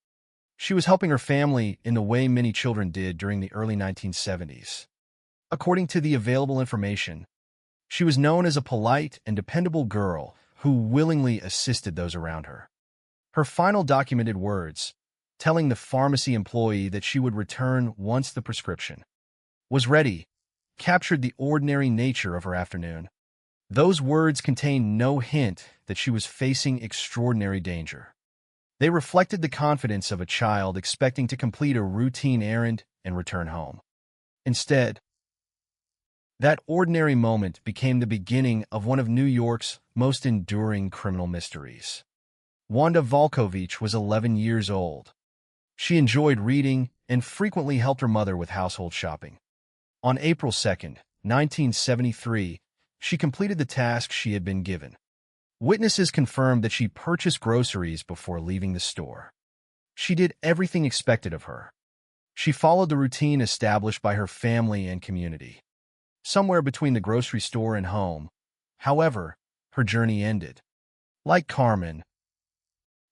She was helping her family in the way many children did during the early 1970s. According to the available information, she was known as a polite and dependable girl who willingly assisted those around her. Her final documented words, telling the pharmacy employee that she would return once the prescription was ready, captured the ordinary nature of her afternoon. Those words contained no hint that she was facing extraordinary danger. They reflected the confidence of a child expecting to complete a routine errand and return home. Instead, that ordinary moment became the beginning of one of New York's most enduring criminal mysteries. Wanda Volkovich was 11 years old. She enjoyed reading and frequently helped her mother with household shopping. On April 2, 1973, she completed the task she had been given. Witnesses confirmed that she purchased groceries before leaving the store. She did everything expected of her. She followed the routine established by her family and community. Somewhere between the grocery store and home, however, her journey ended. Like Carmen,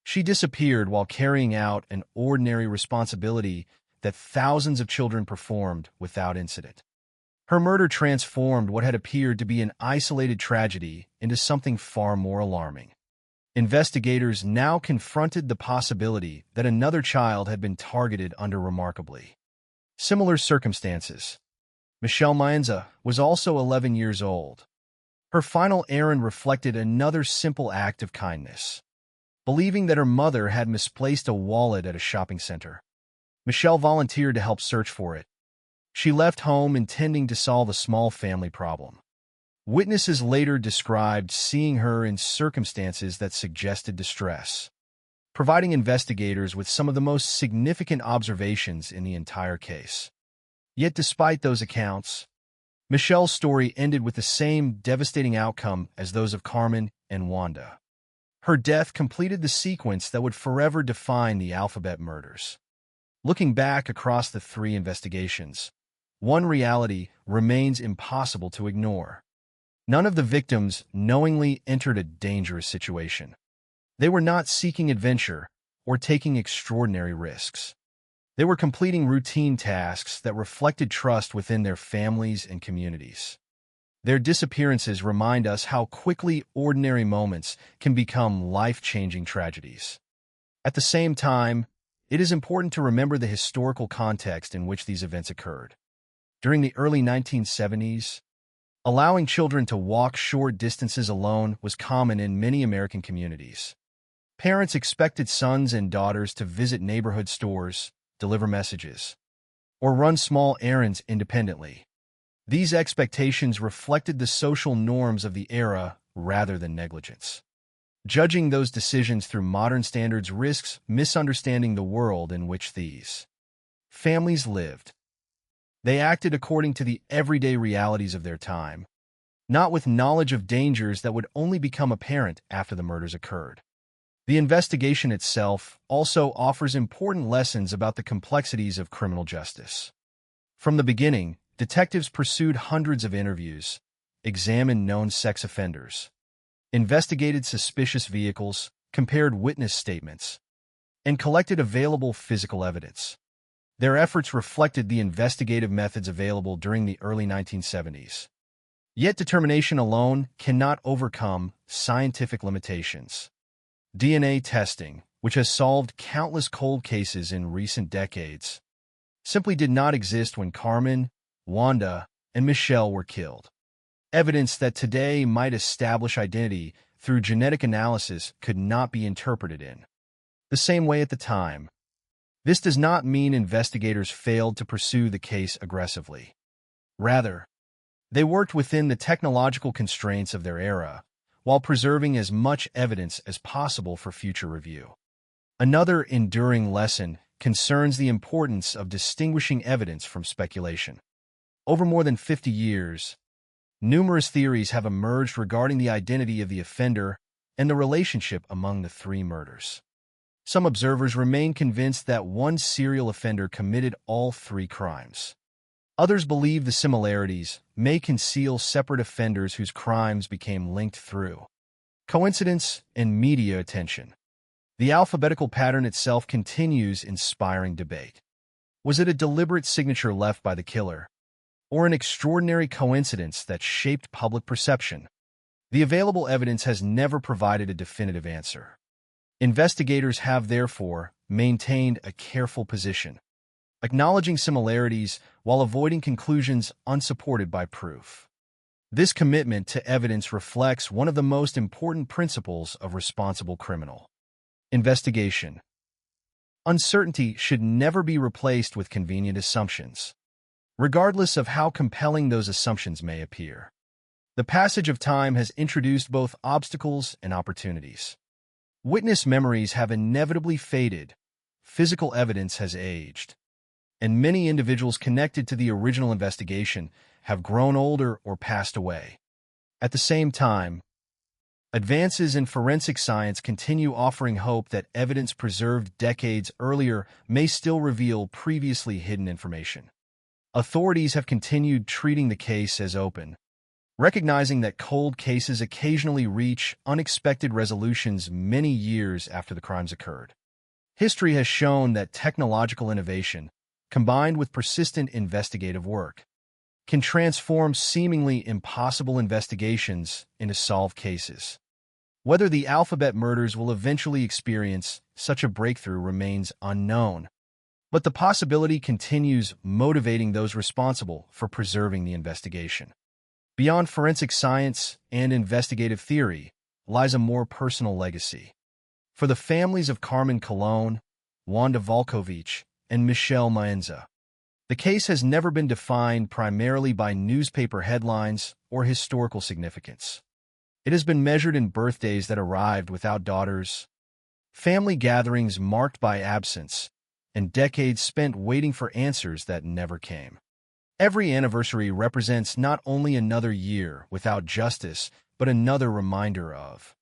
she disappeared while carrying out an ordinary responsibility that thousands of children performed without incident. Her murder transformed what had appeared to be an isolated tragedy into something far more alarming. Investigators now confronted the possibility that another child had been targeted under remarkably similar circumstances. Michelle Maenza was also 11 years old. Her final errand reflected another simple act of kindness. Believing that her mother had misplaced a wallet at a shopping center, Michelle volunteered to help search for it. She left home intending to solve a small family problem. Witnesses later described seeing her in circumstances that suggested distress, providing investigators with some of the most significant observations in the entire case. Yet despite those accounts, Michelle's story ended with the same devastating outcome as those of Carmen and Wanda. Her death completed the sequence that would forever define the Alphabet murders. Looking back across the 3 investigations, one reality remains impossible to ignore. None of the victims knowingly entered a dangerous situation. They were not seeking adventure or taking extraordinary risks. They were completing routine tasks that reflected trust within their families and communities. Their disappearances remind us how quickly ordinary moments can become life-changing tragedies. At the same time, it is important to remember the historical context in which these events occurred. During the early 1970s, allowing children to walk short distances alone was common in many American communities. Parents expected sons and daughters to visit neighborhood stores, deliver messages, or run small errands independently. These expectations reflected the social norms of the era rather than negligence. Judging those decisions through modern standards risks misunderstanding the world in which these families lived. They acted according to the everyday realities of their time, not with knowledge of dangers that would only become apparent after the murders occurred. The investigation itself also offers important lessons about the complexities of criminal justice. From the beginning, detectives pursued hundreds of interviews, examined known sex offenders, investigated suspicious vehicles, compared witness statements, and collected available physical evidence. Their efforts reflected the investigative methods available during the early 1970s. Yet determination alone cannot overcome scientific limitations. DNA testing, which has solved countless cold cases in recent decades, simply did not exist when Carmen, Wanda, and Michelle were killed. Evidence that today might establish identity through genetic analysis could not be interpreted in the same way at the time. This does not mean investigators failed to pursue the case aggressively. Rather, they worked within the technological constraints of their era, while preserving as much evidence as possible for future review. Another enduring lesson concerns the importance of distinguishing evidence from speculation. Over more than 50 years, numerous theories have emerged regarding the identity of the offender and the relationship among the three murders. Some observers remain convinced that one serial offender committed all three crimes. Others believe the similarities may conceal separate offenders whose crimes became linked through coincidence and media attention. The alphabetical pattern itself continues inspiring debate. Was it a deliberate signature left by the killer, or an extraordinary coincidence that shaped public perception? The available evidence has never provided a definitive answer. Investigators have therefore maintained a careful position, acknowledging similarities while avoiding conclusions unsupported by proof. This commitment to evidence reflects one of the most important principles of responsible criminal investigation. Uncertainty should never be replaced with convenient assumptions, regardless of how compelling those assumptions may appear. The passage of time has introduced both obstacles and opportunities. Witness memories have inevitably faded, physical evidence has aged, and many individuals connected to the original investigation have grown older or passed away. At the same time, advances in forensic science continue offering hope that evidence preserved decades earlier may still reveal previously hidden information. Authorities have continued treating the case as open, recognizing that cold cases occasionally reach unexpected resolutions many years after the crimes occurred. History has shown that technological innovation, combined with persistent investigative work, can transform seemingly impossible investigations into solved cases. Whether the alphabet murders will eventually experience such a breakthrough remains unknown, but the possibility continues motivating those responsible for preserving the investigation. Beyond forensic science and investigative theory lies a more personal legacy. For the families of Carmen Colon, Wanda Volkovich, and Michelle Maenza, the case has never been defined primarily by newspaper headlines or historical significance. It has been measured in birthdays that arrived without daughters, family gatherings marked by absence, and decades spent waiting for answers that never came. Every anniversary represents not only another year without justice, but another reminder of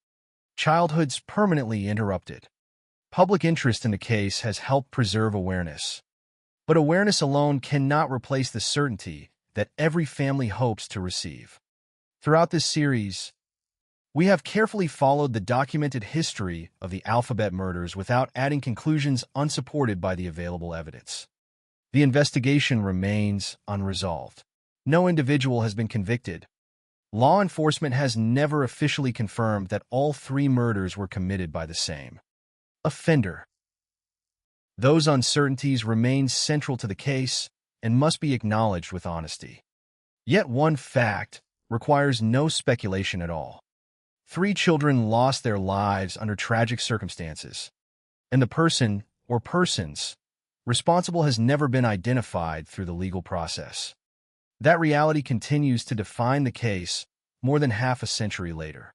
childhoods permanently interrupted. Public interest in the case has helped preserve awareness, but awareness alone cannot replace the certainty that every family hopes to receive. Throughout this series, we have carefully followed the documented history of the alphabet murders without adding conclusions unsupported by the available evidence. The investigation remains unresolved. No individual has been convicted. Law enforcement has never officially confirmed that all three murders were committed by the same offender. Those uncertainties remain central to the case and must be acknowledged with honesty. Yet one fact requires no speculation at all. 3 children lost their lives under tragic circumstances, and the person or persons responsible has never been identified through the legal process. That reality continues to define the case more than half a century later.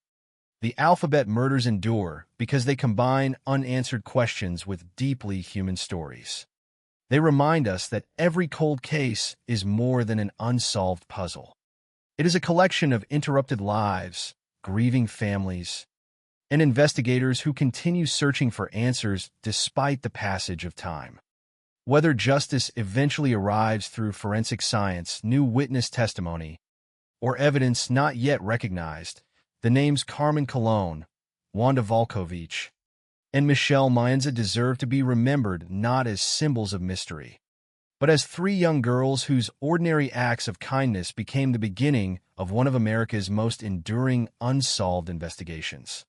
The alphabet murders endure because they combine unanswered questions with deeply human stories. They remind us that every cold case is more than an unsolved puzzle. It is a collection of interrupted lives, grieving families, and investigators who continue searching for answers despite the passage of time. Whether justice eventually arrives through forensic science, new witness testimony, or evidence not yet recognized, the names Carmen Colon, Wanda Volkovich, and Michelle Maenza deserve to be remembered not as symbols of mystery, but as three young girls whose ordinary acts of kindness became the beginning of one of America's most enduring unsolved investigations.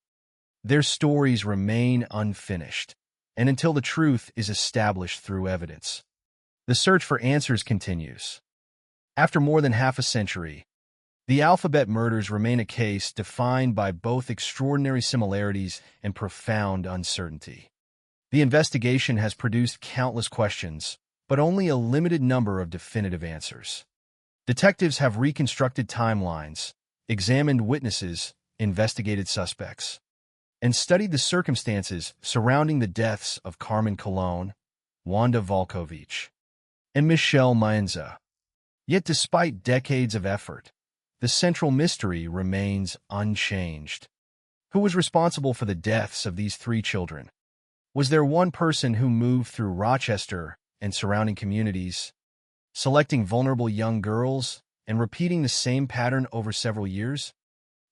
Their stories remain unfinished, and until the truth is established through evidence, the search for answers continues. After more than half a century, the Alphabet murders remain a case defined by both extraordinary similarities and profound uncertainty. The investigation has produced countless questions, but only a limited number of definitive answers. Detectives have reconstructed timelines, examined witnesses, investigated suspects, and studied the circumstances surrounding the deaths of Carmen Colon, Wanda Volkovich, and Michelle Maenza. Yet despite decades of effort, the central mystery remains unchanged. Who was responsible for the deaths of these three children? Was there one person who moved through Rochester and surrounding communities, selecting vulnerable young girls and repeating the same pattern over several years?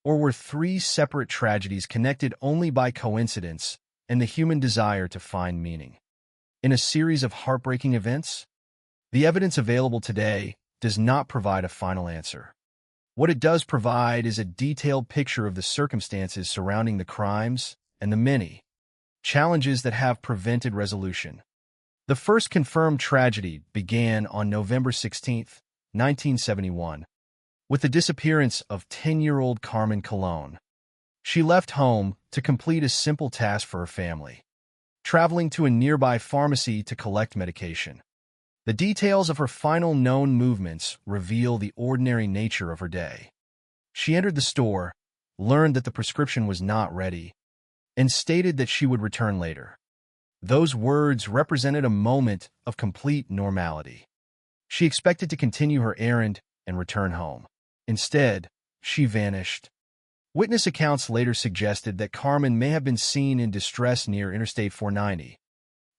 Or were three separate tragedies connected only by coincidence and the human desire to find meaning? In a series of heartbreaking events, the evidence available today does not provide a final answer. What it does provide is a detailed picture of the circumstances surrounding the crimes and the many challenges that have prevented resolution. The first confirmed tragedy began on November 16, 1971, with the disappearance of 10-year-old Carmen Colon. She left home to complete a simple task for her family, traveling to a nearby pharmacy to collect medication. The details of her final known movements reveal the ordinary nature of her day. She entered the store, learned that the prescription was not ready, and stated that she would return later. Those words represented a moment of complete normality. She expected to continue her errand and return home. Instead, she vanished. Witness accounts later suggested that Carmen may have been seen in distress near Interstate 490,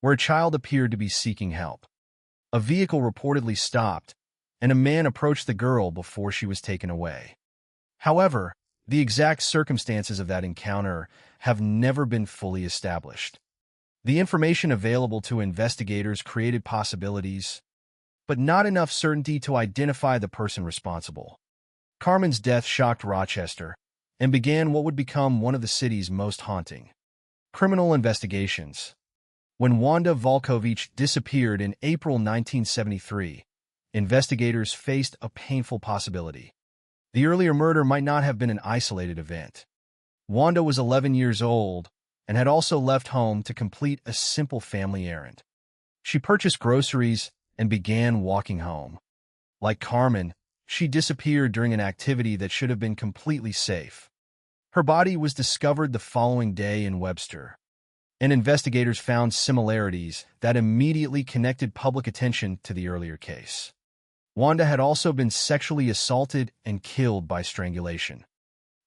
where a child appeared to be seeking help. A vehicle reportedly stopped, and a man approached the girl before she was taken away. However, the exact circumstances of that encounter have never been fully established. The information available to investigators created possibilities, but not enough certainty to identify the person responsible. Carmen's death shocked Rochester and began what would become one of the city's most haunting criminal investigations. When Wanda Volkovich disappeared in April 1973, investigators faced a painful possibility. The earlier murder might not have been an isolated event. Wanda was 11 years old and had also left home to complete a simple family errand. She purchased groceries and began walking home. Like Carmen, she disappeared during an activity that should have been completely safe. Her body was discovered the following day in Webster, and investigators found similarities that immediately connected public attention to the earlier case. Wanda had also been sexually assaulted and killed by strangulation.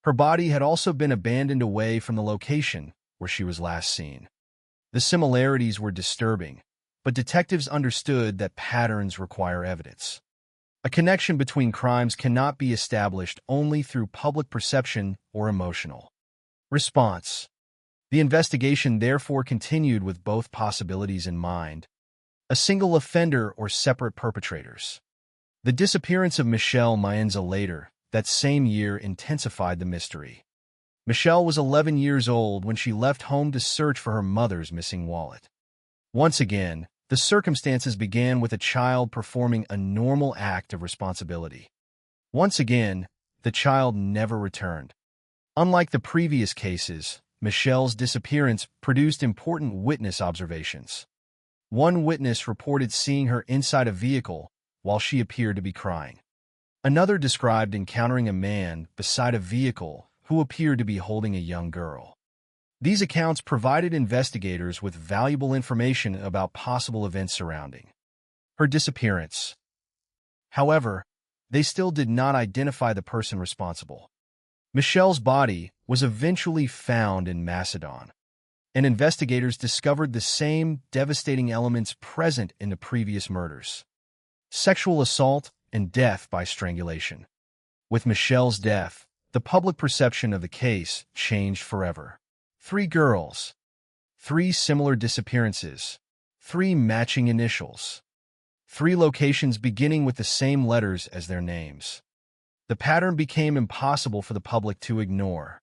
Her body had also been abandoned away from the location where she was last seen. The similarities were disturbing, but detectives understood that patterns require evidence. A connection between crimes cannot be established only through public perception or emotional response. The investigation therefore continued with both possibilities in mind: a single offender or separate perpetrators. The disappearance of Michelle Maenza later that same year intensified the mystery. Michelle was 11 years old when she left home to search for her mother's missing wallet. Once again, the circumstances began with a child performing a normal act of responsibility. Once again, the child never returned. Unlike the previous cases, Michelle's disappearance produced important witness observations. One witness reported seeing her inside a vehicle while she appeared to be crying. Another described encountering a man beside a vehicle who appeared to be holding a young girl. These accounts provided investigators with valuable information about possible events surrounding her disappearance. However, they still did not identify the person responsible. Michelle's body was eventually found in Macedon, and investigators discovered the same devastating elements present in the previous murders: sexual assault and death by strangulation. With Michelle's death, the public perception of the case changed forever. 3 girls, 3 similar disappearances, 3 matching initials. 3 locations beginning with the same letters as their names. The pattern became impossible for the public to ignore.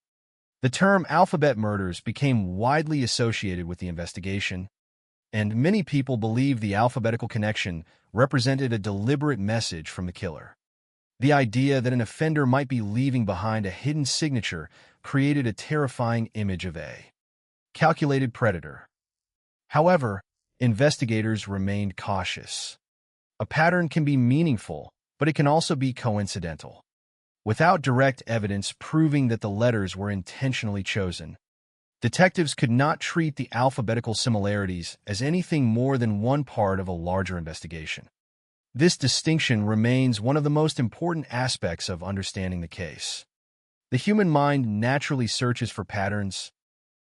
The term alphabet murders became widely associated with the investigation, and many people believe the alphabetical connection represented a deliberate message from the killer. The idea that an offender might be leaving behind a hidden signature created a terrifying image of a calculated predator. However, investigators remained cautious. A pattern can be meaningful, but it can also be coincidental. Without direct evidence proving that the letters were intentionally chosen, detectives could not treat the alphabetical similarities as anything more than one part of a larger investigation. This distinction remains one of the most important aspects of understanding the case. The human mind naturally searches for patterns,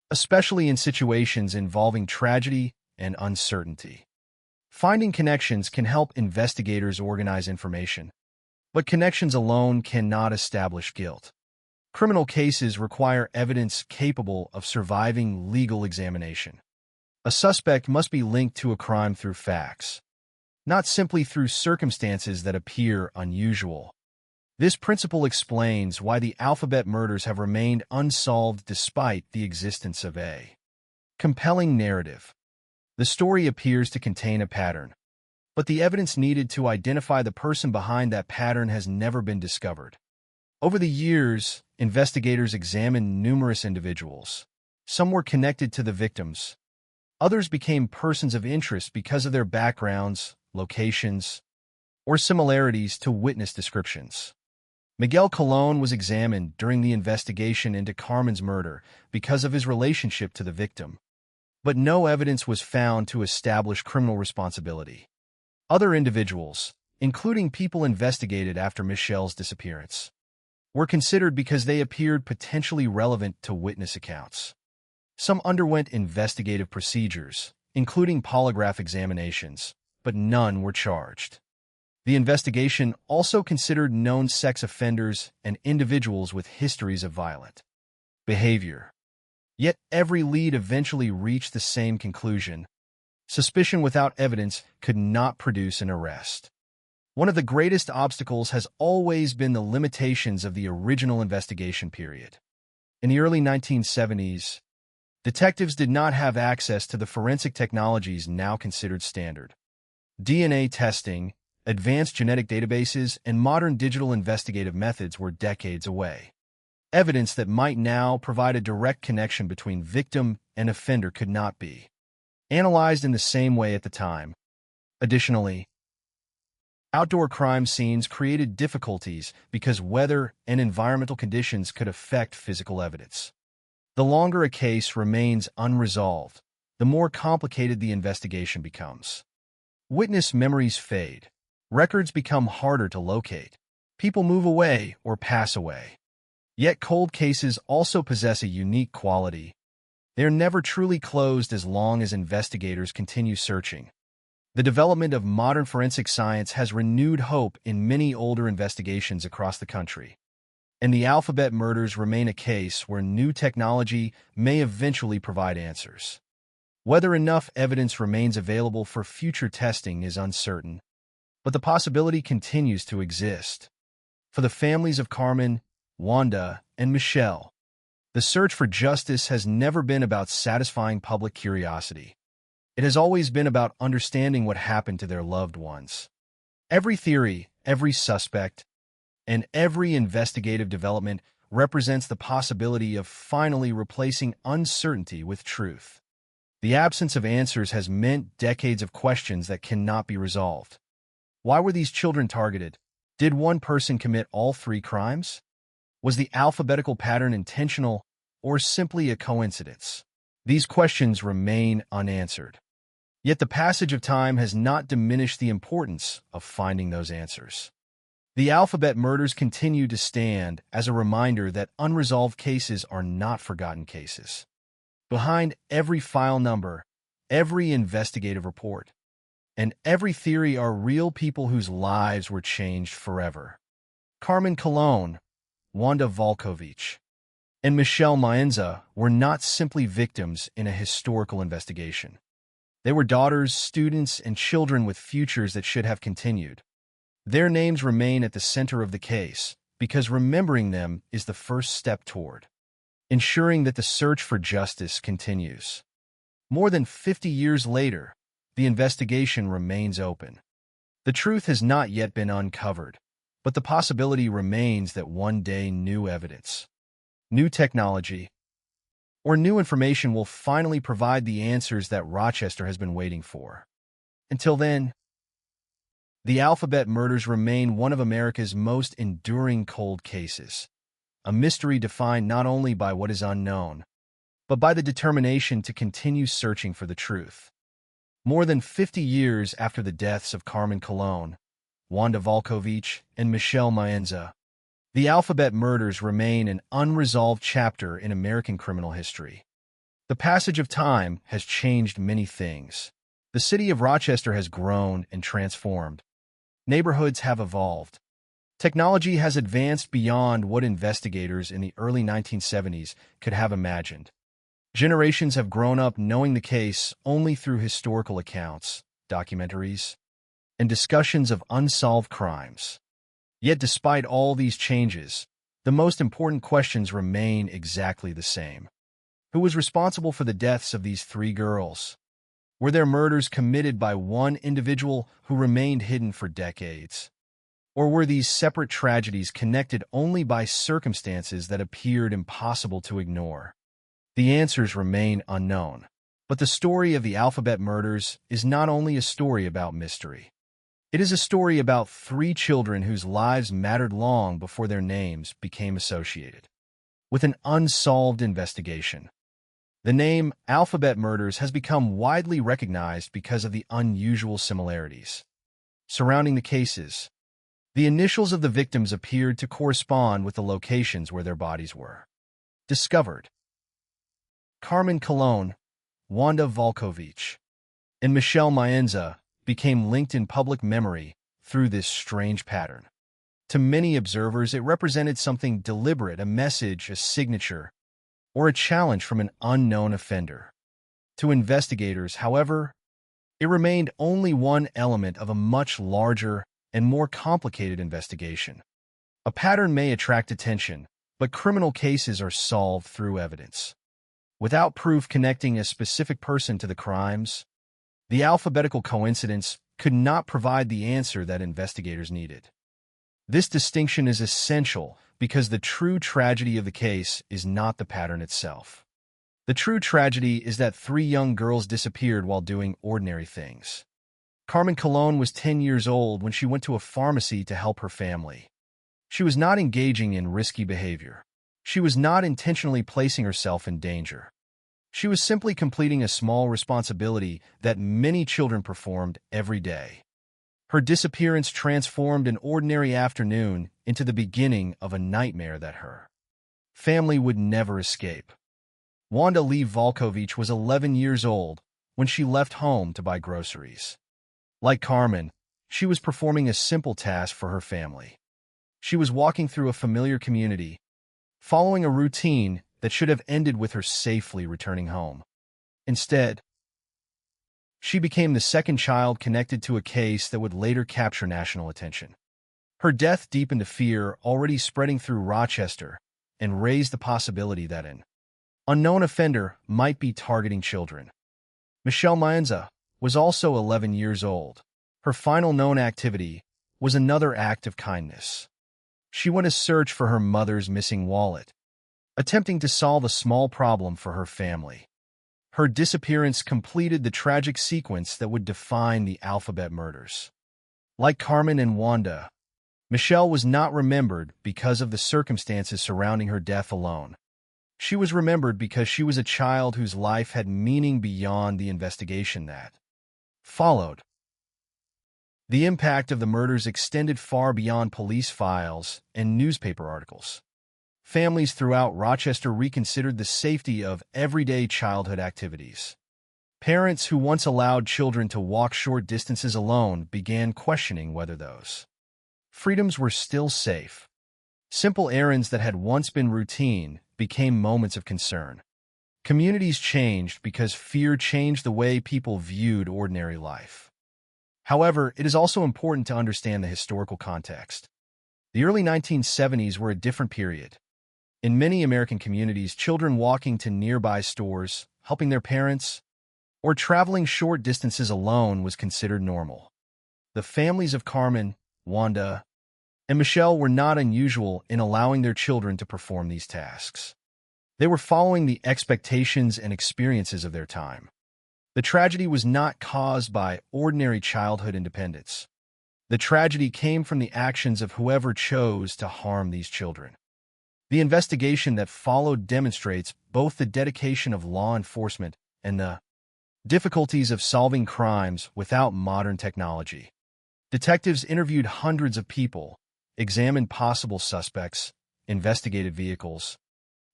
especially in situations involving tragedy and uncertainty. Finding connections can help investigators organize information, but connections alone cannot establish guilt. Criminal cases require evidence capable of surviving legal examination. A suspect must be linked to a crime through facts, not simply through circumstances that appear unusual. This principle explains why the alphabet murders have remained unsolved despite the existence of a compelling narrative. The story appears to contain a pattern, but the evidence needed to identify the person behind that pattern has never been discovered. Over the years, investigators examined numerous individuals. Some were connected to the victims. Others became persons of interest because of their backgrounds, locations, or similarities to witness descriptions. Miguel Colon was examined during the investigation into Carmen's murder because of his relationship to the victim, but no evidence was found to establish criminal responsibility. Other individuals, including people investigated after Michelle's disappearance, were considered because they appeared potentially relevant to witness accounts. Some underwent investigative procedures, including polygraph examinations, but none were charged. The investigation also considered known sex offenders and individuals with histories of violent behavior. Yet every lead eventually reached the same conclusion: suspicion without evidence could not produce an arrest. One of the greatest obstacles has always been the limitations of the original investigation period. In the early 1970s, detectives did not have access to the forensic technologies now considered standard. DNA testing, advanced genetic databases, and modern digital investigative methods were decades away. Evidence that might now provide a direct connection between victim and offender could not be analyzed in the same way at the time. Additionally, outdoor crime scenes created difficulties because weather and environmental conditions could affect physical evidence. The longer a case remains unresolved, the more complicated the investigation becomes. Witness memories fade. Records become harder to locate. People move away or pass away. Yet cold cases also possess a unique quality. They are never truly closed as long as investigators continue searching. The development of modern forensic science has renewed hope in many older investigations across the country. And the alphabet murders remain a case where new technology may eventually provide answers. Whether enough evidence remains available for future testing is uncertain, but the possibility continues to exist. For the families of Carmen, Wanda, and Michelle, the search for justice has never been about satisfying public curiosity. It has always been about understanding what happened to their loved ones. Every theory, every suspect, and every investigative development represents the possibility of finally replacing uncertainty with truth. The absence of answers has meant decades of questions that cannot be resolved. Why were these children targeted? Did one person commit all 3 crimes? Was the alphabetical pattern intentional or simply a coincidence? These questions remain unanswered. Yet the passage of time has not diminished the importance of finding those answers. The alphabet murders continue to stand as a reminder that unresolved cases are not forgotten cases. Behind every file number, every investigative report, and every theory are real people whose lives were changed forever. Carmen Colon, Wanda Volkovich, and Michelle Maenza were not simply victims in a historical investigation. They were daughters, students, and children with futures that should have continued. Their names remain at the center of the case because remembering them is the first step toward ensuring that the search for justice continues. More than 50 years later, the investigation remains open. The truth has not yet been uncovered, but the possibility remains that one day new evidence, new technology, or new information will finally provide the answers that Rochester has been waiting for. Until then, the Alphabet murders remain one of America's most enduring cold cases, a mystery defined not only by what is unknown, but by the determination to continue searching for the truth. More than 50 years after the deaths of Carmen Colon, Wanda Volkovich, and Michelle Maenza, the Alphabet murders remain an unresolved chapter in American criminal history. The passage of time has changed many things. The city of Rochester has grown and transformed. Neighborhoods have evolved. Technology has advanced beyond what investigators in the early 1970s could have imagined. Generations have grown up knowing the case only through historical accounts, documentaries, and discussions of unsolved crimes. Yet despite all these changes, the most important questions remain exactly the same. Who was responsible for the deaths of these 3 girls? Were their murders committed by one individual who remained hidden for decades? Or were these separate tragedies connected only by circumstances that appeared impossible to ignore? The answers remain unknown. But the story of the Alphabet murders is not only a story about mystery. It is a story about 3 children whose lives mattered long before their names became associated with an unsolved investigation. The name Alphabet Murders has become widely recognized because of the unusual similarities surrounding the cases. The initials of the victims appeared to correspond with the locations where their bodies were discovered. Carmen Colon, Wanda Volkovich, and Michelle Maenza became linked in public memory through this strange pattern. To many observers, it represented something deliberate, a message, a signature, or a challenge from an unknown offender. To investigators, however, it remained only one element of a much larger and more complicated investigation. A pattern may attract attention, but criminal cases are solved through evidence. Without proof connecting a specific person to the crimes, the alphabetical coincidence could not provide the answer that investigators needed. This distinction is essential because the true tragedy of the case is not the pattern itself. The true tragedy is that 3 young girls disappeared while doing ordinary things. Carmen Colon was 10 years old when she went to a pharmacy to help her family. She was not engaging in risky behavior. She was not intentionally placing herself in danger. She was simply completing a small responsibility that many children performed every day. Her disappearance transformed an ordinary afternoon into the beginning of a nightmare that her family would never escape. Wanda Lee Volkovich was 11 years old when she left home to buy groceries. Like Carmen, she was performing a simple task for her family. She was walking through a familiar community, following a routine that should have ended with her safely returning home. Instead, she became the second child connected to a case that would later capture national attention. Her death deepened a fear already spreading through Rochester and raised the possibility that an unknown offender might be targeting children. Michelle Maenza was also 11 years old. Her final known activity was another act of kindness. She went to search for her mother's missing wallet, attempting to solve a small problem for her family. Her disappearance completed the tragic sequence that would define the Alphabet murders. Like Carmen and Wanda, Michelle was not remembered because of the circumstances surrounding her death alone. She was remembered because she was a child whose life had meaning beyond the investigation that followed. The impact of the murders extended far beyond police files and newspaper articles. Families throughout Rochester reconsidered the safety of everyday childhood activities. Parents who once allowed children to walk short distances alone began questioning whether those freedoms were still safe. Simple errands that had once been routine became moments of concern. Communities changed because fear changed the way people viewed ordinary life. However, it is also important to understand the historical context. The early 1970s were a different period. In many American communities, children walking to nearby stores, helping their parents, or traveling short distances alone was considered normal. The families of Carmen, Wanda, and Michelle were not unusual in allowing their children to perform these tasks. They were following the expectations and experiences of their time. The tragedy was not caused by ordinary childhood independence. The tragedy came from the actions of whoever chose to harm these children. The investigation that followed demonstrates both the dedication of law enforcement and the difficulties of solving crimes without modern technology. Detectives interviewed hundreds of people, examined possible suspects, investigated vehicles,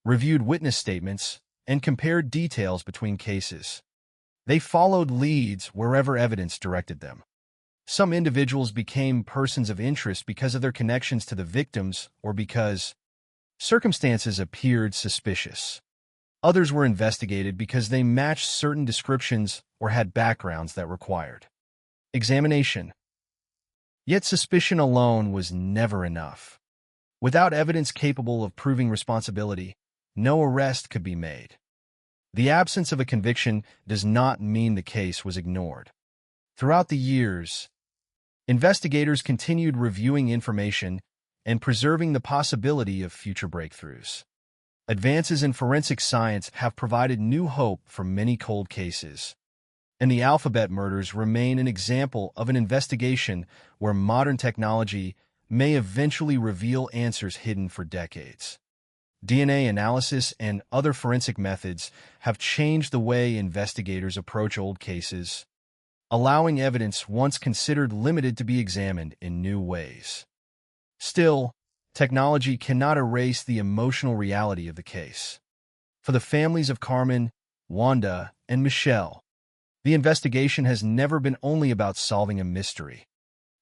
reviewed witness statements, and compared details between cases. They followed leads wherever evidence directed them. Some individuals became persons of interest because of their connections to the victims or because circumstances appeared suspicious. Others were investigated because they matched certain descriptions or had backgrounds that required examination. Yet suspicion alone was never enough. Without evidence capable of proving responsibility, no arrest could be made. The absence of a conviction does not mean the case was ignored. Throughout the years, investigators continued reviewing information and preserving the possibility of future breakthroughs. Advances in forensic science have provided new hope for many cold cases, and the Alphabet murders remain an example of an investigation where modern technology may eventually reveal answers hidden for decades. DNA analysis and other forensic methods have changed the way investigators approach old cases, allowing evidence once considered limited to be examined in new ways. Still, technology cannot erase the emotional reality of the case. For the families of Carmen, Wanda, and Michelle, the investigation has never been only about solving a mystery.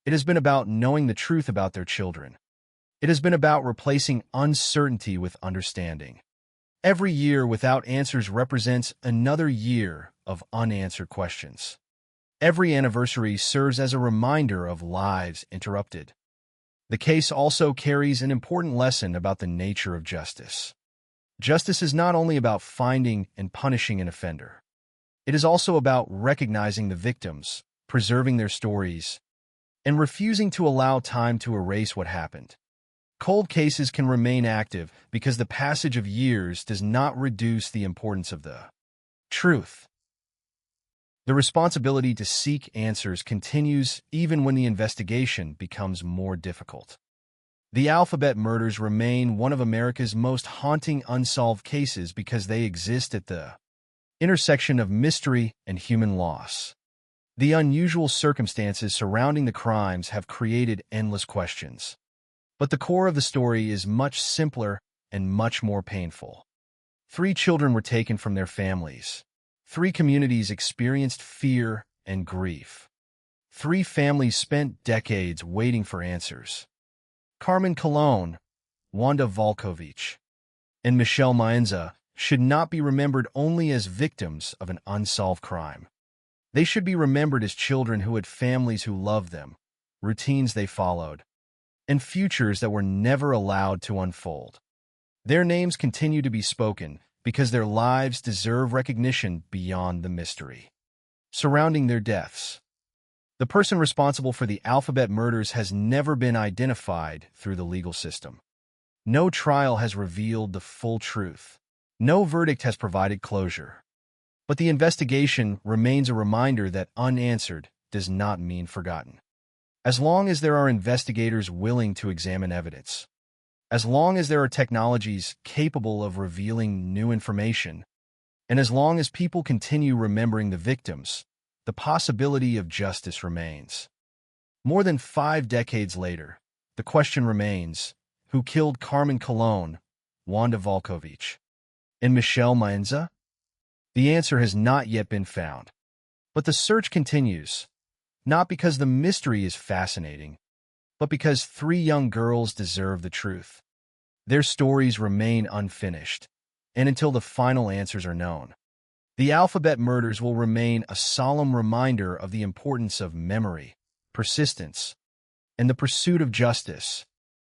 It has been about knowing the truth about their children. It has been about replacing uncertainty with understanding. Every year without answers represents another year of unanswered questions. Every anniversary serves as a reminder of lives interrupted. The case also carries an important lesson about the nature of justice. Justice is not only about finding and punishing an offender. It is also about recognizing the victims, preserving their stories, and refusing to allow time to erase what happened. Cold cases can remain active because the passage of years does not reduce the importance of the truth. The responsibility to seek answers continues even when the investigation becomes more difficult. The Alphabet murders remain one of America's most haunting unsolved cases because they exist at the intersection of mystery and human loss. The unusual circumstances surrounding the crimes have created endless questions. But the core of the story is much simpler and much more painful. 3 children were taken from their families. 3 communities experienced fear and grief. 3 families spent decades waiting for answers. Carmen Colon, Wanda Volkovich, and Michelle Maenza should not be remembered only as victims of an unsolved crime. They should be remembered as children who had families who loved them, routines they followed, and futures that were never allowed to unfold. Their names continue to be spoken because their lives deserve recognition beyond the mystery surrounding their deaths. The person responsible for the Alphabet murders has never been identified through the legal system. No trial has revealed the full truth. No verdict has provided closure. But the investigation remains a reminder that unanswered does not mean forgotten. As long as there are investigators willing to examine evidence, as long as there are technologies capable of revealing new information, and as long as people continue remembering the victims, the possibility of justice remains. More than 5 decades later, the question remains, who killed Carmen Colon, Wanda Volkovich, and Michelle Maenza? The answer has not yet been found. But the search continues, not because the mystery is fascinating, but because 3 young girls deserve the truth. Their stories remain unfinished, and until the final answers are known. The Alphabet murders will remain a solemn reminder of the importance of memory, persistence, and the pursuit of justice.